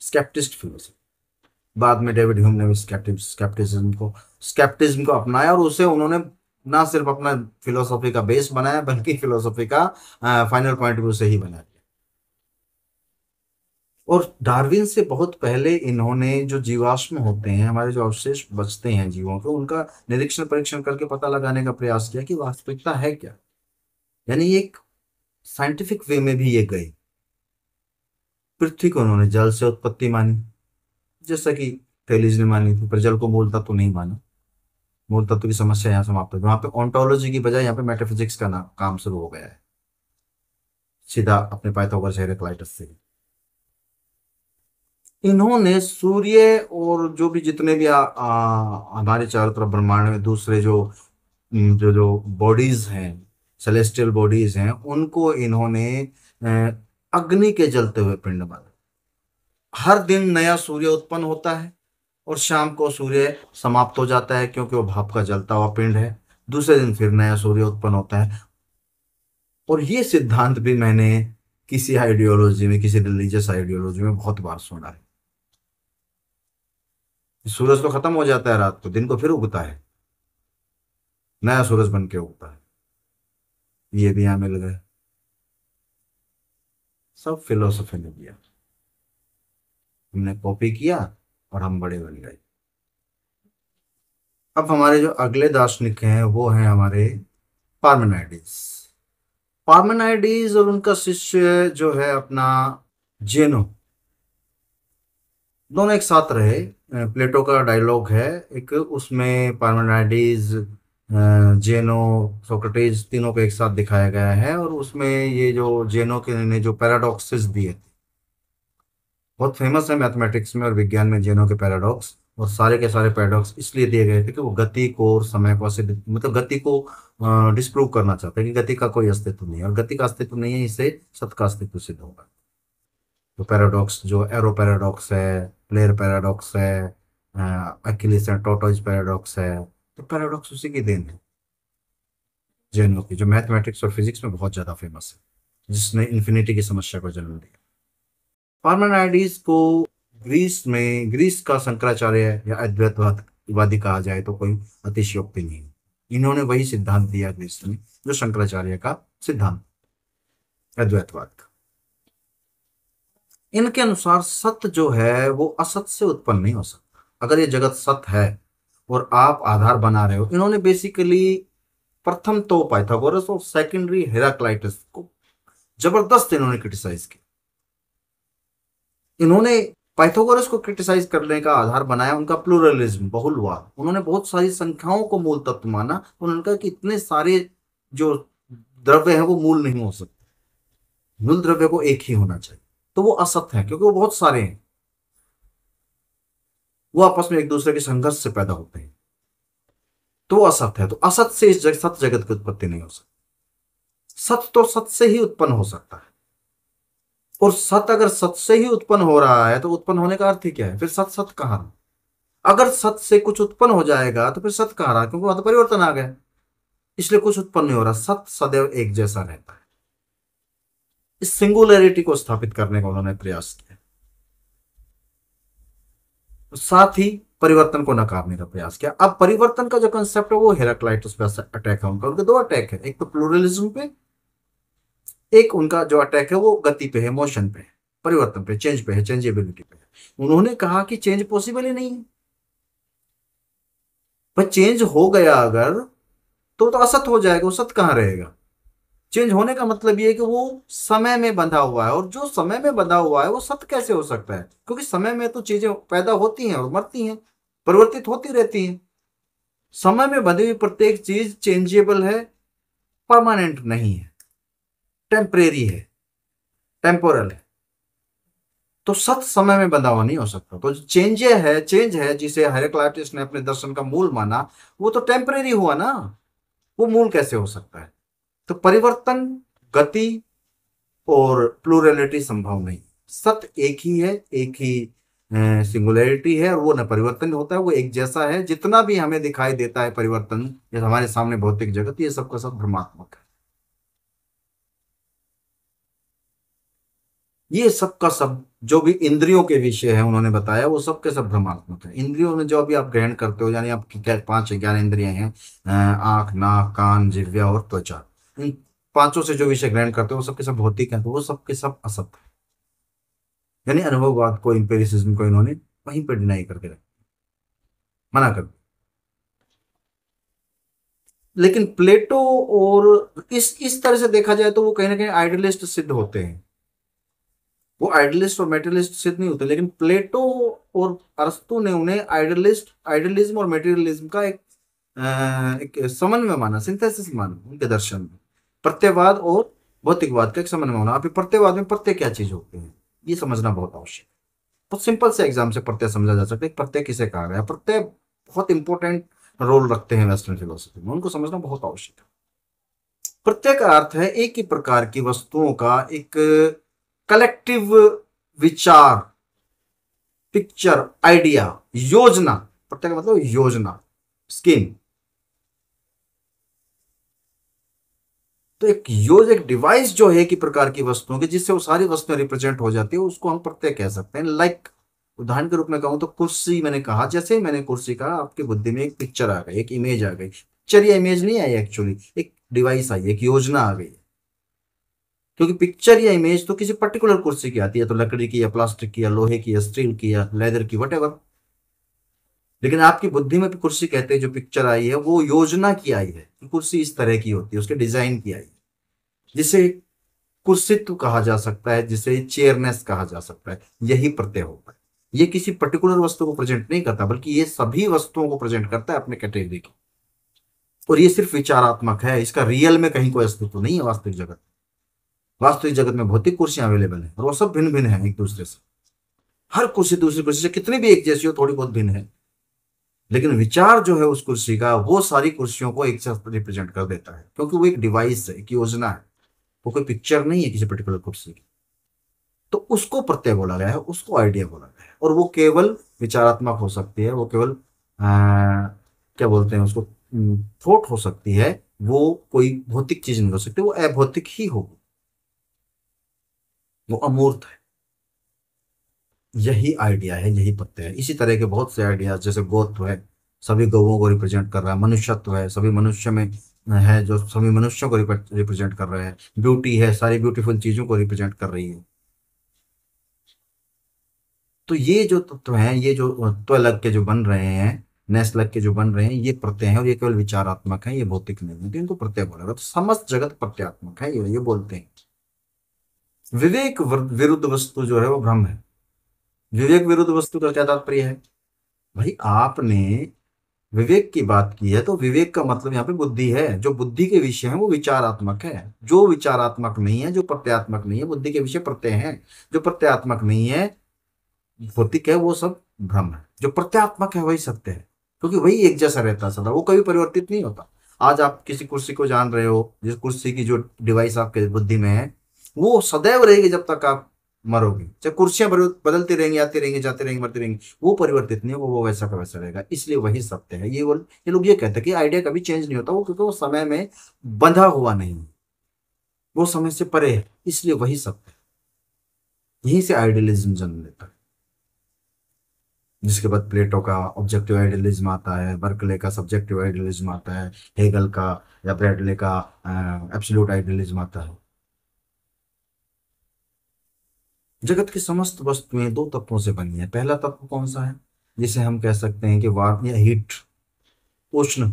स्केप्टिस्ट फिलोसफी। बाद में डेविड ह्यूम ने भी स्केप्टिज्म को अपनाया और उसे उन्होंने ना सिर्फ अपना फिलोसॉफी का बेस बनाया बल्कि फिलोसॉफी का फाइनल पॉइंट भी उसे ही बनाया। और डार्विन से बहुत पहले इन्होंने जो जीवाश्म होते हैं, हमारे जो अवशेष बचते हैं जीवों के, उनका निरीक्षण परीक्षण करके पता लगाने का प्रयास किया कि वास्तविकता है क्या। यानी एक साइंटिफिक वे में भी ये गए। पृथ्वी को उन्होंने जल से उत्पत्ति मानी, जैसा कि थैलीज ने मानी थी, पर जल को मूल तत्व नहीं माना। मूल तत्व की समस्या यहाँ समाप्त हो गई। वहां पे ऑन्टोलॉजी की बजाय यहाँ पे मेटाफिजिक्स का काम शुरू हो गया है, सीधा अपने पाइथागोरस हेराक्लाइटस से। इन्होंने सूर्य और जो भी जितने भी हमारे चारों तरफ ब्रह्मांड में दूसरे जो जो जो बॉडीज हैं, सेलेस्टियल बॉडीज हैं, उनको इन्होंने अग्नि के जलते हुए पिंड माना। हर दिन नया सूर्य उत्पन्न होता है और शाम को सूर्य समाप्त हो जाता है, क्योंकि वो भाप का जलता हुआ पिंड है। दूसरे दिन फिर नया सूर्य उत्पन्न होता है। और ये सिद्धांत भी मैंने किसी आइडियोलॉजी में, किसी रिलीजियस आइडियोलॉजी में बहुत बार सुना है। सूरज तो खत्म हो जाता है रात को, दिन को फिर उगता है, नया सूरज बन के उगता है। ये भी यहां मिल गए, सब फिलोसफी ने दिया, हमने कॉपी किया और हम बड़े बन गए। अब हमारे जो अगले दार्शनिक हैं वो हैं हमारे पार्मेनाइडिस। पार्मेनाइडिस और उनका शिष्य जो है अपना जेनो, दोनों एक साथ रहे। प्लेटो का डायलॉग है एक, उसमें पार्मेनाइडिस, जेनो, सोक्रेटिस तीनों को एक साथ दिखाया गया है। और उसमें ये जो जेनो के ने जो पैराडॉक्सेस दिए, बहुत फेमस है मैथमेटिक्स में और विज्ञान में जेनो के पैराडॉक्स। और सारे के सारे पैराडॉक्स इसलिए दिए गए थे कि वो गति को और समय को मतलब गति को डिस्प्रूव करना चाहते हैं कि गति का कोई अस्तित्व नहीं है, और गति का अस्तित्व नहीं है, इससे सत्य का अस्तित्व सिद्ध होगा। तो पैराडॉक्स जो एरो पैराडॉक्स है, प्लेयर पैराडॉक्स है, अकिलिस एंड टोर्टोइज पैराडॉक्स है, तो पैराडॉक्स उसी की देन है, जेनो की, जो मैथमेटिक्स और फिजिक्स में बहुत ज्यादा फेमस है, जिसने इन्फिनिटी की समस्या को जन्म दिया। पार्मेनाइडिस को ग्रीस का शंकराचार्य या अद्वैतवादी कहा जाए तो कोई अतिशयोक्ति नहीं है। इन्होंने वही सिद्धांत दिया ग्रीस में जो शंकराचार्य का सिद्धांत, अद्वैतवाद का। इनके अनुसार सत्य जो है वो असत से उत्पन्न नहीं हो सकता। अगर ये जगत सत्य है और आप आधार बना रहे हो, इन्होंने बेसिकली प्रथम तो पाइथागोरस और सेकेंडरी हेराक्लाइटस को जबरदस्त इन्होंने क्रिटिसाइज किया। इन्होंने पाइथागोरस को क्रिटिसाइज करने का आधार बनाया उनका प्लूरलिज्म, बहुलवाद। उन्होंने बहुत सारी संख्याओं को मूल तत्व माना। उन्होंने कहा कि इतने सारे जो द्रव्य हैं वो मूल नहीं हो सकते, मूल द्रव्य को एक ही होना चाहिए। तो वो असत्य है क्योंकि वो बहुत सारे हैं, वो आपस में एक दूसरे के संघर्ष से पैदा होते हैं, तो वो असत्य है। तो असत से इस सत्य जगत की उत्पत्ति नहीं हो सकती। सत्य तो सत्य से ही उत्पन्न हो सकता है, और सत्य अगर सत्य से ही उत्पन्न हो रहा है तो उत्पन्न होने का अर्थ ही क्या है? फिर सत्य सत्य कहाँ रहा? अगर सत्य से कुछ उत्पन्न हो जाएगा तो फिर सत्य कहाँ रहा? क्योंकि वहां तो परिवर्तन आ गया, इसलिए कुछ उत्पन्न नहीं हो रहा। सत्य सदैव एक जैसा रहता है। इस सिंगुलैरिटी को स्थापित करने का उन्होंने प्रयास किया, साथ ही परिवर्तन को नकारने का प्रयास किया। अब परिवर्तन का जो कंसेप्ट है वो हेराक्लाइटस पे अटैक है उनका। उनके दो अटैक है, एक तो प्लूरलिज्म पे, एक उनका जो अटैक है वो गति पे है, मोशन पे है, परिवर्तन पे, चेंज पे है, चेंजेबिलिटी पे है। उन्होंने कहा कि चेंज पॉसिबल ही नहीं है, पर चेंज हो गया अगर तो असत हो जाएगा, वो सत कहाँ रहेगा। चेंज होने का मतलब ये है कि वो समय में बंधा हुआ है, और जो समय में बंधा हुआ है वो सत्य कैसे हो सकता है, क्योंकि समय में तो चीजें पैदा होती हैं और मरती हैं, परिवर्तित होती रहती हैं। समय में बंधी हुई प्रत्येक चीज चेंजेबल है, परमानेंट नहीं है, टेम्परेरी है, टेम्पोरल है। तो सत्य समय में बंधा हुआ नहीं हो सकता। तो चेंज है जिसे हेराक्लाइटस ने अपने दर्शन का मूल माना, वो तो टेम्परेरी हुआ ना, वो मूल कैसे हो सकता है। तो परिवर्तन, गति और प्लूरलिटी संभव नहीं। सत्य एक ही है, एक ही सिंगुलैरिटी है, और वो न परिवर्तन होता है, वो एक जैसा है। जितना भी हमें दिखाई देता है परिवर्तन, जैसे हमारे सामने भौतिक जगत, ये सबका सब भ्रमात्मक है। ये सबका सब जो भी इंद्रियों के विषय है उन्होंने बताया, वो सबके सब भ्रमात्मक है। इंद्रियों में जो अभी आप ग्रहण करते हो, यानी आपकी क्या पांच ज्ञान इंद्रियां हैं, आंख, नाक, कान, जिह्वा और त्वचा, इन पांचों से जो विषय ग्रहण करते हो वो सबके सब भौतिक है, तो वो सबके सब असत है। यानी अनुभववाद को, इंपेरिसिज्म को इन्होंने वहीं पर डिनाई करके रखा, मना कर दिया। लेकिन प्लेटो और इस तरह से देखा जाए तो वो कहीं ना कहीं आइडियलिस्ट सिद्ध होते हैं। वो आइडियलिस्ट और मेटेरियलिस्ट सिद्ध नहीं होते, लेकिन प्लेटो और अरस्तु ने उन्हें आइडियलिज्म और मेटेरियलिज्म का एक समन्वय माना, सिंथेसिस माना उनके दर्शन में। प्रत्ययवाद और भौतिकवाद का एक समन्वय माना। अभी प्रत्ययवाद में प्रत्यय क्या चीज होते हैं ये समझना बहुत आवश्यक है। बहुत सिंपल से एग्जाम से प्रत्यय समझा जा सकता है। प्रत्यय किसे कहा गया, प्रत्यय बहुत इंपॉर्टेंट रोल रखते हैं वेस्टर्न फिलोसफी में, उनको समझना बहुत आवश्यक है। प्रत्यय का अर्थ है एक ही प्रकार की वस्तुओं का एक कलेक्टिव विचार, पिक्चर, आइडिया, योजना। प्रत्यय का मतलब योजना, स्कीम। तो एक डिवाइस जो है कि प्रकार की वस्तुओं की, जिससे वो सारी वस्तुएं रिप्रेजेंट हो जाती है, उसको हम प्रत्यय कह सकते हैं। लाइक उदाहरण के रूप में कहूं तो कुर्सी, मैंने कहा, जैसे ही मैंने कुर्सी कहा, आपकी बुद्धि में एक पिक्चर आ गई, एक इमेज आ गई। पिक्चर या इमेज नहीं आई एक्चुअली, एक डिवाइस आई, एक योजना आ गई। क्योंकि पिक्चर या इमेज तो किसी पर्टिकुलर कुर्सी की आती है, तो लकड़ी की या प्लास्टिक की या लोहे की या स्टील की या लेदर की, वट। लेकिन आपकी बुद्धि में भी कुर्सी कहते हैं, जो पिक्चर आई है वो योजना की आई है कि कुर्सी इस तरह की होती है, उसके डिजाइन की आई है, जिसे कुर्सित्व कहा जा सकता है, जिसे चेयरनेस कहा जा सकता है। यही प्रत्यय होता है। ये किसी पर्टिकुलर वस्तु को प्रेजेंट नहीं करता, बल्कि ये सभी वस्तुओं को प्रेजेंट करता है अपने कैटेगरी की। और ये सिर्फ विचारात्मक है, इसका रियल में कहीं कोई अस्तित्व नहीं है। वास्तविक जगत में भौतिक कुर्सियां अवेलेबल है, और वो सब भिन्न भिन्न है एक दूसरे से। हर कुर्सी दूसरी कुर्सी से कितनी भी एक जैसी हो, थोड़ी बहुत भिन्न है, लेकिन विचार जो है उस कुर्सी का, वो सारी कुर्सियों को एक साथ रिप्रेजेंट कर देता है, क्योंकि वो एक डिवाइस है, एक योजना है, वो कोई पिक्चर नहीं है किसी पर्टिकुलर कुर्सी की। तो उसको प्रत्यय बोला गया है, उसको आइडिया बोला गया है, और वो केवल विचारात्मक हो सकती है, वो केवल क्या बोलते हैं उसको, थॉट हो सकती है। वो कोई भौतिक चीज नहीं हो सकती, वो अभौतिक ही होगी, वो अमूर्त है। यही आइडिया है, यही प्रत्यय है। इसी तरह के बहुत से आइडिया, जैसे गोत्व है, सभी गौओं को रिप्रेजेंट कर रहा है। मनुष्यत्व है, सभी मनुष्य में है, जो सभी मनुष्यों को रिप्रेजेंट कर रहा है। ब्यूटी है, सारी ब्यूटीफुल चीजों को रिप्रेजेंट कर रही है। तो ये जो तत्व हैं, ये जो त्वलग के जो बन रहे हैं, नेसलग के जो बन रहे हैं, ये प्रत्यय हैं, और ये केवल विचारात्मक है, ये भौतिक नहीं है, तो इनको प्रत्यय बोला जाता है। तो समस्त जगत प्रत्यात्मक है, ये बोलते हैं। विवेक विरुद्ध वस्तु जो है वो भ्रम है। विवेक विरुद्ध वस्तु का क्या तात्पर्य है भाई? आपने विवेक की बात की है, तो विवेक का मतलब यहाँ पे बुद्धि है। जो बुद्धि के विषय है वो विचारात्मक है। जो विचारात्मक नहीं है, जो प्रत्यात्मक नहीं है, बुद्धि के विषय प्रत्यय है। जो प्रत्यात्मक नहीं है, भौतिक है, वो सब भ्रम है। जो प्रत्यात्मक है वही सत्य है, क्योंकि वही एक जैसा रहता है सदा, वो कभी परिवर्तित नहीं होता। आज आप किसी कुर्सी को जान रहे हो, जिस कुर्सी की जो डिवाइस आपके बुद्धि में है, वो सदैव रहेगी जब तक आप मरोगे। चाहे कुर्सियां बदलती रहेंगी, आती रहेंगी, जाती रहेंगी, मरती रहेंगी, वो परिवर्तित नहीं है, वो वैसा का वैसा रहेगा। इसलिए वही सत्य है। ये लोग ये कहते हैं कि आइडिया कभी चेंज नहीं होता, वो क्योंकि वो समय में बंधा हुआ नहीं है। वो समय से परे है, इसलिए वही सत्य है। यहीं से आइडियलिज्म जन्म लेता है, जिसके बाद प्लेटो का ऑब्जेक्टिव आइडियलिज्म आता है, बर्कले का सब्जेक्टिव आइडियलिज्म आता है, हेगल का या ब्रैडले का एब्सोल्यूट आइडियलिज्म आता है। जगत की समस्त वस्तुएं दो तत्वों से बनी है। पहला तत्व कौन सा है? जिसे हम कह सकते हैं कि वार्म या हीट, उष्ण,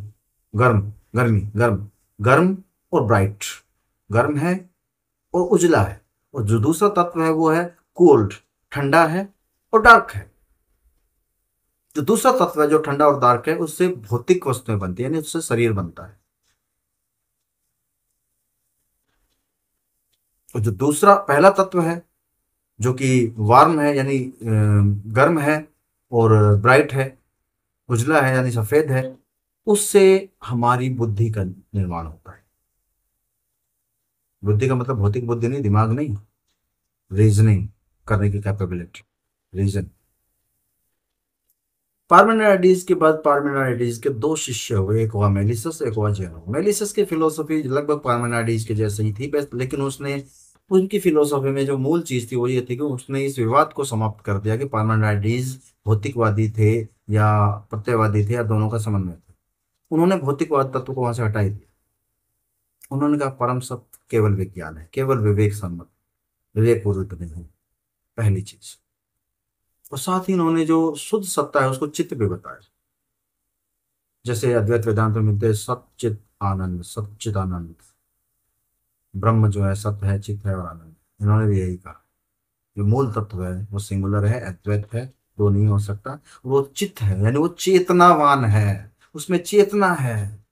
गर्म, गर्मी, गर्म, गर्म और ब्राइट, गर्म है और उजला है। और जो दूसरा तत्व है वो है कोल्ड, ठंडा है और डार्क है। जो दूसरा तत्व है जो ठंडा और डार्क है, उससे भौतिक वस्तुएं बनती है, यानी उससे शरीर बनता है। और जो दूसरा पहला तत्व है जो कि वार्म है, यानी गर्म है और ब्राइट है, उजला है यानी सफेद है, उससे हमारी बुद्धि का निर्माण होता है। बुद्धि का मतलब भौतिक बुद्धि नहीं, दिमाग नहीं, रीजनिंग करने की कैपेबिलिटी, रीजन। पार्मेनाइडिस के बाद पार्मेनाइडिस के दो शिष्य हुए, एक हुआ मेलिसस, एक हुआ जेनो। मेलिसस की फिलोसफी लगभग पार्मेनाइडिस के जैसे ही थी, बस लेकिन उसने उनकी फिलोसफी में जो मूल चीज थी वो ये थी कि उसने इस विवाद को समाप्त कर दिया कि पार्मेनाइडिस भौतिकवादी थे या प्रत्ययवादी थे या दोनों का समन्वय था। उन्होंने भौतिकवाद तत्व को वहां से हटा ही दिया। उन्होंने कहा परम सत्य केवल विज्ञान है, केवल विवेक सम्मत, विवेक पूर्वक नहीं है, पहली चीज। और साथ ही इन्होंने जो शुद्ध सत्ता है उसको चित्त भी बताया। जैसे अद्वैत वेदांत में मिलते हैं सच्चित आनंद, सच्चित आनंद, ब्रह्म जो है सत्य है, चित्त है और आनंद। इन्होंने भी यही कहा, जो मूल तत्व है वो सिंगुलर है, अद्वैत है, दो नहीं हो सकता। वो चित्त है, यानी वो चेतनावान है, उसमें चेतना है।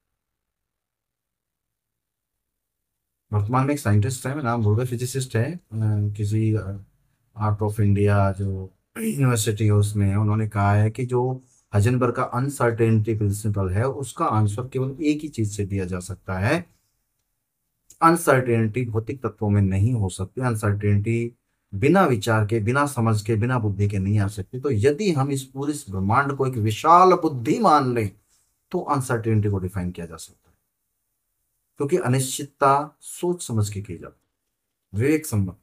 वर्तमान में एक साइंटिस्ट है, मैं नाम भूल गया, फिजिसिस्ट है, किसी आर्ट ऑफ इंडिया जो यूनिवर्सिटी है उसमें है, उन्होंने कहा है कि जो हाइजेनबर्ग का अनसर्टेनिटी प्रिंसिपल है उसका आंसर केवल एक ही चीज से दिया जा सकता है। अनसर्टेनिटी भौतिक तत्वों में नहीं हो सकती, अनसर्टेनिटी बिना विचार के, बिना समझ के, बिना बुद्धि के नहीं आ सकती। तो यदि हम इस पूरे इस ब्रह्मांड को एक विशाल बुद्धि मान लें तो अनसर्टेनिटी को डिफाइन किया जा सकता है, क्योंकि अनिश्चितता सोच समझ के की जाती है, विवेक सम्मत।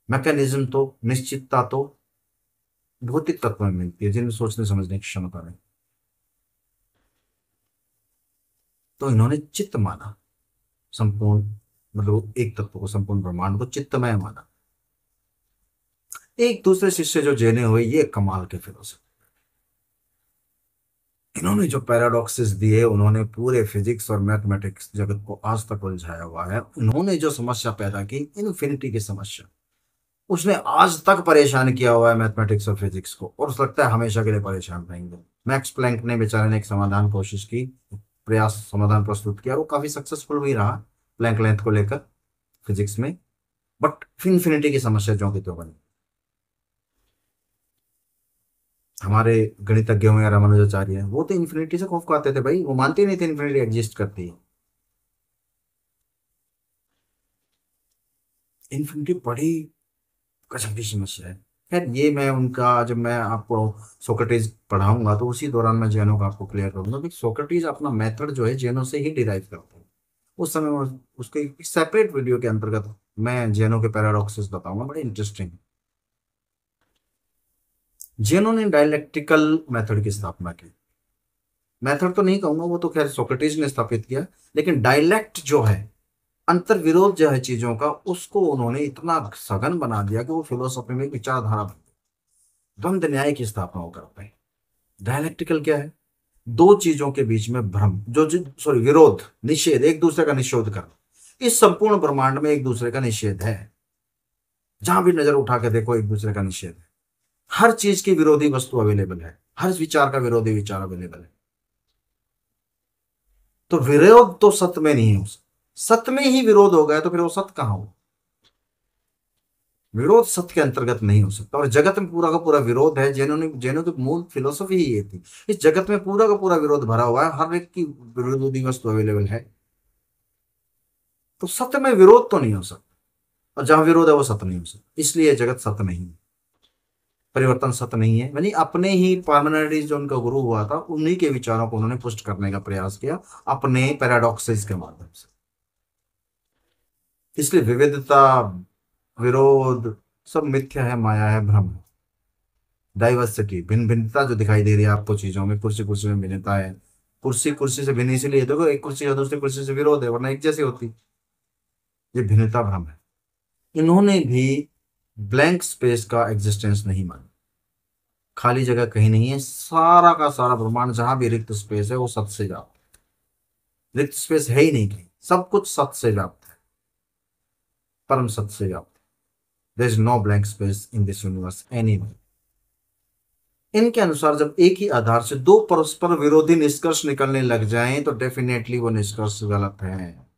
मैकेनिज्म तो, निश्चितता तो भौतिक तत्व में मिलती है जिनमें सोचने समझने की क्षमता नहीं। तो इन्होंने चित्त माना, संपूर्ण, मतलब एक तत्व को, संपूर्ण ब्रह्मांड को चित्तमय माना। एक दूसरे शिष्य जो जेने हुए, ये कमाल के फिलोसफर, इन्होंने जो पैराडॉक्सेस दिए, उन्होंने पूरे फिजिक्स और मैथमेटिक्स जगत को आज तक उलझाया हुआ है। उन्होंने जो समस्या पैदा की, इन्फिनिटी की समस्या, उसने आज तक परेशान किया हुआ है मैथमेटिक्स और फिजिक्स को, और लगता है हमेशा के लिए परेशान रहेंगे। मैक्स प्लैंक ने बेचारे ने एक समाधान कोशिश की, प्रयास समाधान प्रस्तुत किया, वो काफी सक्सेसफुल भी रहा प्लैंक लेंथ को लेकर फिजिक्स में, बट इन्फिनिटी की समस्या जो की तो बनी। हमारे गणितज्ञ हुए या रामानुजाचार्य हैं, वो तो इन्फिनिटी से खौफ खाते थे भाई, वो मानते ही नहीं थे इन्फिनिटी एग्जिस्ट करती है। इन्फिनिटी बड़ी गजब की समस्या है। खैर ये मैं उनका, जब मैं आपको सोक्रेटिस पढ़ाऊंगा तो उसी दौरान मैं जैनों का आपको क्लियर करूंगा कि सोक्रेटिस अपना मेथड जो है जैनों से ही डिराइव करते हैं। उस समय उसके सेपरेट वीडियो के अंतर्गत मैं जैनों के पैराडॉक्सेस बताऊंगा, बड़े इंटरेस्टिंग। जैनों ने डायलेक्टिकल मेथड की स्थापना की। मेथड तो नहीं कहूंगा, वो तो खैर सोक्रेटिस ने स्थापित किया, लेकिन डायलेक्ट जो है, अंतर विरोध जो है चीजों का, उसको उन्होंने इतना सघन बना दिया कि वो फिलोसफी में एक विचारधारा बन गई। द्वंद न्याय की स्थापना वो करते हैं। डायलेक्टिकल क्या है? दो चीजों के बीच में भ्रम, जो सॉरी विरोध, निषेध, एक दूसरे का निषेध करना। इस संपूर्ण ब्रह्मांड में एक दूसरे का निषेध है, जहां भी नजर उठा के देखो एक दूसरे का निषेध है। हर चीज की विरोधी वस्तु अवेलेबल है, हर विचार का विरोधी विचार अवेलेबल है। तो विरोध तो सत्य में नहीं हो सकता, सत्य में ही विरोध हो गया तो फिर वो सत्य कहां हो? विरोध सत्य के अंतर्गत नहीं हो सकता। और जगत में पूरा का पूरा विरोध है, जैनों की मूल फिलोसफी ही ये थी, इस जगत में पूरा का पूरा विरोध भरा हुआ है, हर एक की विरोधी वस्तु अवेलेबल है, तो सत्य में विरोध तो नहीं हो सकता। और जहां विरोध है वो सत्य नहीं हो सकता, इसलिए जगत सत्य नहीं है, परिवर्तन सत्य नहीं है। यानी अपने ही पार्मेनाइडिस जो उनका गुरु हुआ था, उन्हीं के विचारों को उन्होंने पुष्ट करने का प्रयास किया अपने पैराडॉक्सेस के माध्यम से। इसलिए विविधता, विरोध सब मिथ्या है, माया है, भ्रम है। डाइवर्सिटी, भिन्न भिन्नता जो दिखाई दे रही है आपको चीजों में, कुर्सी कुर्सी में भिन्नता है। कुर्सी कुर्सी से भिन्न इसीलिए देखो, एक कुर्सी का दूसरी कुर्सी से विरोध है, वरना एक जैसी होती। ये भिन्नता भ्रम है। इन्होंने भी ब्लैंक स्पेस का एग्जिस्टेंस नहीं माना। खाली जगह कहीं नहीं है, सारा का सारा ब्रह्मांड जहां भी रिक्त स्पेस है वो सत से व्याप्त है। रिक्त स्पेस है ही नहीं कहीं, सब कुछ सत से व्याप्त है, परम सत से व्याप्त। There is no blank space in this universe anywhere. इनके अनुसार जब एक ही आधार से दो परस्पर विरोधी निष्कर्ष निकलने लग जाएं तो डेफिनेटली वो निष्कर्ष गलत है।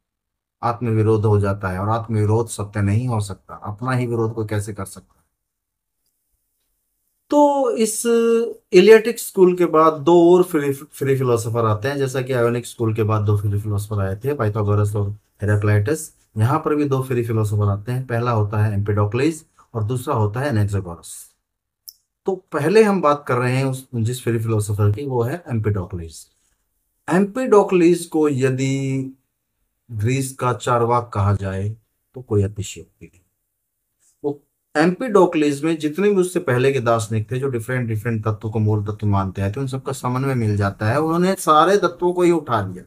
आत्मविरोध हो जाता है, और आत्मविरोध सत्य नहीं हो सकता। अपना ही विरोध को कैसे कर सकता है? तो इस इलियटिक स्कूल के बाद दो और फ्री फ्री फिलोसोफर आते हैं, जैसा कि आयोनिक स्कूल के बाद दो फ्री फिलोसोफर आए थे, पाइथागोरस और हेराक्लाइटस। यहाँ पर भी दो फ्री फिलोसोफर आते हैं। पहला होता है एम्पिडोक्लिस और दूसरा होता है एनेक्सागोरस। तो पहले हम बात कर रहे हैं उस जिस फ्री फिलोसोफर की, वो है एम्पिडोक्लिस। एम्पिडोक्लिस को यदि ग्रीस का चार्वाक कहा जाए तो कोई अतिशयोक्ति नहीं। वो एम्पिडोक्लिस में जितने भी उससे पहले के दार्शनिक थे जो डिफरेंट डिफरेंट तत्वों को मूल तत्व मानते हैं, तो उन सबका समन्वय मिल जाता है। उन्होंने सारे तत्वों को ही उठा लिया,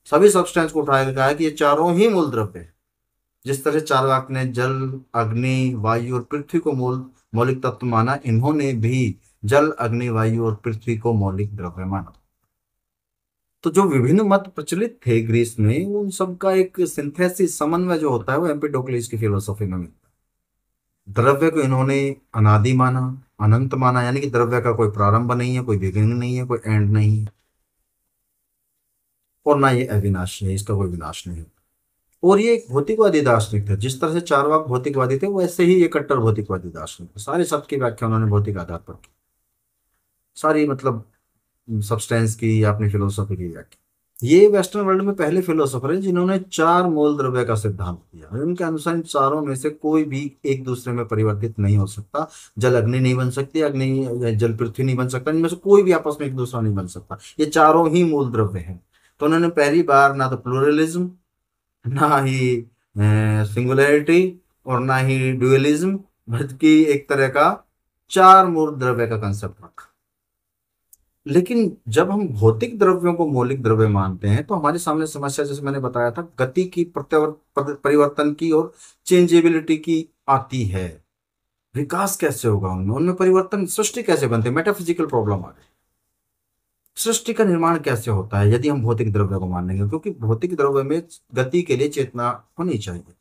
सभी सब्सटेंस को उठा के कहा कि ये चारों ही मूल द्रव्य हैं। जिस तरह चार्वाक ने जल, अग्नि, वायु और पृथ्वी को मौलिक तत्व माना, इन्होंने भी जल, अग्नि, वायु और पृथ्वी को मौलिक द्रव्य माना। तो जो विभिन्न मत प्रचलित थे ग्रीस में, उन सबका एक सिंथेसिस, समन्वय जो होता है, वो एम्पिडोक्लिस की फिलोसॉफी में मिलता है। द्रव्य को इन्होंने अनादि माना, अनंत माना, यानी कि द्रव्य का कोई प्रारंभ नहीं है, कोई बिगिनिंग नहीं है, कोई एंड नहीं है, और ना ये अविनाशी है, इसका कोई विनाश नहीं है। और ये एक भौतिकवादी दार्शनिक थे। जिस तरह से चारवाक भौतिकवादी थे, वैसे ही ये कट्टर भौतिकवादी दार्शनिक थे। सारे शब्द की व्याख्या उन्होंने भौतिक आधार पर की, सारी मतलब सब्सटेंस की या अपनी फिलोसफी की व्याख्या। ये वेस्टर्न वर्ल्ड में पहले फिलोसोफर हैं जिन्होंने चार मूल द्रव्य का सिद्धांत दिया। उनके अनुसार इन चारों में से कोई भी एक दूसरे में परिवर्तित नहीं हो सकता। जल अग्नि नहीं बन सकती, अग्नि जल पृथ्वी नहीं बन सकता, इनमें से कोई भी आपस में एक दूसरा नहीं बन सकता। ये चारों ही मूल द्रव्य हैं। तो उन्होंने पहली बार ना तो प्लूरलिज्म, ना ही सिंगुलैरिटी, और ना ही ड्यूअलिज्म, बल्कि एक तरह का चार मूल द्रव्य का कंसेप्ट रखा। लेकिन जब हम भौतिक द्रव्यों को मौलिक द्रव्य मानते हैं तो हमारे सामने समस्या, जैसे मैंने बताया था, गति की, परिवर्तन की और चेंजेबिलिटी की आती है। विकास कैसे होगा उनमें, उनमें परिवर्तन, सृष्टि कैसे बनती है, मेटाफिजिकल प्रॉब्लम आ गई। सृष्टि का निर्माण कैसे होता है यदि हम भौतिक द्रव्य को मानेंगे, क्योंकि भौतिक द्रव्य में गति के लिए चेतना होनी चाहिए।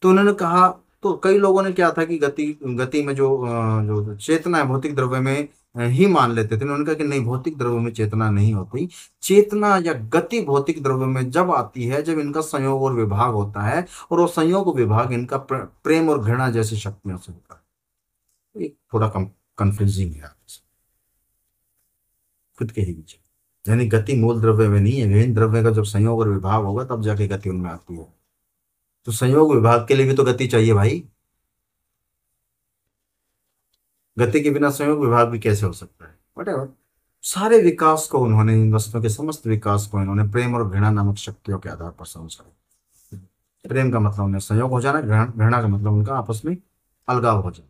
तो उन्होंने कहा, तो कई लोगों ने क्या था कि गति गति में जो चेतना है भौतिक द्रव्य में ही मान लेते थे। उन्होंने कहा कि नहीं, भौतिक द्रव्य में चेतना नहीं होती। चेतना या गति भौतिक द्रव्य में जब आती है जब इनका संयोग और विभाग होता है, और वो संयोग और विभाग इनका प्रेम और घृणा जैसी शक्तियों से होता है। ये थोड़ा कंफ्यूजिंग है खुद के ही बीच। यानी गति मूल द्रव्य में नहीं है, विभिन्न द्रव्य का जब संयोग और विभाग होगा तब जाके गति उनमें आती है। तो संयोग विभाग के लिए भी तो गति चाहिए भाई। गति के बिना संयोग विभाग भी कैसे हो सकता है? वटेवर। सारे विकास को उन्होंने, इन वस्तुओं के समस्त विकास को इन्होंने प्रेम और घृणा नामक शक्तियों के आधार पर समझा। प्रेम का मतलब उन्हें संयोग हो जाना, घृणा का मतलब उनका आपस में अलगाव हो जाना।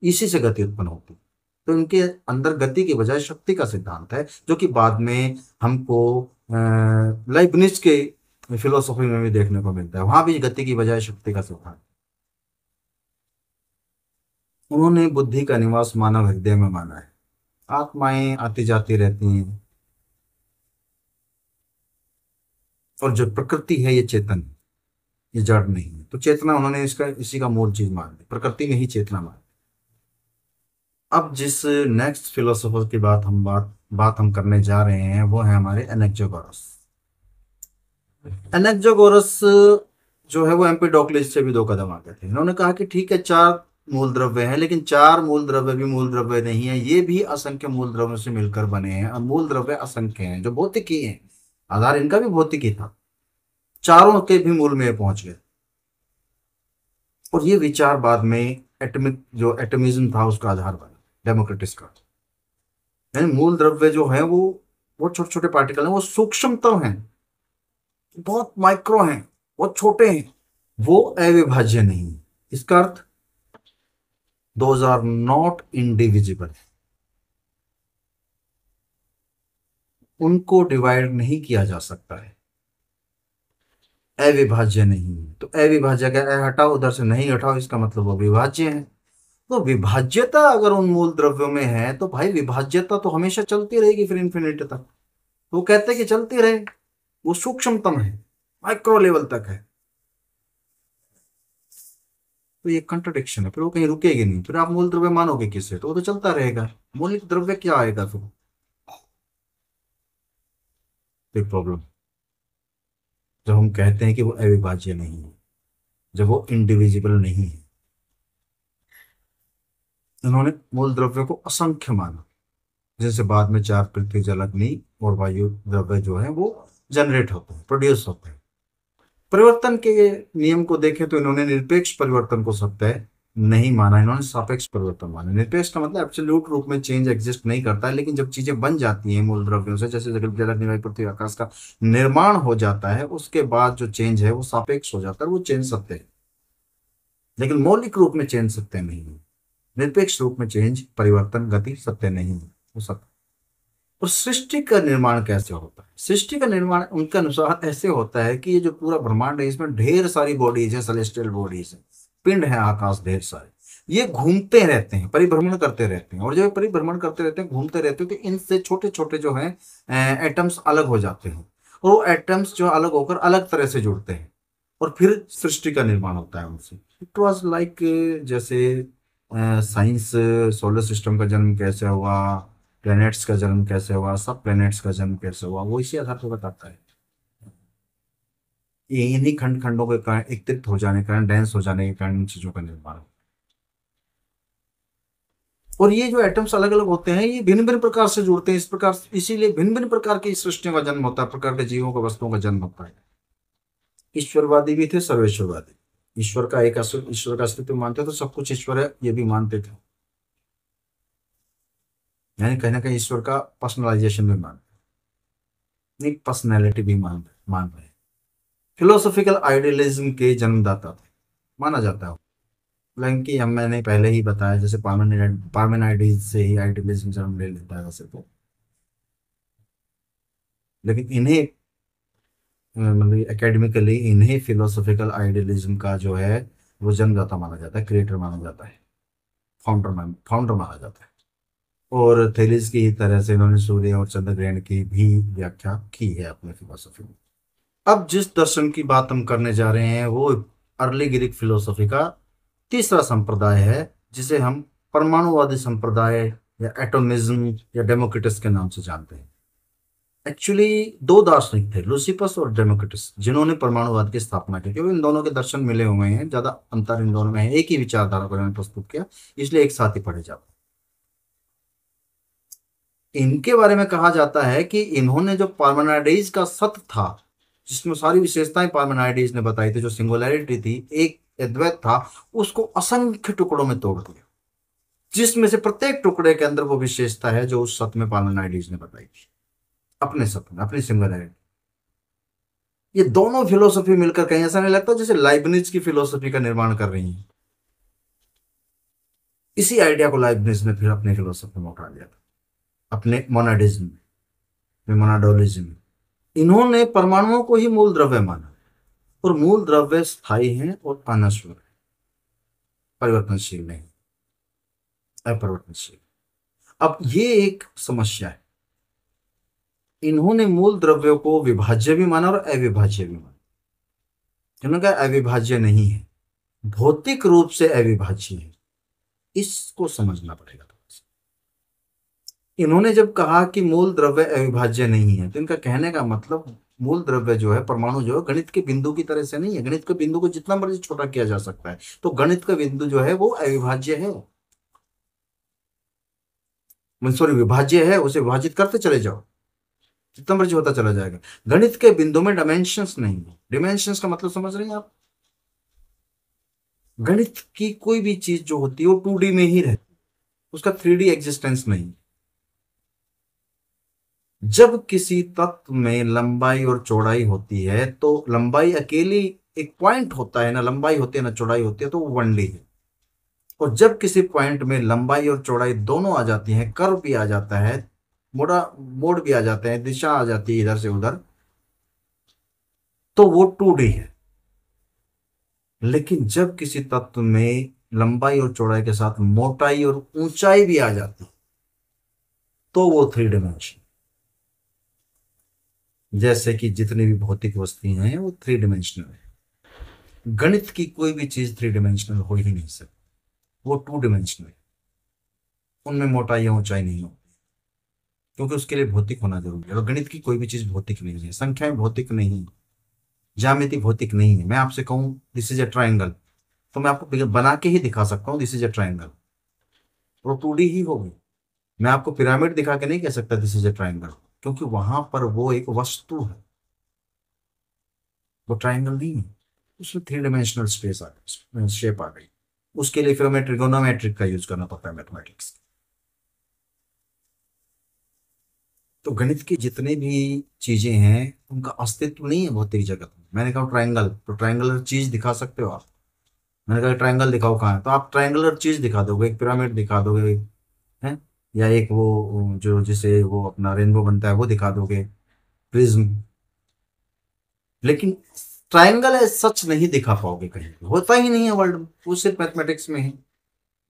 इसी से गति उत्पन्न होती है। तो इनके अंदर गति की बजाय शक्ति का सिद्धांत है, जो कि बाद में हमको लाइबनिज के फिलोसॉफी में भी देखने को मिलता है। वहां भी गति की बजाय शक्ति का सिद्धांत। उन्होंने बुद्धि का निवास मानव हृदय में माना है। आत्माएं आती जाती रहती हैं, और जो प्रकृति है ये चेतन है, ये जड़ नहीं है। तो चेतना उन्होंने इसका, इसी का मूल चीज मान ली, प्रकृति में ही चेतना मान ली। अब जिस नेक्स्ट फिलोसोफर की बात हम करने जा रहे हैं वो है हमारे एनेक्सागोरस। एनेक्सागोरस जो है वो एम्पिडोक्लिस से भी दो कदम आगे थे। इन्होंने कहा कि ठीक है, चार मूल द्रव्य हैं, लेकिन चार मूल द्रव्य भी मूल द्रव्य नहीं है, ये भी असंख्य मूल द्रव्यों से मिलकर बने हैं। और मूल द्रव्य असंख्य हैं जो भौतिक ही हैं, आधार इनका भी भौतिक ही था। चारों के भी मूल में पहुंच गए। और ये विचार बाद में एटमिक, जो एटमिज्म था, उसका आधार बना, डेमोक्रिटस का। यानी मूल द्रव्य जो है वो छोटे छोटे पार्टिकल हैं, वो सूक्ष्मतम हैं, बहुत माइक्रो हैं, बहुत छोटे हैं, वो अविभाज्य नहीं है। इसका अर्थ दोज आर नॉट इंडिविजिबल, उनको डिवाइड नहीं किया जा सकता है, अविभाज्य नहीं है। तो अविभाज्य का अ हटाओ, उधर से नहीं हटाओ, इसका मतलब वो विभाज्य है। तो विभाज्यता अगर उन मूल द्रव्यों में है तो भाई विभाज्यता तो हमेशा चलती रहेगी फिर इन्फिनिटी तक। तो वो कहते हैं कि चलती रहे, वो सूक्ष्मतम है, माइक्रो लेवल तक है। तो ये कंट्रडिक्शन है, फिर वो कहीं रुकेगी नहीं, फिर आप मूल द्रव्य मानोगे किससे? तो वो तो चलता रहेगा, मौलिक द्रव्य क्या आएगा फिर? फिर प्रॉब्लम, जब हम कहते हैं कि वो अविभाज्य नहीं है, जब वो इंडिविजिबल नहीं है। इन्होंने मूल द्रव्य को असंख्य माना, जैसे बाद में चार पृथ्वी जल अग्नि और वायु द्रव्य जो है वो जनरेट होते हैं, प्रोड्यूस होते हैं। परिवर्तन के नियम को देखें तो इन्होंने निरपेक्ष परिवर्तन को सत्य नहीं माना, इन्होंने सापेक्ष परिवर्तन माना। निरपेक्ष का मतलब एब्सोल्यूट रूप में चेंज एग्जिस्ट नहीं करता है, लेकिन जब चीजें बन जाती हैं मूल द्रव्यों से, जैसे जगत जल अग्नि वायु पृथ्वी आकाश का निर्माण हो जाता है, उसके बाद जो चेंज है वो सापेक्ष हो जाता है, वो चेंज सत्य है। लेकिन मौलिक रूप में चेंज सत्य नहीं है, निरपेक्ष रूप में चेंज परिवर्तन गति सत्य नहीं है, वो सत्य। और सृष्टि का निर्माण कैसे होता है? सृष्टि का निर्माण उनके अनुसार ऐसे होता है कि ये जो पूरा ब्रह्मांड है इसमें ढेर सारी बॉडीज है, सेलेस्टियल बॉडीज है, पिंड है आकाश ढेर सारे, ये घूमते रहते हैं, परिभ्रमण करते रहते हैं। और जब ये परिभ्रमण करते रहते हैं, घूमते रहते हैं, तो इनसे छोटे छोटे जो हैं एटम्स अलग हो जाते हैं, और वो एटम्स जो अलग होकर अलग तरह से जुड़ते हैं, और फिर सृष्टि का निर्माण होता है उनसे। इट वॉज लाइक, जैसे साइंस सोलर सिस्टम का जन्म कैसे हुआ, प्लैनेट्स का जन्म कैसे हुआ, सब प्लैनेट्स का जन्म कैसे हुआ, वो इसी आधार पर बताता है। ये इन्हीं खंड खंडों के कारण, एकत्रित हो जाने के कारण, डेंस हो जाने के कारण इन चीजों का निर्माण हो। और ये जो एटम्स अलग अलग होते हैं, ये भिन्न भिन्न प्रकार से जुड़ते हैं, इस प्रकार इसीलिए भिन्न भिन्न प्रकार की सृष्टियों का जन्म होता है, प्रकार के जीवों का, वस्तुओं का जन्म होता है। ईश्वरवादी भी थे, सर्वेश्वरवादी। ईश्वर का एक ईश्वर का अस्तित्व मानते थे, तो सब कुछ ईश्वर है ये भी मानते थे, यानी कहीं ना कहीं ईश्वर का पर्सनलाइजेशन भी मानते, नहीं पर्सनैलिटी भी मान रहे। फिलोसॉफिकल आइडियलिज्म के जन्मदाता थे माना जाता है। हालांकि हम, मैंने पहले ही बताया, जैसे पार्मेनाइड्स से ही आइडियलिज्म जन्म ले लेता है वैसे तो, लेकिन इन्हें मतलब एकेडमिकली इन्हें फिलोसॉफिकल आइडियलिज्म का जो है वो जन्मदाता माना जाता है, क्रिएटर माना जाता है, फाउंडर माना जाता है। और थेलिस की ही तरह से इन्होंने सूर्य और चंद्र ग्रहण की भी व्याख्या की है अपने फिलोसफी में। अब जिस दर्शन की बात हम करने जा रहे हैं वो अर्ली ग्रीक फिलोसफी का तीसरा संप्रदाय है, जिसे हम परमाणुवादी संप्रदाय या एटोमिज्म या डेमोक्रिटस के नाम से जानते हैं। एक्चुअली दो दार्शनिक थे, लुसिफस और डेमोक्रिटस, जिन्होंने परमाणुवाद की स्थापना की। क्योंकि इन दोनों के दर्शन मिले हुए हैं, ज्यादा अंतर इन दोनों में है, एक ही विचारधारा को इन्होंने प्रस्तुत किया, इसलिए एक साथ ही पढ़े जाते हैं। इनके बारे में कहा जाता है कि इन्होंने जो पार्मेनाइड्स का सत्य था, जिसमें सारी विशेषताएं पार्मेनाइड्स ने बताई थी, जो सिंगुलैरिटी थी, एक अद्वैत था, उसको असंख्य टुकड़ों में तोड़ दिया, जिसमें से प्रत्येक टुकड़े के अंदर वो विशेषता है जो उस सत्य में पार्मेनाइड्स ने बताई थी, अपने सत्य में, अपनी सिंगुलैरिटी। ये दोनों फिलोसफी मिलकर कहीं ऐसा नहीं लगता जैसे लाइबनिज की फिलोसफी का निर्माण कर रही है। इसी आइडिया को लाइबनिज ने फिर अपने फिलोसफी में उठा लिया था, अपने मोनाडिज्म में, मोनाडोलिज्म में। इन्होंने परमाणुओं को ही मूल द्रव्य माना, और मूल द्रव्य स्थायी हैं और अनश्वर है, परिवर्तनशील नहीं, अपरिवर्तनशील। अब ये एक समस्या है, इन्होंने मूल द्रव्यों को विभाज्य भी माना और अविभाज्य भी माना। इन्होंने कहा अविभाज्य नहीं है, भौतिक रूप से अविभाज्य है, इसको समझना पड़ेगा। इन्होंने जब कहा कि मूल द्रव्य अविभाज्य नहीं है, तो इनका कहने का मतलब मूल द्रव्य जो है, परमाणु जो है, गणित के बिंदु की तरह से नहीं है। गणित के बिंदु को जितना मर्जी छोटा किया जा सकता है, तो गणित का बिंदु जो है वो अविभाज्य है, सॉरी विभाज्य है, उसे विभाजित करते चले जाओ, जितना मर्जी होता चला जाएगा। गणित के बिंदु में डायमेंशंस नहीं है। डिमेंशंस का मतलब समझ रहे हैं आप? गणित की कोई भी चीज जो होती है वो 2D में ही रहती है, उसका 3D एग्जिस्टेंस नहीं। जब किसी तत्व में लंबाई और चौड़ाई होती है, तो लंबाई अकेली एक पॉइंट होता है, ना लंबाई होती है ना चौड़ाई होती है, तो वो 1D है। और जब किसी पॉइंट में लंबाई और चौड़ाई दोनों आ जाती हैं, कर्व भी आ जाता है, मोड़ भी आ जाते हैं, दिशा आ जाती है इधर से उधर, तो वो 2D है। लेकिन जब किसी तत्व में लंबाई और चौड़ाई के साथ मोटाई और ऊंचाई भी आ जाती है, तो वो 3 डायमेंशन। जैसे कि जितनी भी भौतिक वस्तुएं हैं वो 3 डायमेंशनल है। गणित की कोई भी चीज 3 डायमेंशनल हो ही नहीं सकती, वो 2 डायमेंशनल है। उनमें मोटाई या ऊंचाई नहीं होती, क्योंकि उसके लिए भौतिक होना जरूरी है। और गणित की कोई भी चीज भौतिक नहीं है, संख्याएं भौतिक नहीं है, ज्यामिति भौतिक नहीं है। मैं आपसे कहूं दिस इज ए ट्राइंगल, तो मैं आपको बना के ही दिखा सकता हूँ दिस इज ए ट्राइंगल, और 2D ही होगी। मैं आपको पिरामिड दिखा के नहीं कह सकता दिस इज ए ट्राइंगल, क्योंकि वहां पर वो एक वस्तु है, वो ट्राइंगल नहीं है। उसमें 3 डायमेंशनल स्पेस आ गई, शेप आ गई। उसके लिए फिर हमें ट्रिगोनोमेट्रिक का यूज करना पड़ता है, मैथमेटिक्स। तो गणित की जितने भी चीजें हैं उनका अस्तित्व नहीं है भौतिक जगत में। मैंने कहा ट्राइंगल, तो ट्राइंगुलर चीज दिखा सकते हो आप। मैंने कहा ट्राइंगल दिखाओ कहाँ है, तो आप ट्राइंगुलर चीज दिखा दोगे, एक पिरामिड दिखा दोगे, हैं, या एक वो जो जिसे वो अपना रेनबो बनता है वो दिखा दोगे, प्रिज्म। लेकिन ट्राइंगल है सच नहीं दिखा पाओगे, कहीं होता ही नहीं है वर्ल्ड में, वो सिर्फ मैथमेटिक्स में है,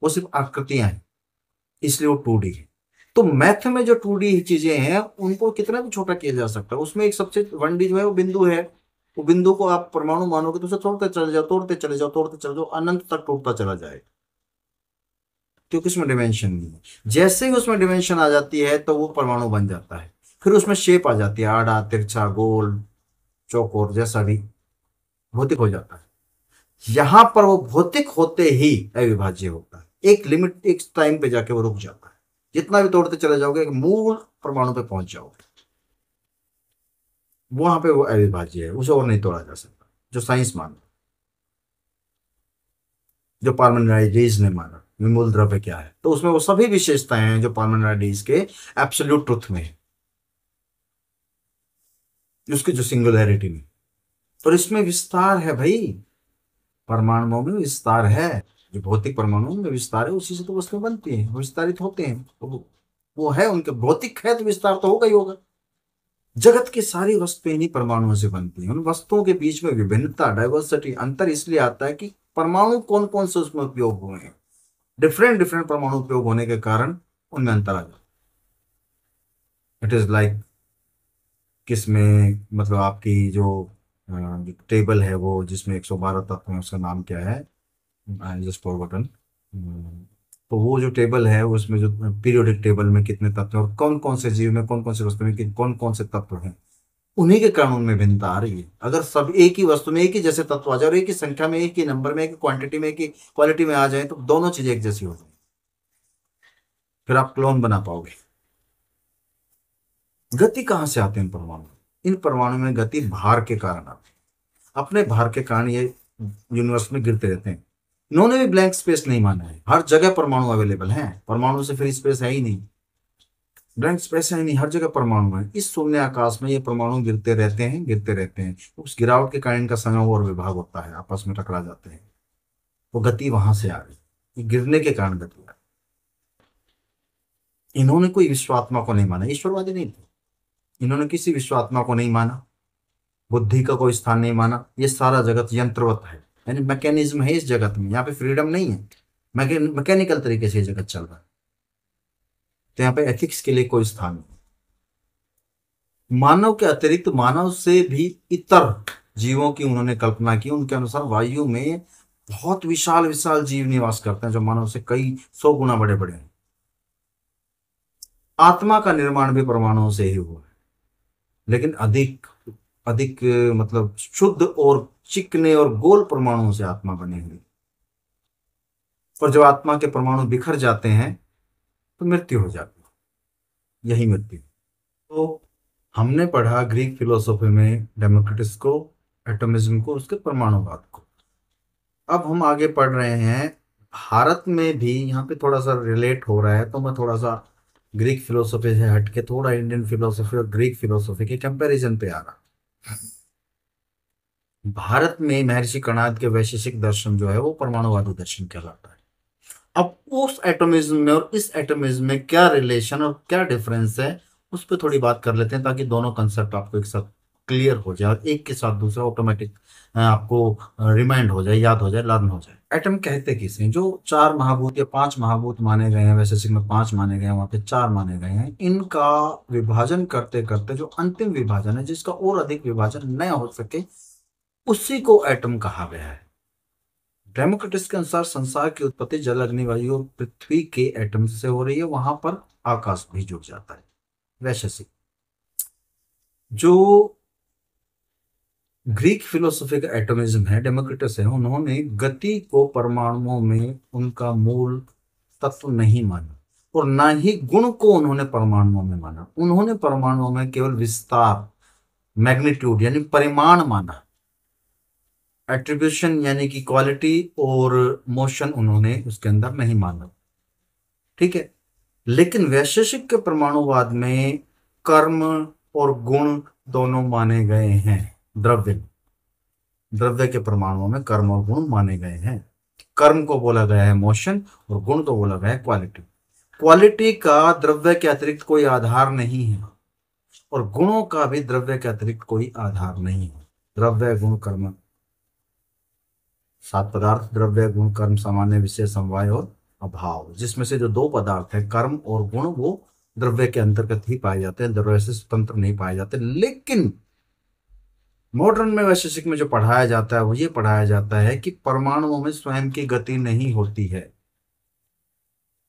वो सिर्फ आकृतियां हैं, इसलिए वो 2D है। तो मैथ में जो 2D चीजें हैं उनको कितना भी छोटा किया जा सकता है। उसमें एक सबसे 1D जो है वो बिंदु है, वो बिंदु को आप परमाणु मानोगे तो उसे तोड़ते चले जाओ, तोड़ते चले जाओ, तोड़ते चले जाओ, अनंत तक टूटता चला जाएगा, क्योंकि उसमें डिमेंशन नहीं है। जैसे ही उसमें डिमेंशन आ जाती है तो वो परमाणु बन जाता है। फिर उसमें शेप आ जाती है, आड़ा तिरछा गोल चौकोर, जैसा भी भौतिक हो जाता है। यहां पर वो भौतिक होते ही अविभाज्य होता है। एक लिमिट, एक टाइम पे जाके वो रुक जाता है। जितना भी तोड़ते चले जाओगे एक मूल परमाणु पे पहुंच जाओगे, वहां पे वो अविभाज्य है, उसे और नहीं तोड़ा जा सकता, जो साइंस माना, जो पार्मेनिडाइज ने माना मूल द्रव्य क्या है। तो उसमें वो सभी विशेषताएं हैं जो पार्मेनिडाइज के एब्सोल्यूट ट्रुथ में है, उसकी जो सिंगुलैरिटी में। और इसमें विस्तार है भाई, परमाणुओं में विस्तार है। जो भौतिक परमाणु में विस्तार है, उसी से तो वस्तुएं बनती हैं, वो विस्तारित होते हैं। तो वो है उनके, भौतिक है तो विस्तार तो होगा ही होगा। जगत की सारी वस्तुएं इन्हीं परमाणुओं से बनती हैं। उन वस्तुओं के बीच में विभिन्नता, डाइवर्सिटी, अंतर इसलिए आता है कि परमाणु कौन कौन से उसमें उपयोग हुए हैं। डिफरेंट डिफरेंट परमाणु उपयोग होने के कारण उनमें अंतर आ जाता है। इट इज लाइक किसमें, मतलब आपकी जो टेबल है वो जिसमें 112 तत्व है, उसका नाम क्या है, आई जस्ट फॉरगॉटन। तो वो जो टेबल है उसमें जो पीरियोडिक टेबल में कितने तत्व हैं और कौन कौन से जीव में, कौन कौन से वस्तु में कौन कौन से तत्व हैं, उन्हीं के कारण उनमें भिन्नता आ रही है। अगर सब एक ही वस्तु में एक ही जैसे तत्व आ जाए और एक ही संख्या में, एक ही नंबर में, एक ही क्वांटिटी में, एक ही क्वालिटी में आ जाए, तो दोनों चीजें एक जैसी हो जाए, फिर आप क्लोन बना पाओगे। गति कहाँ से आते हैं परमाणु? इन परमाणु में गति भार के कारण आती है। अपने भार के कारण ये यूनिवर्स में गिरते रहते हैं। इन्होंने भी ब्लैंक स्पेस नहीं माना है, हर जगह परमाणु अवेलेबल हैं, परमाणु से फ्री स्पेस है ही नहीं, ब्लैंक स्पेस है ही नहीं, हर जगह परमाणु है। इस शून्य आकाश में ये परमाणु गिरते रहते हैं, गिरते रहते हैं। उस गिरावट के कारण इनका संयोग और विभाग होता है, आपस में टकरा जाते हैं। वो गति वहां से आ गई, ये गिरने के कारण गति आ गई। इन्होंने कोई विश्वात्मा को नहीं माना, ईश्वरवादी नहीं थे, इन्होंने किसी विश्वात्मा को नहीं माना, बुद्धि का कोई स्थान नहीं माना। ये सारा जगत यंत्रवत है, यानी मैकेनिज्म है इस जगत में, यहाँ पे फ्रीडम नहीं है, मैकेनिकल तरीके से ये जगत चल रहा है। तो यहाँ पे एथिक्स के लिए कोई स्थान नहीं। मानव के अतिरिक्त मानव से भी इतर जीवों की उन्होंने कल्पना की। उनके अनुसार वायु में बहुत विशाल विशाल जीव निवास करते हैं, जो मानव से कई 100 गुना बड़े बड़े हैं। आत्मा का निर्माण भी परमाणुओं से ही हुआ है, लेकिन अधिक अधिक मतलब शुद्ध और चिकने और गोल परमाणुओं से आत्मा बनी हुई। और जब आत्मा के परमाणु बिखर जाते हैं तो मृत्यु हो जाती है, यही मृत्यु। तो हमने पढ़ा ग्रीक फिलोसॉफी में डेमोक्रिटस को, एटॉमिज्म को, उसके परमाणुवाद को। अब हम आगे पढ़ रहे हैं भारत में भी, यहाँ पे थोड़ा सा रिलेट हो रहा है, तो मैं थोड़ा सा ग्रीक फिलोसॉफी से हटके थोड़ा इंडियन फिलोसॉफी और ग्रीक फिलोसॉफी के कंपैरिजन पे आ रहा। भारत में महर्षि कणाद के वैशेषिक दर्शन जो है वो परमाणुवादी दर्शन कहलाता है। अब उस एटॉमिज्म में और इस एटॉमिज्म में क्या रिलेशन और क्या डिफरेंस है, उस पर थोड़ी बात कर लेते हैं, ताकि दोनों कंसेप्ट आपको एक साथ क्लियर हो जाए और एक के साथ दूसरा ऑटोमेटिक आपको रिमाइंड हो जाए, याद हो जाए, लर्न हो जाए। एटम कहते किसे, जो चार महाभूत या पांच महाभूत माने गए हैं, वैसे में पांच माने गए हैं, वहां पे चार माने गए हैं, इनका विभाजन करते करते जो अंतिम विभाजन है, जिसका और अधिक विभाजन न हो सके, उसी को एटम कहा गया है। डेमोक्रिटस के अनुसार संसार की उत्पत्ति जल, अग्नि, वायु और पृथ्वी के एटम से हो रही है, वहां पर आकाश भी जुड़ जाता है। वैशेषिक जो ग्रीक फिलोसफी का एटॉमिज्म है, डेमोक्रिटस है, उन्होंने गति को परमाणुओं में उनका मूल तत्व नहीं माना, और ना ही गुण को उन्होंने परमाणुओं में माना। उन्होंने परमाणुओं में केवल विस्तार, मैग्नीट्यूड यानी परिमाण माना। एट्रीब्यूशन यानी कि क्वालिटी और मोशन उन्होंने उसके अंदर नहीं माना। ठीक है। लेकिन वैशेषिक के परमाणुवाद में कर्म और गुण दोनों माने गए हैं। द्रव्य द्रव्य के परमाणुओं में कर्म और गुण माने गए हैं। कर्म को बोला गया है मोशन, और गुण को बोला गया है क्वालिटी। क्वालिटी का द्रव्य के अतिरिक्त कोई आधार नहीं है, और गुणों का भी द्रव्य के अतिरिक्त कोई आधार नहीं है। द्रव्य गुण कर्म, सात पदार्थ, द्रव्य गुण कर्म, सामान्य विषय समवाय और अभाव, जिसमें से जो दो पदार्थ है कर्म और गुण, वो द्रव्य के अंतर्गत ही पाए जाते हैं, द्रव्य से स्वतंत्र नहीं पाए जाते। लेकिन मॉडर्न में, वैशेषिक में जो पढ़ाया जाता है वो ये पढ़ाया जाता है कि परमाणुओं में स्वयं की गति नहीं होती है।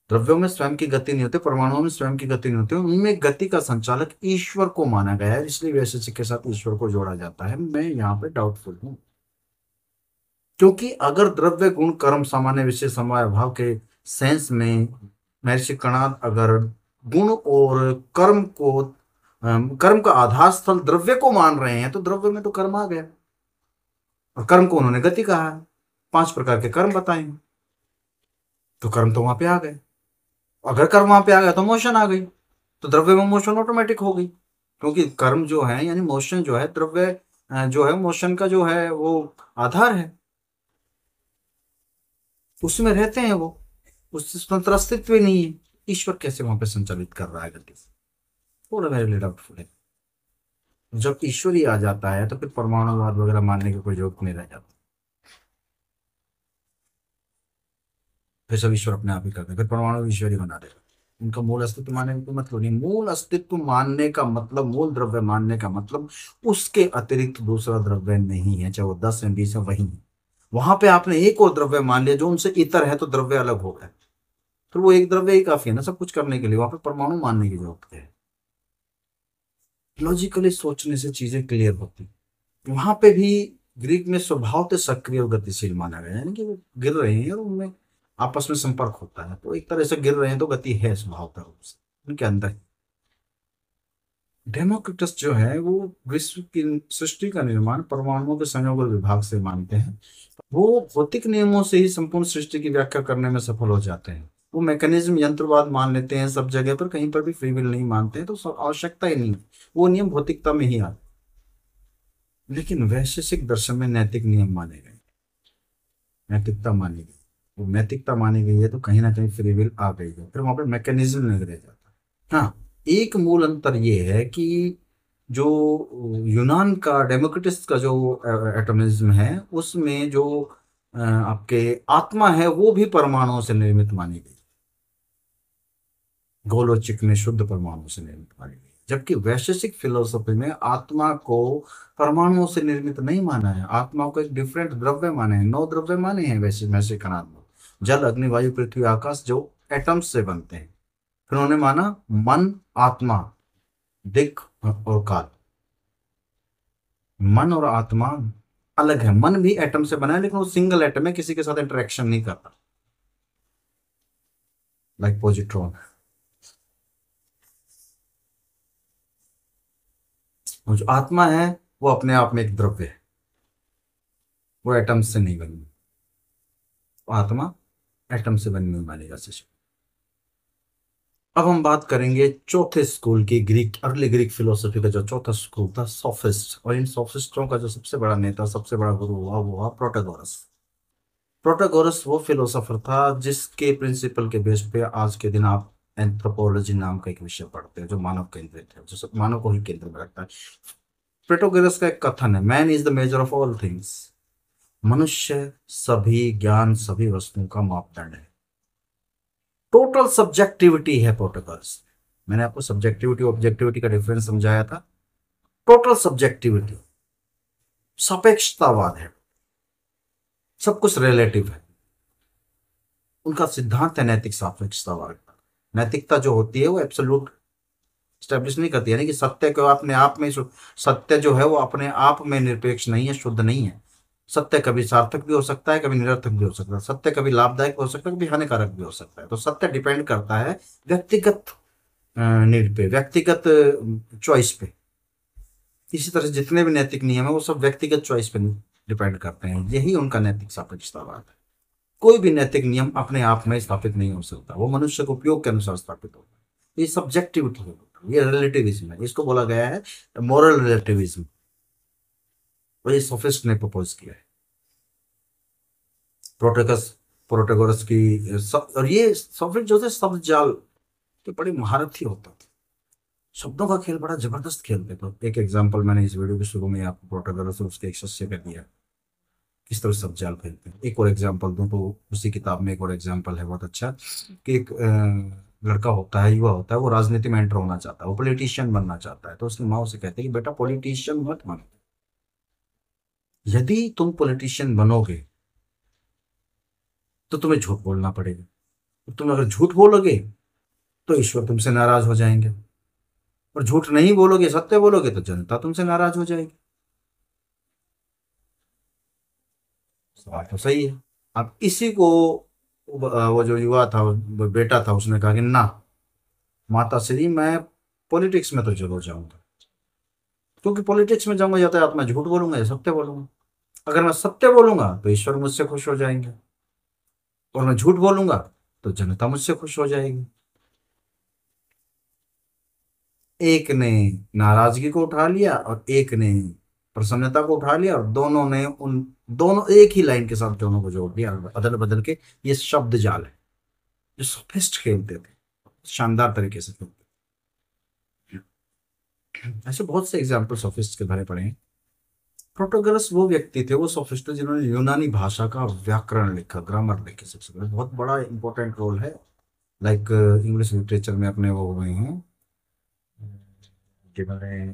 द्रव्यों में स्वयं की गति नहीं होती, परमाणुओं में स्वयं की गति नहीं होती, उनमें गति का संचालक ईश्वर को माना गया है, इसलिए वैशेषिक के साथ ईश्वर को जोड़ा जाता है। मैं यहाँ पे डाउटफुल हूँ, क्योंकि अगर द्रव्य गुण कर्म सामान्य विषय समवाय अभाव के सेंस में महर्षि कणाद अगर गुण और कर्म को कर्म का आधार स्थल द्रव्य को मान रहे हैं, तो द्रव्य में तो कर्म आ गया, और कर्म को उन्होंने गति कहा है। पांच प्रकार के कर्म बताए हैं, तो कर्म तो वहां पे आ गए। अगर कर्म वहां पे आ गया तो मोशन आ गई, तो द्रव्य में मोशन ऑटोमेटिक हो गई, क्योंकि कर्म जो है यानी मोशन जो है, द्रव्य जो है मोशन का जो है वो आधार है, उसमें रहते हैं वो, उससे स्वतंत्र अस्तित्व ही नहीं है। ईश्वर कैसे वहां पे संचालित कर रहा है गति से, थोड़ा मेरे लिए डाउटफुल है। जब ईश्वर ही आ जाता है तो फिर परमाणुवाद वगैरह मानने की कोई जरूरत नहीं रह जाती, फिर सब ईश्वर अपने आप ही करते हैं, फिर परमाणु ईश्वर ही बना देगा। उनका मूल अस्तित्व मानने का कोई मतलब नहीं। मूल अस्तित्व मानने का मतलब, मूल द्रव्य मानने का मतलब, उसके अतिरिक्त दूसरा द्रव्य नहीं है, चाहे वो 10 है 20 है, वही है। वहां पे आपने एक और द्रव्य मान लिया जो उनसे इतर है, तो द्रव्य अलग हो गया, फिर वो एक द्रव्य ही काफी है ना सब कुछ करने के लिए, वहां पे परमाणु मानने की जरूरत है। लॉजिकली सोचने से चीजें क्लियर होती। वहां पे भी ग्रीक में स्वभाव से सक्रिय और गतिशील माना गया, यानी कि वो गिर रहे हैं और उनमें आपस में संपर्क होता है, तो एक तरह से गिर रहे हैं तो गति है स्वभावतः रूप से उनके अंदर। डेमोक्रिटस जो है वो विश्व की सृष्टि का निर्माण परमाणुओं के संयोग और विभाग से मानते हैं। वो भौतिक नियमों से ही संपूर्ण सृष्टि की व्याख्या करने में सफल हो जाते हैं। वो मैकेनिज्म यंत्रवाद मान लेते हैं सब जगह पर, कहीं पर भी फ्री विल नहीं मानते हैं, तो आवश्यकता ही नहीं, वो नियम भौतिकता में ही आते। लेकिन वैशेषिक दर्शन में नैतिक नियम माने गए, नैतिकता मानी गई। वो नैतिकता मानी गई है तो कहीं ना कहीं फ्री विल आ गई है, फिर वहां पर मैकेनिज्म नहीं रह जाता। हाँ, एक मूल अंतर ये है कि जो यूनान का डेमोक्रिटस का जो एटॉमिज्म है, उसमें जो आपके आत्मा है वो भी परमाणुओं से निर्मित मानी गई, गोल और चिकने शुद्ध परमाणु से निर्मित मानी गई। जबकि वैशेषिक फिलोसफी में आत्मा को परमाणुओं से निर्मित नहीं माना है, आत्मा को एक डिफरेंट द्रव्य माने हैं, 9 द्रव्य माने हैं वैसे वैसे कणाद में, जल, अग्नि, वायु, पृथ्वी, आकाश, जो एटम्स से बनते हैं। फिर उन्होंने माना मन, आत्मा, दिक् और काल। मन और आत्मा अलग है, मन भी एटम से बना है, लेकिन वो सिंगल एटम है, किसी के साथ इंटरेक्शन नहीं करता, लाइक पॉजिट्रॉन। और जो आत्मा है वो अपने आप में एक द्रव्य है, वो एटम से नहीं बनी, आत्मा एटम से बनी हुई मानी जा सकती। अब हम बात करेंगे चौथे स्कूल की, ग्रीक, अर्ली ग्रीक फिलोसफी का जो चौथा स्कूल था, सोफिस्ट। और इन सोफिस्टों का जो सबसे बड़ा नेता, सबसे बड़ा गुरु हुआ, वो हुआ प्रोटागोरस। प्रोटागोरस वो फिलोसोफर था जिसके प्रिंसिपल के बेस पे आज के दिन आप एंथ्रोपोलॉजी नाम का एक विषय पढ़ते हैं, जो मानव केंद्रित है, जो सब मानव को ही केंद्र में रखता है। प्रोटागोरस का एक कथन है, man is the measure of all things. मनुष्य सभी ज्ञान, सभी वस्तुओं का मापदंड है। टोटल सब्जेक्टिविटी है प्रोटोकॉल्स। मैंने आपको सब्जेक्टिविटी ऑब्जेक्टिविटी का डिफरेंस समझाया था। टोटल सब्जेक्टिविटी, सापेक्षतावाद है, सब कुछ रिलेटिव है। उनका सिद्धांत है नैतिक सापेक्षतावाद का। नैतिकता जो होती है वो एब्सोल्यूट स्टैब्लिश नहीं करती, यानी कि सत्य को अपने आप में, सत्य जो है वो अपने आप में निरपेक्ष नहीं है, शुद्ध नहीं है। सत्य कभी सार्थक भी हो सकता है, कभी निरर्थक भी हो सकता है। सत्य कभी लाभदायक हो सकता है, कभी हानिकारक भी हो सकता है। तो सत्य डिपेंड करता है व्यक्तिगत नीड पे, व्यक्तिगत चॉइस पे। इसी तरह जितने भी नैतिक नियम है वो सब व्यक्तिगत चॉइस पे डिपेंड करते हैं। यही उनका नैतिक सापेक्षतावाद है। कोई भी नैतिक नियम अपने आप में स्थापित नहीं हो सकता, वो मनुष्य के उपयोग के अनुसार स्थापित होता है। ये सब्जेक्टिविटी है, ये रिलेटिविज्म है। इसको बोला गया है मॉरल रिलेटिविज्म, और ये सोफिस्ट ने प्रपोज किया है। प्रोटेगस प्रोटेगोरस की और ये सोफिस्ट जो थे शब्द जाल के बड़े महारथी होता था। शब्दों का खेल बड़ा जबरदस्त खेलते थे। एक एग्जांपल मैंने इस वीडियो के शुरू में आपको प्रोटेगोरस और उसके एक शिष्य का दिया, किस तरह शब्द जाल खेलते हैं। एक और एग्जांपल दूं तो उसी किताब में एक और एग्जांपल है बहुत अच्छा, कि एक लड़का होता है, युवा होता है, वो राजनीति में एंटर होना चाहता है, वो पॉलिटिशियन बनना चाहता है। तो उसकी माँ उसे कहती है कि बेटा पॉलिटिशियन मत बनो, यदि तुम पॉलिटिशियन बनोगे तो तुम्हें झूठ बोलना पड़ेगा। तुम अगर झूठ बोलोगे तो ईश्वर तुमसे नाराज हो जाएंगे, और झूठ नहीं बोलोगे, सत्य बोलोगे, तो जनता तुमसे नाराज हो जाएगी। सवाल तो सही है। अब इसी को वो जो युवा था, वो बेटा था, उसने कहा कि ना माता श्री, मैं पॉलिटिक्स में तो जरूर जाऊंगा, क्योंकि पॉलिटिक्स में जाऊंगा या तो मैं झूठ बोलूंगा या सत्य बोलूंगा। अगर मैं सत्य बोलूंगा तो ईश्वर मुझसे खुश हो जाएंगे, और मैं झूठ बोलूंगा तो जनता मुझसे खुश हो जाएगी। एक ने नाराजगी को उठा लिया और एक ने प्रसन्नता को उठा लिया, और दोनों ने उन दोनों एक ही लाइन के साथ दोनों को जोड़ दिया, बदल बदल के। ये शब्द जाल है जो सोफिस्ट खेलते थे, शानदार तरीके से खेलते थे। ऐसे बहुत से एग्जाम्पल सोफिस्ट के भरे पड़े हैं। प्रोटोगरस वो व्यक्ति थे, वो सोफिस्ट थे, जिन्होंने यूनानी भाषा का व्याकरण लिखा, ग्रामर लिखी। सबसे पहले बहुत बड़ा इंपॉर्टेंट रोल है। लाइक इंग्लिश लिटरेचर में अपने वो हुए हैं जिन्होंने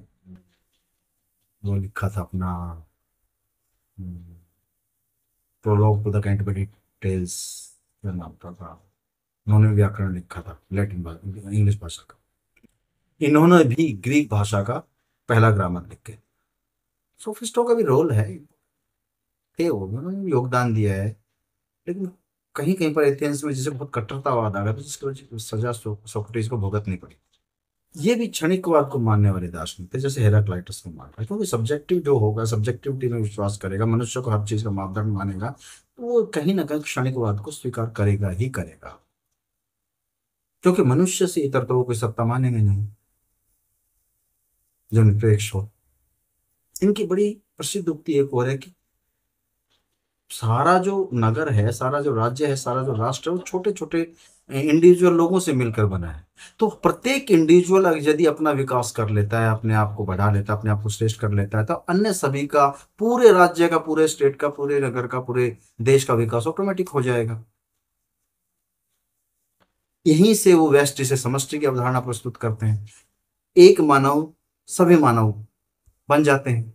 वो लिखा था अपना prologue to the Canterbury Tales, क्या नाम था। उन्होंने व्याकरण लिखा था लैटिन इंग्लिश भाषा का। इन्होंने भी ग्रीक भाषा का पहला ग्रामर लिखे। सोफिस्टों का भी रोल है, थे वो, उन्होंने योगदान दिया है। लेकिन कहीं कहीं पर एथेंस में जैसे बहुत कट्टरतावाद आ गया, तो जिसकी वजह से सजा सोक्रेटिस को भुगतनी पड़ी। ये भी क्षणिकवाद को मानने वाले दार्शनिक थे, जैसे हेराक्लाइटस को मान रहा है, क्योंकि सब्जेक्टिव जो होगा, सब्जेक्टिविटी में विश्वास करेगा, मनुष्य को हर चीज का मापदंड मानेगा, तो वो कहीं ना कहीं क्षणिकवाद को स्वीकार करेगा ही करेगा, क्योंकि मनुष्य से इतर तो वो कोई सत्ता मानेंगे नहीं जो निरपेक्ष हो। इनकी बड़ी प्रसिद्ध उक्ति एक और है कि सारा जो नगर है, सारा जो राज्य है, सारा जो राष्ट्र है, वो छोटे छोटे इंडिविजुअल लोगों से मिलकर बना है। तो प्रत्येक इंडिविजुअल यदि अपना विकास कर लेता है, अपने आप को बढ़ा लेता है, अपने आप को श्रेष्ठ कर लेता है, तो अन्य सभी का, पूरे राज्य का, पूरे स्टेट का, पूरे नगर का, पूरे देश का विकास ऑटोमेटिक हो जाएगा। यहीं से वो वेस्ट से समष्टि की अवधारणा प्रस्तुत करते हैं। एक मानव सभी मानव बन जाते हैं,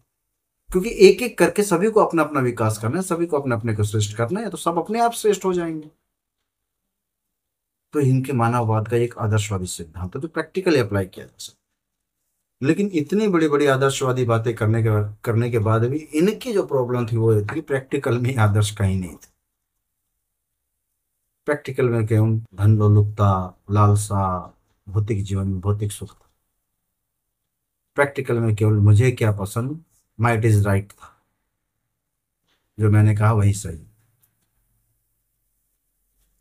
क्योंकि एक एक करके सभी को अपना अपना विकास करना है, सभी को अपने अपने को श्रेष्ठ करना है, तो सब अपने आप श्रेष्ठ हो जाएंगे। तो इनके मानववाद का एक आदर्शवादी सिद्धांत है, तो प्रैक्टिकली अप्लाई किया जा सकता है। लेकिन इतनी बड़ी बड़ी आदर्शवादी बातें करने के बाद भी इनकी जो प्रॉब्लम थी वो थी, प्रैक्टिकल में आदर्श कहीं नहीं थे। प्रैक्टिकल में केवल धन लोलुपता, लालसा, भौतिक जीवन, भौतिक सुख था। प्रैक्टिकल में केवल मुझे क्या पसंद, माइट इज राइट था, जो मैंने कहा वही सही,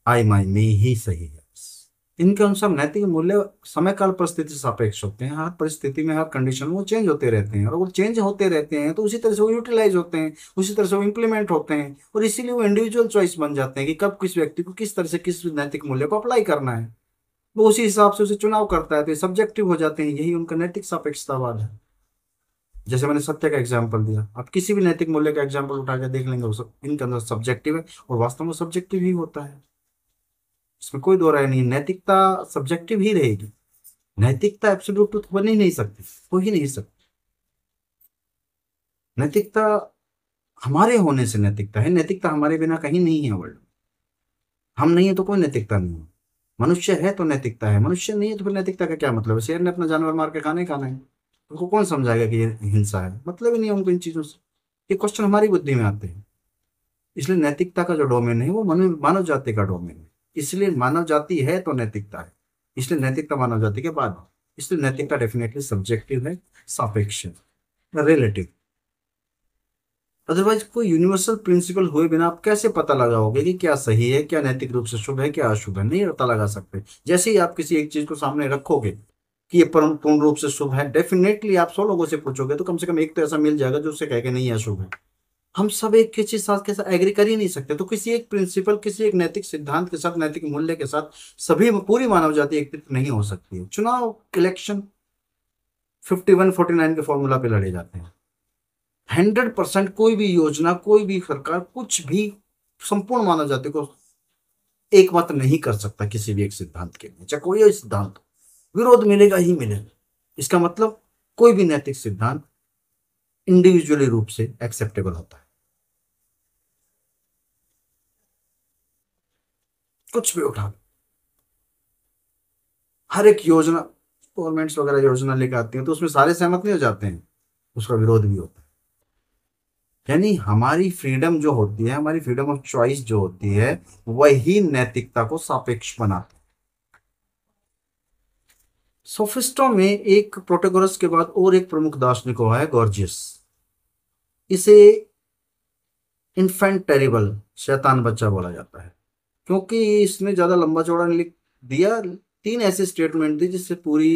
आई माई मी ही सही है बस। इनके अनुसार नैतिक मूल्य समय काल परिस्थिति सापेक्ष होते हैं। हर परिस्थिति में, हर कंडीशन में वो चेंज होते रहते हैं, और वो चेंज होते रहते हैं तो उसी तरह से वो यूटिलाइज होते हैं, उसी तरह से वो इम्प्लीमेंट होते हैं, और इसीलिए वो इंडिविजुअल चॉइस बन जाते हैं कि कब किस व्यक्ति को किस तरह से किस नैतिक मूल्य को अप्लाई करना है। वो उसी हिसाब से उसे चुनाव करता है, तो ये सब्जेक्टिव हो जाते हैं। यही उनका नैतिक सापेक्षतावाद है। जैसे मैंने सत्य का एग्जाम्पल दिया, आप किसी भी नैतिक मूल्य का एग्जाम्पल उठा के देख लेंगे, वो सब इनके अंदर सब्जेक्टिव है, और वास्तव में सब्जेक्टिव ही होता है। इसमें कोई दो राय नहीं, नैतिकता सब्जेक्टिव ही रहेगी। नैतिकता एब्सोल्यूट ट्रुथ बन ही नहीं सकती, हो ही नहीं सकती। नैतिकता हमारे होने से नैतिकता है, नैतिकता हमारे बिना कहीं नहीं है वर्ल्ड में। हम नहीं है तो कोई नैतिकता नहीं है। मनुष्य है तो नैतिकता है, मनुष्य नहीं है तो फिर नैतिकता का क्या मतलब है? शेर ने अपना जानवर मार के खाना ही खाना है, उनको कौन समझाएगा कि ये हिंसा है? मतलब ही नहीं है उनको इन चीजों से। ये क्वेश्चन हमारी बुद्धि में आते हैं। इसलिए नैतिकता का जो डोमेन है वो मानव जाति का डोमेन है। इसलिए मानव जाति है तो नैतिकता है, इसलिए नैतिकता मानव जाति के बाद है। इसलिए नैतिकता डेफिनेटली सब्जेक्टिव है, सापेक्ष है, रिलेटिव। अदरवाइज कोई यूनिवर्सल प्रिंसिपल हुए बिना आप कैसे पता लगाओगे कि क्या सही है, क्या नैतिक रूप से शुभ है, क्या अशुभ है? नहीं पता लगा सकते। जैसे ही आप किसी एक चीज को सामने रखोगे कि ये परम पूर्ण रूप से शुभ है, डेफिनेटली आप 100 लोगों से पूछोगे तो कम से कम एक तो ऐसा मिल जाएगा जो उससे कह के नहीं है अशुभ है। हम सब एक किसी साथ के साथ एग्री कर ही नहीं सकते, तो किसी एक प्रिंसिपल, किसी एक नैतिक सिद्धांत के साथ, नैतिक मूल्य के साथ सभी पूरी मानव जाति एक नहीं हो सकती है। चुनाव, इलेक्शन 51-49 के फॉर्मूला पे लड़े जाते हैं। 100% कोई भी योजना, कोई भी सरकार, कुछ भी संपूर्ण मानव जाति को एक मत नहीं कर सकता किसी भी एक सिद्धांत के लिए, चाहे कोई सिद्धांत हो। विरोध मिलेगा ही मिलेगा। इसका मतलब कोई भी नैतिक सिद्धांत इंडिविजुअली रूप से एक्सेप्टेबल होता है। कुछ भी उठा लो, हर एक योजना, गवर्नमेंट्स वगैरह योजना लेकर आती है तो उसमें सारे सहमत नहीं हो जाते हैं, उसका विरोध भी होता है। यानी हमारी फ्रीडम जो होती है, हमारी फ्रीडम ऑफ चॉइस जो होती है, वही नैतिकता को सापेक्ष बनाती है। सोफिस्टों में एक प्रोटेगोरस के बाद और एक प्रमुख दार्शनिक हुआ है, गॉर्जियस। इसे इन्फेंट टेरिबल, शैतान बच्चा बोला जाता है, क्योंकि इसने ज्यादा लंबा चौड़ा नहीं लिख दिया। 3 ऐसे स्टेटमेंट दी जिससे पूरी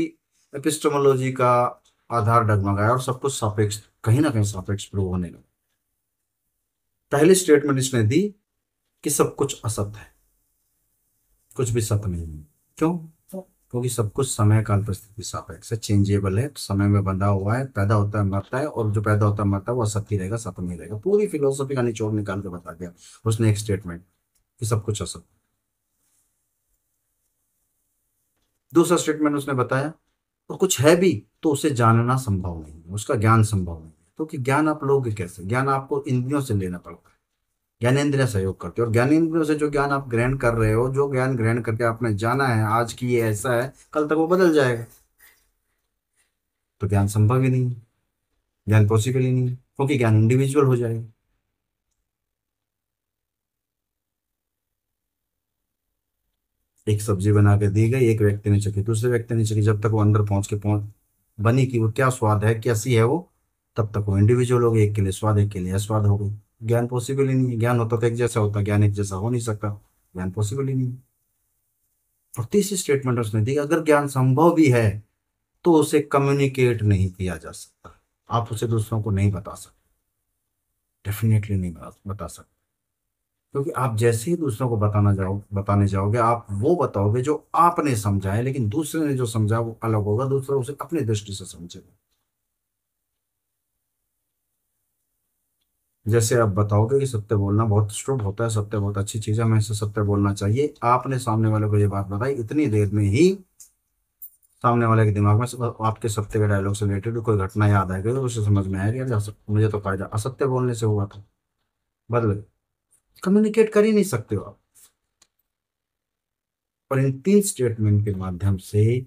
एपिस्टेमोलॉजी का आधार डगमगाया और सब कुछ सापेक्ष, कहीं ना कहीं सापेक्ष प्रूव होने लगा। पहली स्टेटमेंट इसने दी कि सब कुछ असत है, कुछ भी सत्य नहीं है। क्यों? क्योंकि सब कुछ समय काल परिस्थिति सापेक्ष है, चेंजेबल है, समय में बंधा हुआ है, पैदा होता है मरता है, और जो पैदा होता है मरता है वो असत्य ही रहेगा, सत्य नहीं रहेगा। पूरी फिलोसफी का निचोड़ निकाल के बता दिया उसने एक स्टेटमेंट कि सब कुछ असत। दूसरा स्टेटमेंट उसने बताया, और कुछ है भी तो उसे जानना संभव नहीं है, उसका ज्ञान संभव नहीं है। क्योंकि ज्ञान आप लोगे कैसे? ज्ञान आपको इंद्रियों से लेना पड़ता है, ज्ञानेंद्रिय सहयोग करते हैं, और ज्ञानेंद्रियों से जो ज्ञान आप ग्रहण कर रहे हो, जो ज्ञान ग्रहण करके आपने जाना है आज की ये ऐसा है, कल तक वो बदल जाएगा। तो ज्ञान संभव ही नहीं है, ज्ञान पॉसिबल ही नहीं है, क्योंकि ज्ञान इंडिविजुअल हो जाएगा। एक सब्जी बना के दी गई, एक व्यक्ति ने चखी, दूसरे व्यक्ति ने चखी, जब तक वो अंदर पहुंच के पहुंच बनी कि वो क्या स्वाद है, कैसी है वो, तब तक वो इंडिविजुअल हो गई। एक के लिए स्वाद, एक के लिए अस्वाद हो गई। ज्ञान पॉसिबल ही नहीं है। ज्ञान होता तो एक जैसा होता, ज्ञान एक जैसा हो नहीं सकता, ज्ञान पॉसिबल ही नहीं है। और तीसरी स्टेटमेंट उसने दी, अगर ज्ञान संभव भी है तो उसे कम्युनिकेट नहीं किया जा सकता, आप उसे दूसरों को नहीं बता सकते, डेफिनेटली नहीं बता सकते। क्योंकि आप जैसे ही दूसरों को बताने जाओगे, आप वो बताओगे जो आपने समझा है, लेकिन दूसरे ने जो समझा वो अलग होगा, दूसरा उसे अपनी दृष्टि से समझेगा। जैसे आप बताओगे कि सत्य बोलना बहुत शुभ होता है, सत्य बहुत अच्छी चीज है, हमें इसे सत्य बोलना चाहिए, आपने सामने वाले को ये बात बताई, इतनी देर में ही सामने वाले के दिमाग में आपके सत्य के डायलॉग से रिलेटेड कोई घटना याद आ गई, तो उसे समझ में आया कि यार मुझे तो फायदा असत्य बोलने से हुआ था। बदल कम्युनिकेट कर ही नहीं सकते हो आप। और इन 3 स्टेटमेंट के माध्यम से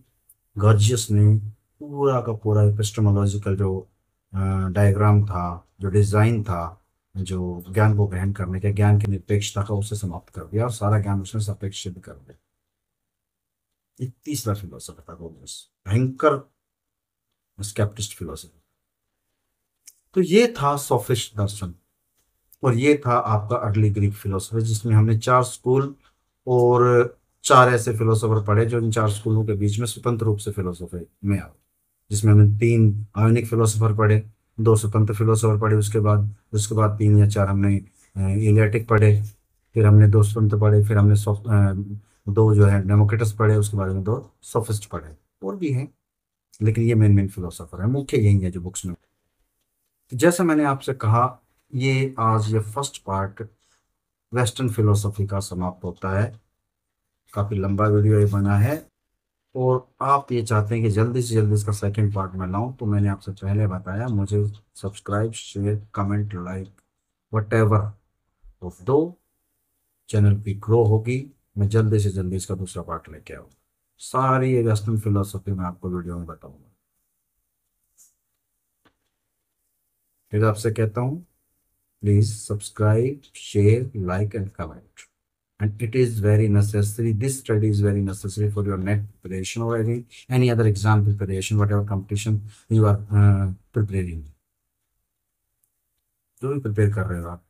गर्जियस ने पूरा का पूरा एपिस्टेमोलॉजिकल जो डायग्राम था, जो डिजाइन था, जो ज्ञान को ग्रहण करने के, ज्ञान की निरपेक्षता का, उसे समाप्त कर दिया, और सारा ज्ञान उसने सापेक्ष सिद्ध कर दिया। ये तीसरा फिलोसफर था गर्जियस, भयंकर स्केप्टिस्ट फिलोसफर। तो ये था सोफिस्ट दर्शन, और ये था आपका अर्ली ग्रीक फिलोसफी, जिसमें हमने 4 स्कूल और चार ऐसे फिलोसोफर पढ़े जो इन चार स्कूलों के बीच में स्वतंत्र रूप से फिलोसफी में आए, जिसमें हमने तीन आयोनिक फिलोसोफर पढ़े, दो स्वतंत्र फिलोसोफर पढ़े, उसके बाद तीन या चार हमने इलियाटिक पढ़े, फिर हमने दो स्वतंत्र पढ़े, फिर हमने दो जो है डेमोक्रिटस पढ़े, उसके बाद में दो सोफिस्ट पढ़े। और भी हैं, लेकिन ये मेन मेन फिलोसोफर है, मुख्य यही है जो बुक्स में। तो जैसा मैंने आपसे कहा, ये फर्स्ट पार्ट वेस्टर्न फिलोसफी का समाप्त होता है। काफी लंबा वीडियो ये बना है, और आप ये चाहते हैं कि जल्दी से जल्दी इसका सेकंड पार्ट मैं लाऊं, तो मैंने आपसे पहले बताया, मुझे subscribe, share, comment, like, what ever of दो, चैनल की ग्रो होगी। मैं जल्दी से जल्दी इसका दूसरा पार्ट लेके आऊँ, सारी ये वेस्टर्न फिलोसफी मैं आपको वीडियो में बताऊंगा। फिर आपसे कहता हूँ, please subscribe, share, like and comment. And it is very necessary, this study is very necessary for your net preparation or any other exam preparation, whatever competition you are preparing, जो भी प्रिपेयर कर रहे हो आप।